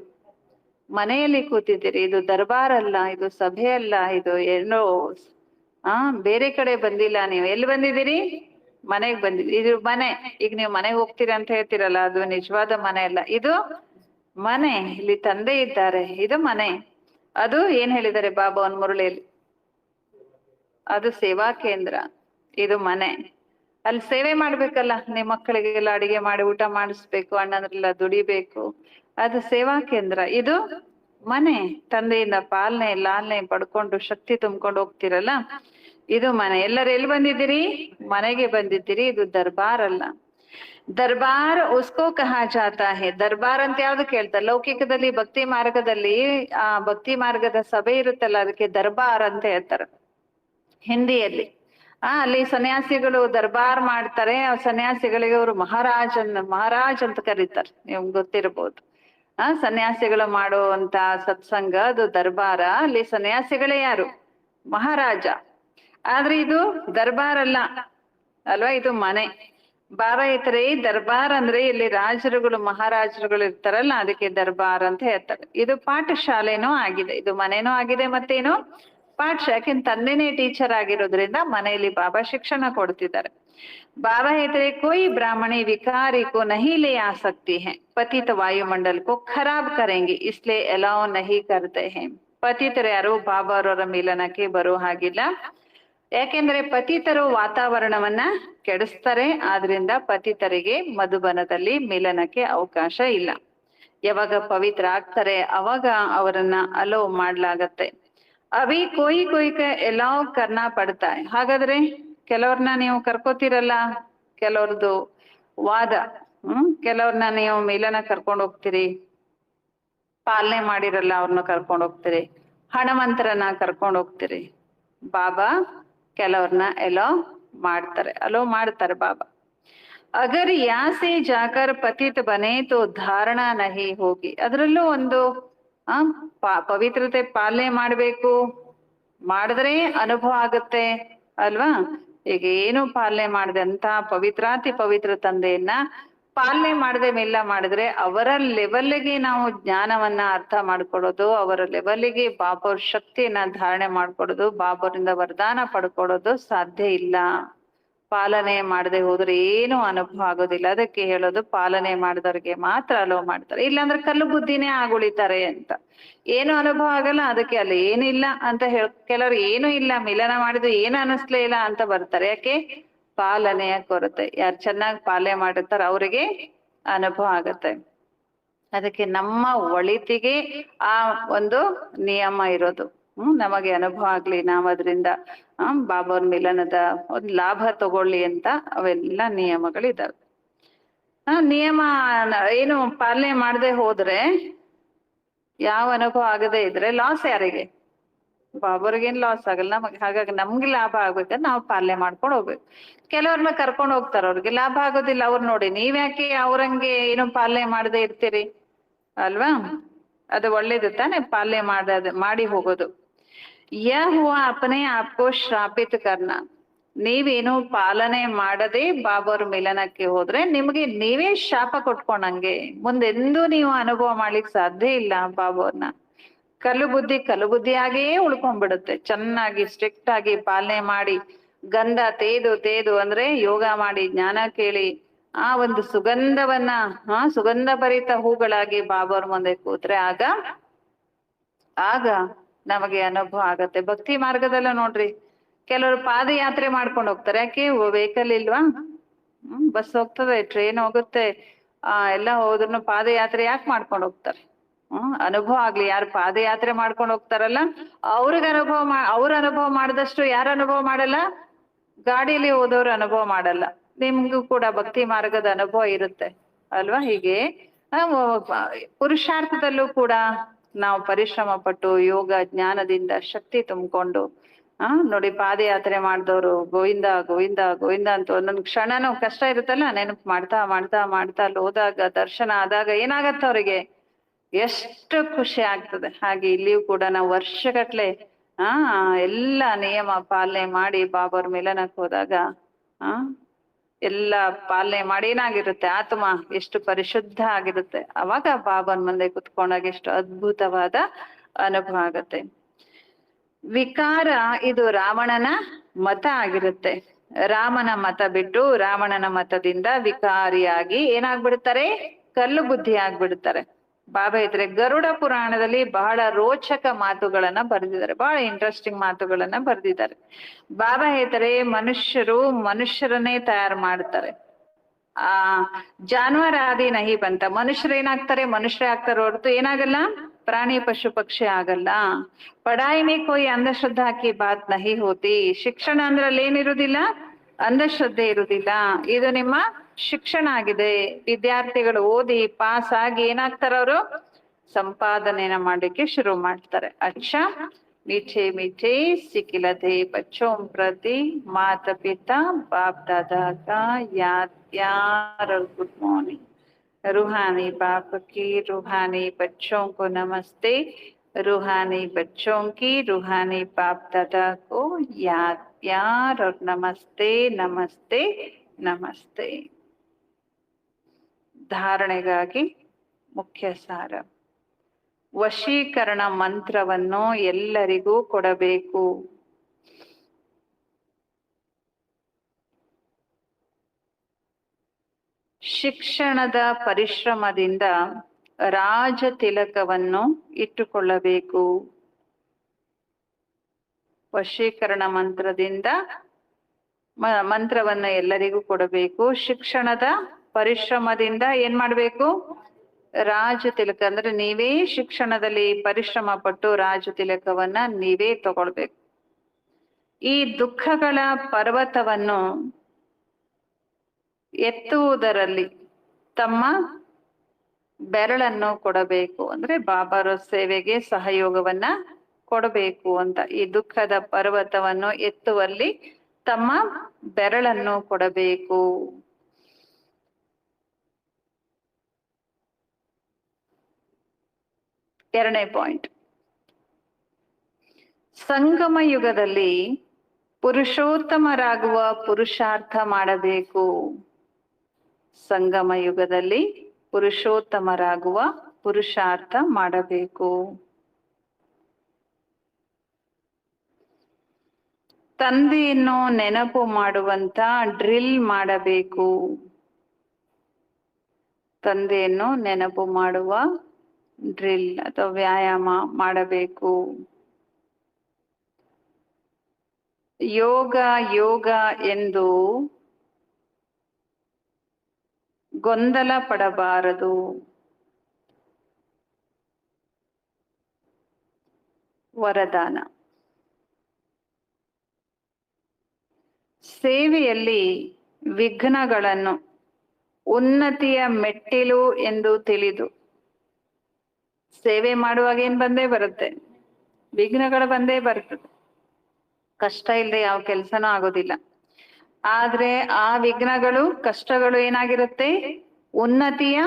ಮನೆಯಲ್ಲಿ ಕೂತಿದ್ದೀರಿ. ಇದು ದರ್ಬಾರ್ ಅಲ್ಲ, ಇದು ಸಭೆ ಅಲ್ಲ, ಇದು ಏನೋ ಬೇರೆ ಕಡೆ ಬಂದಿಲ್ಲ. ನೀವು ಎಲ್ಲಿ ಬಂದಿದ್ದೀರಿ? ಮನೆಗ್ ಬಂದಿದ್ದೀರಿ. ಇದು ಮನೆ. ಈಗ ನೀವು ಮನೆಗೆ ಹೋಗ್ತೀರಾ ಅಂತ ಹೇಳ್ತೀರಲ್ಲ, ಅದು ನಿಜವಾದ ಮನೆ ಅಲ್ಲ, ಇದು ಮನೆ. ಇಲ್ಲಿ ತಂದೆ ಇದ್ದಾರೆ, ಇದು ಮನೆ. ಅದು ಏನ್ ಹೇಳಿದ್ದಾರೆ ಬಾಬಾ ಒಂದ್ ಮುರಳಿಯಲ್ಲಿ, ಅದು ಸೇವಾ ಕೇಂದ್ರ, ಇದು ಮನೆ. ಅಲ್ಲಿ ಸೇವೆ ಮಾಡ್ಬೇಕಲ್ಲ, ನಿಮ್ ಮಕ್ಕಳಿಗೆಲ್ಲ ಅಡಿಗೆ ಮಾಡಿ ಊಟ ಮಾಡಿಸ್ಬೇಕು, ಅಣ್ಣಂದ್ರೆಲ್ಲ ದುಡಿಬೇಕು, ಅದು ಸೇವಾ ಕೇಂದ್ರ. ಇದು ಮನೆ. ತಂದೆಯಿಂದ ಪಾಲನೆ ಲಾಲನೆ ಪಡ್ಕೊಂಡು ಶಕ್ತಿ ತುಂಬ್ಕೊಂಡು ಹೋಗ್ತಿರಲ್ಲ, ಇದು ಮನೆ. ಎಲ್ಲರೂ ಎಲ್ಲಿ ಬಂದಿದ್ದೀರಿ? ಮನೆಗೆ ಬಂದಿದ್ದೀರಿ. ಇದು ದರ್ಬಾರ್ ಅಲ್ಲ. ದರ್ಬಾರ್ ಉಸ್ಕೋ ಕಹಾ ಜಾತಾ ಹೇ. ದರ್ಬಾರ್ ಅಂತ ಯಾವ್ದು ಕೇಳ್ತಾರೆ? ಲೌಕಿಕದಲ್ಲಿ ಭಕ್ತಿ ಮಾರ್ಗದಲ್ಲಿ ಭಕ್ತಿ ಮಾರ್ಗದ ಸಭೆ ಇರುತ್ತಲ್ಲ, ಅದಕ್ಕೆ ದರ್ಬಾರ್ ಅಂತ ಹೇಳ್ತಾರೆ ಹಿಂದಿಯಲ್ಲಿ. ಅಲ್ಲಿ ಸನ್ಯಾಸಿಗಳು ದರ್ಬಾರ್ ಮಾಡ್ತಾರೆ. ಆ ಸನ್ಯಾಸಿಗಳಿಗೆ ಅವರು ಮಹಾರಾಜ್ ಅಂತ ಕರೀತಾರೆ. ನಿಮ್ಗೆ ಗೊತ್ತಿರ್ಬೋದು. ಸನ್ಯಾಸಿಗಳು ಮಾಡುವಂತ ಸತ್ಸಂಗ ಅದು ದರ್ಬಾರ. ಅಲ್ಲಿ ಸನ್ಯಾಸಿಗಳೇ ಯಾರು? ಮಹಾರಾಜ. ಆದ್ರೆ ಇದು ದರ್ಬಾರ್ ಅಲ್ಲ ಅಲ್ವಾ, ಇದು ಮನೆ. ಬಾಬಾ ಹೇಳ್ತಾರೆ ದರ್ಬಾರ್ ಅಂದ್ರೆ ಇಲ್ಲಿ ರಾಜರುಗಳು ಮಹಾರಾಜರುಗಳು ಇರ್ತಾರಲ್ಲ, ಅದಕ್ಕೆ ದರ್ಬಾರ್ ಅಂತ ಹೇಳ್ತಾರೆ. ಇದು ಪಾಠಶಾಲೆನೂ ಆಗಿದೆ, ಇದು ಮನೆನೂ ಆಗಿದೆ, ಮತ್ತೇನು ಪಾಠಶಾಲೆ. ಯಾಕೆಂದ್ರೆ ತಂದೆನೇ ಟೀಚರ್ ಆಗಿರೋದ್ರಿಂದ ಮನೆಯಲ್ಲಿ ಬಾಬಾ ಶಿಕ್ಷಣ ಕೊಡ್ತಿದ್ದಾರೆ. बाबा कहते कोई ब्राह्मणी विकारी को नहीं ले आ सकती है, पतित वायुमंडल को खराब करेंगे इसलिए अलाउ नहीं करते हैं. ಪತಿತರು ಯಾರು? ಬಾಬಾರವರ ಮಿಲನಕ್ಕೆ ಬರೋ ಹಾಗಿಲ್ಲ. ಯಾಕೆಂದ್ರೆ ಪತಿತರು ವಾತಾವರಣವನ್ನ ಕೆಡಿಸ್ತಾರೆ. ಆದ್ರಿಂದ ಪತಿತರಿಗೆ ಮಧುಬನದಲ್ಲಿ ಮಿಲನಕ್ಕೆ ಅವಕಾಶ ಇಲ್ಲ. ಯಾವಾಗ ಪವಿತ್ರ ಆಗ್ತಾರೆ ಅವಾಗ ಅವರನ್ನ ಅಲೋ ಮಾಡ್ಲಾಗತ್ತೆ. ಅಭಿ ಕೊಯ್ ಕೊಯ್ಕ ಎಲ್ಲೋ ಕರ್ನಾ ಪಡ್ತಾ. ಹಾಗಾದ್ರೆ ಕೆಲವ್ರನ್ನ ನೀವು ಕರ್ಕೋತಿರಲ್ಲ, ಕೆಲವ್ರದ್ದು ವಾದ, ಕೆಲವ್ರನ್ನ ನೀವು ಮಿಲನ ಕರ್ಕೊಂಡು ಹೋಗ್ತೀರಿ, ಪಾಲನೆ ಮಾಡಿರಲ್ಲ ಅವ್ರನ್ನ ಕರ್ಕೊಂಡು ಹೋಗ್ತೀರಿ, ಹಣವಂತರನ್ನ ಕರ್ಕೊಂಡು ಹೋಗ್ತೀರಿ. ಬಾಬಾ ಕೆಲವ್ರನ್ನ ಎಲ್ಲೋ ಮಾಡ್ತಾರೆ, ಅಲೋ ಮಾಡ್ತಾರೆ ಬಾಬಾ. ಅಗರ್ ಯಾಸೆ ಜಾಕರ್ ಪತಿತ್ ಬನೆ ತೋ ಧಾರಣ ನಹಿ ಹೋಗಿ. ಅದರಲ್ಲೂ ಒಂದು ಪವಿತ್ರತೆ ಪಾಲನೆ ಮಾಡ್ಬೇಕು, ಮಾಡಿದ್ರೆ ಅನುಭವ ಆಗುತ್ತೆ ಅಲ್ವಾ. ಈಗ ಏನು ಪಾಲನೆ ಮಾಡದೆ ಅಂತ ಪವಿತ್ರಾತಿ ಪವಿತ್ರ ತಂದೆಯನ್ನ ಪಾಲನೆ ಮಾಡದೆ ಮೆಲ್ಲ ಮಾಡಿದ್ರೆ ಅವರ ಲೆವೆಲ್ಗೆ ನಾವು ಜ್ಞಾನವನ್ನ ಅರ್ಥ ಮಾಡ್ಕೊಡೋದು, ಅವರ ಲೆವೆಲ್ಗೆ ಬಾಬಾವ್ರ ಶಕ್ತಿಯನ್ನ ಧಾರಣೆ ಮಾಡ್ಕೊಡೋದು, ಬಾಬಾವರಿಂದ ವರದಾನ ಪಡ್ಕೊಡೋದು ಸಾಧ್ಯ ಇಲ್ಲ. ಪಾಲನೆ ಮಾಡದೆ ಹೋದ್ರೆ ಏನು ಅನುಭವ ಆಗೋದಿಲ್ಲ. ಅದಕ್ಕೆ ಹೇಳೋದು ಪಾಲನೆ ಮಾಡಿದವ್ರಿಗೆ ಮಾತ್ರ ಅಲೋ ಮಾಡ್ತಾರೆ, ಇಲ್ಲಾಂದ್ರೆ ಕಲ್ಲು ಬುದ್ಧಿನೇ ಆಗುಳಿತಾರೆ ಅಂತ. ಏನು ಅನುಭವ ಆಗಲ್ಲ, ಅದಕ್ಕೆ ಅಲ್ಲಿ ಏನಿಲ್ಲ ಅಂತ ಕೆಲವ್ರು ಏನು ಇಲ್ಲ, ಮಿಲನ ಮಾಡಿದ್ರು ಏನು ಅನಿಸ್ಲೇ ಇಲ್ಲ ಅಂತ ಬರ್ತಾರೆ. ಯಾಕೆ? ಪಾಲನೆಯ ಕೊರತೆ. ಯಾರು ಚೆನ್ನಾಗಿ ಪಾಲನೆ ಮಾಡಿರ್ತಾರ ಅವರಿಗೆ ಅನುಭವ ಆಗತ್ತೆ. ಅದಕ್ಕೆ ನಮ್ಮ ಒಳಿತಿಗೆ ಆ ಒಂದು ನಿಯಮ ಇರೋದು. ನಮಗೆ ಅನುಭವ ಆಗ್ಲಿ, ನಾವ್ ಅದರಿಂದ ಬಾಬಾವ್ರ ಮಿಲನದ ಒಂದು ಲಾಭ ತಗೊಳ್ಳಿ ಅಂತ ಅವೆಲ್ಲ ನಿಯಮಗಳಿದಾವೆ. ನಿಯಮ ಏನು ಪಾಲನೆ ಮಾಡದೆ ಹೋದ್ರೆ, ಯಾವ ಅನುಭವ ಆಗದೆ ಇದ್ರೆ ಲಾಸ್ ಯಾರಿಗೆ? ಬಾಬಾವ್ರಿಗೇನ್ ಲಾಸ್ ಆಗಲ್ಲ, ನಮಗೆ. ಹಾಗಾಗಿ ನಮ್ಗೆ ಲಾಭ ಆಗ್ಬೇಕಂದ್ರೆ ನಾವು ಪಾಲನೆ ಮಾಡ್ಕೊಂಡು ಹೋಗ್ಬೇಕು. ಕೆಲವ್ರನ್ನ ಕರ್ಕೊಂಡು ಹೋಗ್ತಾರ, ಅವ್ರಿಗೆ ಲಾಭ ಆಗೋದಿಲ್ಲ. ಅವ್ರು ನೋಡಿ, ನೀವ್ಯಾಕೆ ಅವ್ರಂಗೆ ಏನು ಪಾಲನೆ ಮಾಡದೆ ಇರ್ತೀರಿ ಅಲ್ವಾ? ಅದು ಒಳ್ಳೇದು ತಾನೆ, ಪಾಲನೆ ಮಾಡಿ ಹೋಗೋದು. ಹುವ ಅಪನೆ ಆಪ್ಕೋ ಶ್ರಾಪಿತ್ ಕರ್ನ. ನೀವೇನು ಪಾಲನೆ ಮಾಡದೆ ಬಾಬಾವ್ರ ಮಿಲನಕ್ಕೆ ಹೋದ್ರೆ ನಿಮ್ಗೆ ನೀವೇ ಶಾಪ ಕೊಟ್ಕೊಂಡಂಗೆ. ಮುಂದೆಂದೂ ನೀವು ಅನುಭವ ಮಾಡ್ಲಿಕ್ಕೆ ಸಾಧ್ಯ ಇಲ್ಲ ಬಾಬಾವ್ರನ್ನ. ಕಲ್ಲು ಬುದ್ಧಿಯಾಗೇ ಉಳ್ಕೊಂಡ್ಬಿಡುತ್ತೆ. ಚೆನ್ನಾಗಿ ಸ್ಟ್ರಿಕ್ಟ್ ಆಗಿ ಪಾಲನೆ ಮಾಡಿ, ಗಂಧ ತೇದು ಅಂದ್ರೆ ಯೋಗ ಮಾಡಿ, ಜ್ಞಾನ ಕೇಳಿ, ಆ ಒಂದು ಸುಗಂಧವನ್ನ ಸುಗಂಧ ಭರಿತ ಹೂಗಳಾಗಿ ಬಾಬಾವ್ರ ಮುಂದೆ ಕೂತ್ರೆ ಆಗ ನಮಗೆ ಅನುಭವ ಆಗತ್ತೆ. ಭಕ್ತಿ ಮಾರ್ಗದಲ್ಲ ನೋಡ್ರಿ, ಕೆಲವರು ಪಾದಯಾತ್ರೆ ಮಾಡ್ಕೊಂಡು ಹೋಗ್ತಾರೆ. ಯಾಕೆ? ವೆಹಿಕಲ್ ಇಲ್ವಾ? ಬಸ್ ಹೋಗ್ತದೆ, ಟ್ರೈನ್ ಹೋಗುತ್ತೆ, ಎಲ್ಲ ಹೋದ್ರು ಪಾದಯಾತ್ರೆ ಯಾಕೆ ಮಾಡ್ಕೊಂಡು ಹೋಗ್ತಾರೆ? ಅನುಭವ ಆಗ್ಲಿ. ಯಾರು ಪಾದಯಾತ್ರೆ ಮಾಡ್ಕೊಂಡು ಹೋಗ್ತಾರಲ್ಲ ಅವ್ರ ಅನುಭವ ಮಾಡಿದಷ್ಟು ಯಾರು ಅನುಭವ ಮಾಡಲ್ಲ? ಗಾಡಿಯಲ್ಲಿ ಹೋದವ್ರು ಅನುಭವ ಮಾಡಲ್ಲ. ನಿಮ್ಗೂ ಕೂಡ ಭಕ್ತಿ ಮಾರ್ಗದ ಅನುಭವ ಇರುತ್ತೆ ಅಲ್ವಾ? ಹೀಗೆ ಪುರುಷಾರ್ಥದಲ್ಲೂ ಕೂಡ ನಾವು ಪರಿಶ್ರಮ ಪಟ್ಟು ಯೋಗ ಜ್ಞಾನದಿಂದ ಶಕ್ತಿ ತುಂಬಿಕೊಂಡು ನೋಡಿ, ಪಾದಯಾತ್ರೆ ಮಾಡಿದವರು ಗೋವಿಂದ ಗೋವಿಂದ ಗೋವಿಂದ ಅಂತ ಒಂದೊಂದು ಕ್ಷಣನೂ ಕಷ್ಟ ಇರುತ್ತಲ್ಲ, ನೆನಪು ಮಾಡ್ತಾ ಮಾಡ್ತಾ ಮಾಡ್ತಾ ಅಲ್ಲಿ ಹೋದಾಗ, ದರ್ಶನ ಆದಾಗ ಏನಾಗತ್ತ ಅವ್ರಿಗೆ? ಎಷ್ಟು ಖುಷಿ ಆಗ್ತದೆ. ಹಾಗೆ ಇಲ್ಲಿಯೂ ಕೂಡ ನಾವು ವರ್ಷಗಟ್ಲೆ ಎಲ್ಲ ನಿಯಮ ಪಾಲನೆ ಮಾಡಿ ಬಾಬಾವ್ರ ಮಿಲನಕ್ಕೆ ಹೋದಾಗ ಎಲ್ಲ ಪಾಲನೆ ಮಾಡಿ ಏನಾಗಿರುತ್ತೆ? ಆತ್ಮ ಎಷ್ಟು ಪರಿಶುದ್ಧ ಆಗಿರುತ್ತೆ. ಅವಾಗ ಬಾಬಾನ್ ಮುಂದೆ ಕುತ್ಕೊಂಡಾಗ ಎಷ್ಟು ಅದ್ಭುತವಾದ ಅನುಭವ ಆಗತ್ತೆ. ವಿಕಾರ ಇದು ರಾವಣನ ಮತ ಆಗಿರುತ್ತೆ. ರಾಮನ ಮತ ಬಿಟ್ಟು ರಾವಣನ ಮತದಿಂದ ವಿಕಾರಿಯಾಗಿ ಏನಾಗ್ಬಿಡ್ತಾರೆ? ಕಲ್ಲು ಬುದ್ಧಿ ಆಗ್ಬಿಡ್ತಾರೆ. ಬಾಬಾ ಇದ್ರೆ ಗರುಡ ಪುರಾಣದಲ್ಲಿ ಬಹಳ ರೋಚಕ ಮಾತುಗಳನ್ನ ಬರೆದಿದ್ದಾರೆ, ಬಹಳ ಇಂಟ್ರೆಸ್ಟಿಂಗ್ ಮಾತುಗಳನ್ನ ಬರೆದಿದ್ದಾರೆ. ಬಾಬಾ ಹೇಳ್ತಾರೆ, ಮನುಷ್ಯರನ್ನೇ ತಯಾರು ಮಾಡ್ತಾರೆ, ಜಾನುವಾರಾದಿ ನಹಿ ಬಂತ. ಮನುಷ್ಯರೇನಾಗ್ತಾರೆ? ಮನುಷ್ಯರೇ ಆಗ್ತಾರೆ ಹೊರತು ಏನಾಗಲ್ಲ? ಪ್ರಾಣಿ ಪಶು ಪಕ್ಷಿ ಆಗಲ್ಲ. ಪಢಾಯಿ ಮೇ ಕೋಯಿ ಅಂಧಶ್ರದ್ಧಾ ಕಿ ಬಾತ್ ನಹಿ ಹೋತಿ. ಶಿಕ್ಷಣ ಅಂದ್ರೆ ಅಲ್ಲಿ ಏನಿರುವುದಿಲ್ಲ? ಅಂಧಶ್ರದ್ಧೆ ಇರುವುದಿಲ್ಲ. ಇದು ನಿಮ್ಮ ಶಿಕ್ಷಣ ಆಗಿದೆ. ವಿದ್ಯಾರ್ಥಿಗಳು ಓದಿ ಪಾಸ್ ಆಗಿ ಏನಾಗ್ತಾರ? ಅವರು ಸಂಪಾದನೆಯನ್ನ ಮಾಡ್ಲಿಕ್ಕೆ ಶುರು ಮಾಡ್ತಾರೆ. ಅಚ್ಚಾ मीठे मीठे सिकिलते बच्चों प्रति माता पिता बाप दादा का याद प्यार और गुड मॉर्निंग. रूहानी बाप की रूहानी बच्चों को नमस्ते. रूहानी बच्चों की रूहानी बाप दादा को याद प्यार और नमस्ते नमस्ते नमस्ते. ಧಾರಣೆಗಾಗಿ ಮುಖ್ಯ ಸಾರ. ವಶೀಕರಣ ಮಂತ್ರವನ್ನು ಎಲ್ಲರಿಗೂ ಕೊಡಬೇಕು. ಶಿಕ್ಷಣದ ಪರಿಶ್ರಮದಿಂದ ರಾಜ ತಿಲಕವನ್ನು ಇಟ್ಟುಕೊಳ್ಳಬೇಕು. ವಶೀಕರಣ ಮಂತ್ರದಿಂದ ಮಂತ್ರವನ್ನು ಎಲ್ಲರಿಗೂ ಕೊಡಬೇಕು. ಶಿಕ್ಷಣದ ಪರಿಶ್ರಮದಿಂದ ಏನ್ ಮಾಡ್ಬೇಕು? ರಾಜ ತಿಲಕ ಅಂದ್ರೆ ನೀವೇ ಶಿಕ್ಷಣದಲ್ಲಿ ಪರಿಶ್ರಮ ಪಟ್ಟು ರಾಜ ತಿಲಕವನ್ನ ನೀವೇ ತಗೊಳ್ಬೇಕು. ಈ ದುಃಖಗಳ ಪರ್ವತವನ್ನು ಎತ್ತುವುದರಲ್ಲಿ ತಮ್ಮ ಬೆರಳನ್ನು ಕೊಡಬೇಕು, ಅಂದ್ರೆ ಬಾಬಾರ ಸೇವೆಗೆ ಸಹಯೋಗವನ್ನ ಕೊಡಬೇಕು ಅಂತ. ಈ ದುಃಖದ ಪರ್ವತವನ್ನು ಎತ್ತುವಲ್ಲಿ ತಮ್ಮ ಬೆರಳನ್ನು ಕೊಡಬೇಕು. ಎರಡನೇ ಪಾಯಿಂಟ್, ಸಂಗಮ ಯುಗದಲ್ಲಿ ಪುರುಷೋತ್ತಮರಾಗುವ ಪುರುಷಾರ್ಥ ಮಾಡಬೇಕು. ಸಂಗಮ ಯುಗದಲ್ಲಿ ಪುರುಷೋತ್ತಮರಾಗುವ ಪುರುಷಾರ್ಥ ಮಾಡಬೇಕು. ತಂದೆಯನ್ನು ನೆನಪು ಮಾಡುವಂತ ಡ್ರಿಲ್ ಮಾಡಬೇಕು. ತಂದೆಯನ್ನು ನೆನಪು ಮಾಡುವ ಡ್ರಿಲ್ ಅಥವಾ ವ್ಯಾಯಾಮ ಮಾಡಬೇಕು. ಯೋಗ ಯೋಗ ಎಂದು ಗೊಂದಲ ಪಡಬಾರದು. ವರದಾನ, ಸೇವೆಯಲ್ಲಿ ವಿಘ್ನಗಳನ್ನು ಉನ್ನತಿಯ ಮೆಟ್ಟಿಲು ಎಂದು ತಿಳಿದು, ಸೇವೆ ಮಾಡುವಾಗ ಏನ್ ಬಂದೇ ಬರುತ್ತೆ, ವಿಘ್ನಗಳು ಬಂದೇ ಬರ್ತದೆ. ಕಷ್ಟ ಇಲ್ಲದೆ ಯಾವ ಕೆಲಸನೂ ಆಗೋದಿಲ್ಲ. ಆದ್ರೆ ಆ ವಿಘ್ನಗಳು ಕಷ್ಟಗಳು ಏನಾಗಿರುತ್ತೆ, ಉನ್ನತಿಯ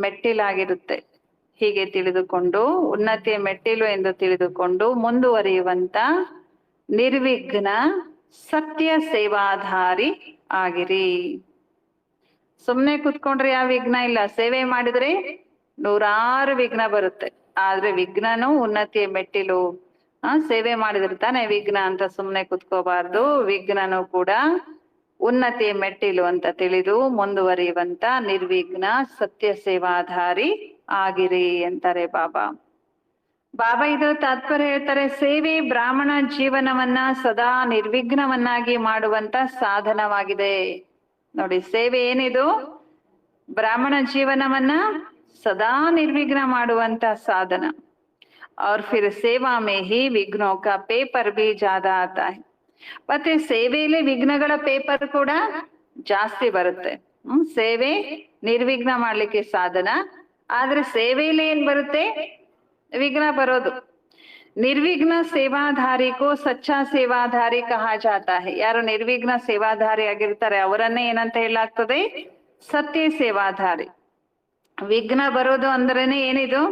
ಮೆಟ್ಟಿಲಾಗಿರುತ್ತೆ. ಹೀಗೆ ತಿಳಿದುಕೊಂಡು ಉನ್ನತಿಯ ಮೆಟ್ಟಿಲು ಎಂದು ತಿಳಿದುಕೊಂಡು ಮುಂದುವರಿಯುವಂತ ನಿರ್ವಿಘ್ನ ಸತ್ಯ ಸೇವಾಧಾರಿ ಆಗಿರಿ. ಸುಮ್ನೆ ಕುತ್ಕೊಂಡ್ರೆ ಯಾವ ವಿಘ್ನ ಇಲ್ಲ, ಸೇವೆ ಮಾಡಿದ್ರೆ ನೂರಾರು ವಿಘ್ನ ಬರುತ್ತೆ. ಆದ್ರೆ ವಿಘ್ನನೂ ಉನ್ನತಿಯ ಮೆಟ್ಟಿಲು. ಸೇವೆ ಮಾಡಿದ್ರೆ ತಾನೆ ವಿಘ್ನ ಅಂತ ಸುಮ್ನೆ ಕುತ್ಕೋಬಾರ್ದು. ವಿಘ್ನನೂ ಕೂಡ ಉನ್ನತಿಯ ಮೆಟ್ಟಿಲು ಅಂತ ತಿಳಿದು ಮುಂದುವರಿಯುವಂತ ನಿರ್ವಿಘ್ನ ಸತ್ಯ ಸೇವಾಧಾರಿ ಆಗಿರಿ ಅಂತಾರೆ ಬಾಬಾ. ಬಾಬಾ ಇದರ ತಾತ್ಪರ್ಯ ಹೇಳ್ತಾರೆ, ಸೇವೆ ಬ್ರಾಹ್ಮಣ ಜೀವನವನ್ನ ಸದಾ ನಿರ್ವಿಘ್ನವನ್ನಾಗಿ ಮಾಡುವಂತ ಸಾಧನವಾಗಿದೆ. ನೋಡಿ, ಸೇವೆ ಏನಿದು, ಬ್ರಾಹ್ಮಣ ಜೀವನವನ್ನ ಸದಾ ನಿರ್ವಿಘ್ನ ಮಾಡುವಂತ ಸಾಧನ. और फिर सेवा में ही विघ्नों का पेपर भी ज्यादा आता है. ಮತ್ತೆ ಸೇವೆಯಲ್ಲಿ ವಿಘ್ನಗಳ ಪೇಪರ್ ಕೂಡ ಜಾಸ್ತಿ ಬರುತ್ತೆ. ಸೇವೆ ನಿರ್ವಿಘ್ನ ಮಾಡ್ಲಿಕ್ಕೆ ಸಾಧನ, ಆದ್ರೆ ಸೇವೆಯಲ್ಲಿ ಏನ್ ಬರುತ್ತೆ, ವಿಘ್ನ ಬರೋದು. ನಿರ್ವಿಘ್ನ ಸೇವಾಧಾರಿ ಕೋ ಸಚ್ಚಾ ಸೇವಾಧಾರಿ ಕಹಾ ಜಾತಾ ಹೈ. ಯಾರು ನಿರ್ವಿಘ್ನ ಸೇವಾಧಾರಿ ಆಗಿರ್ತಾರೆ ಅವರನ್ನೇ ಏನಂತ ಹೇಳಲಾಗ್ತದೆ, ಸತ್ಯ ಸೇವಾಧಾರಿ. ವಿಘ್ನ ಬರೋದು ಅಂದ್ರೇನೆ ಏನಿದು,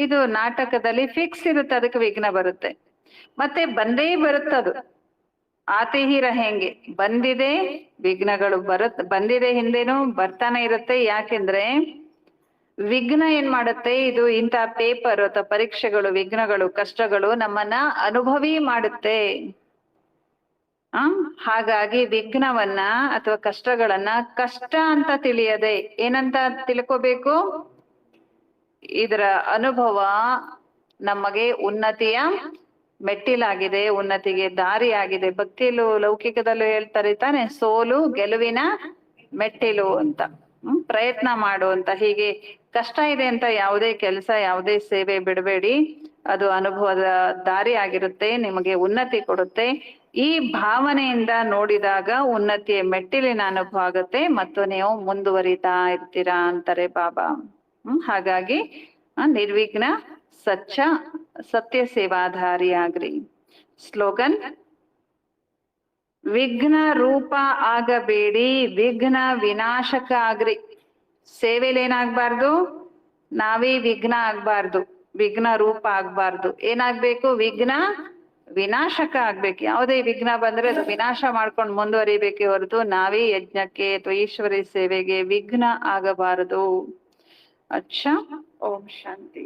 ಇದು ನಾಟಕದಲ್ಲಿ ಫಿಕ್ಸ್ ಇರುತ್ತೆ, ಅದಕ್ಕೆ ವಿಘ್ನ ಬರುತ್ತೆ. ಮತ್ತೆ ಬಂದೇ ಬರುತ್ತದು, ಆತೆ ಹಿ ರಹೆಂಗೆ. ಬಂದಿದೆ, ವಿಘ್ನಗಳು ಬಂದಿದೆ, ಹಿಂದೆನೂ ಬರ್ತಾನೆ ಇರುತ್ತೆ. ಯಾಕೆಂದ್ರೆ ವಿಘ್ನ ಏನ್ ಮಾಡುತ್ತೆ, ಇದು ಇಂಥ ಪೇಪರ್ ಅಥವಾ ಪರೀಕ್ಷೆಗಳು, ವಿಘ್ನಗಳು, ಕಷ್ಟಗಳು ನಮ್ಮನ್ನ ಅನುಭವಿ ಮಾಡುತ್ತೆ. ಹಾಗಾಗಿ ವಿಘ್ನವನ್ನ ಅಥವಾ ಕಷ್ಟಗಳನ್ನ ಕಷ್ಟ ಅಂತ ತಿಳಿಯದೆ ಏನಂತ ತಿಳ್ಕೋಬೇಕು, ಇದರ ಅನುಭವ ನಮಗೆ ಉನ್ನತಿಯ ಮೆಟ್ಟಿಲಾಗಿದೆ, ಉನ್ನತಿಗೆ ದಾರಿಯಾಗಿದೆ. ಭಕ್ತಿಯಲ್ಲೂ ಲೌಕಿಕದಲ್ಲೂ ಹೇಳ್ತಾರೆ ತಾನೆ, ಸೋಲು ಗೆಲುವಿನ ಮೆಟ್ಟಿಲು ಅಂತ. ಪ್ರಯತ್ನ ಮಾಡು ಅಂತ. ಹೀಗೆ ಕಷ್ಟ ಇದೆ ಅಂತ ಯಾವುದೇ ಕೆಲಸ, ಯಾವುದೇ ಸೇವೆ ಬಿಡಬೇಡಿ. ಅದು ಅನುಭವದ ದಾರಿ ಆಗಿರುತ್ತೆ, ನಿಮಗೆ ಉನ್ನತಿ ಕೊಡುತ್ತೆ. ಈ ಭಾವನೆಯಿಂದ ನೋಡಿದಾಗ ಉನ್ನತಿಯ ಮೆಟ್ಟಿಲಿನ ಅನುಭವ ಆಗುತ್ತೆ ಮತ್ತು ನೀವು ಮುಂದುವರಿತಾ ಇರ್ತೀರಾ ಅಂತಾರೆ ಬಾಬಾ. ಹಾಗಾಗಿ ನಿರ್ವಿಘ್ನ ಸತ್ಯ ಸೇವಾಧಾರಿ ಆಗ್ರಿ. ಸ್ಲೋಗನ್, ವಿಘ್ನ ರೂಪ ಆಗಬೇಡಿ, ವಿಘ್ನ ವಿನಾಶಕ ಆಗ್ರಿ. ಸೇವೆಲಿ ಏನಾಗ್ಬಾರ್ದು, ನಾವೇ ವಿಘ್ನ ಆಗ್ಬಾರ್ದು, ವಿಘ್ನ ರೂಪ ಆಗ್ಬಾರ್ದು. ಏನಾಗ್ಬೇಕು, ವಿಘ್ನ ವಿನಾಶಕ ಆಗ್ಬೇಕು. ಯಾವುದೇ ವಿಘ್ನ ಬಂದ್ರೆ ಅದು ವಿನಾಶ ಮಾಡ್ಕೊಂಡು ಮುಂದುವರಿಬೇಕೆ ಹೊರತು ನಾವೇ ಯಜ್ಞಕ್ಕೆ ಅಥವಾ ಈಶ್ವರಿ ಸೇವೆಗೆ ವಿಘ್ನ ಆಗಬಾರದು. ಅಚ್ಚಾ, ಓಂ ಶಾಂತಿ.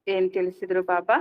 ಏನ್ ತಿಳಿಸಿದ್ರು ಬಾಬಾ?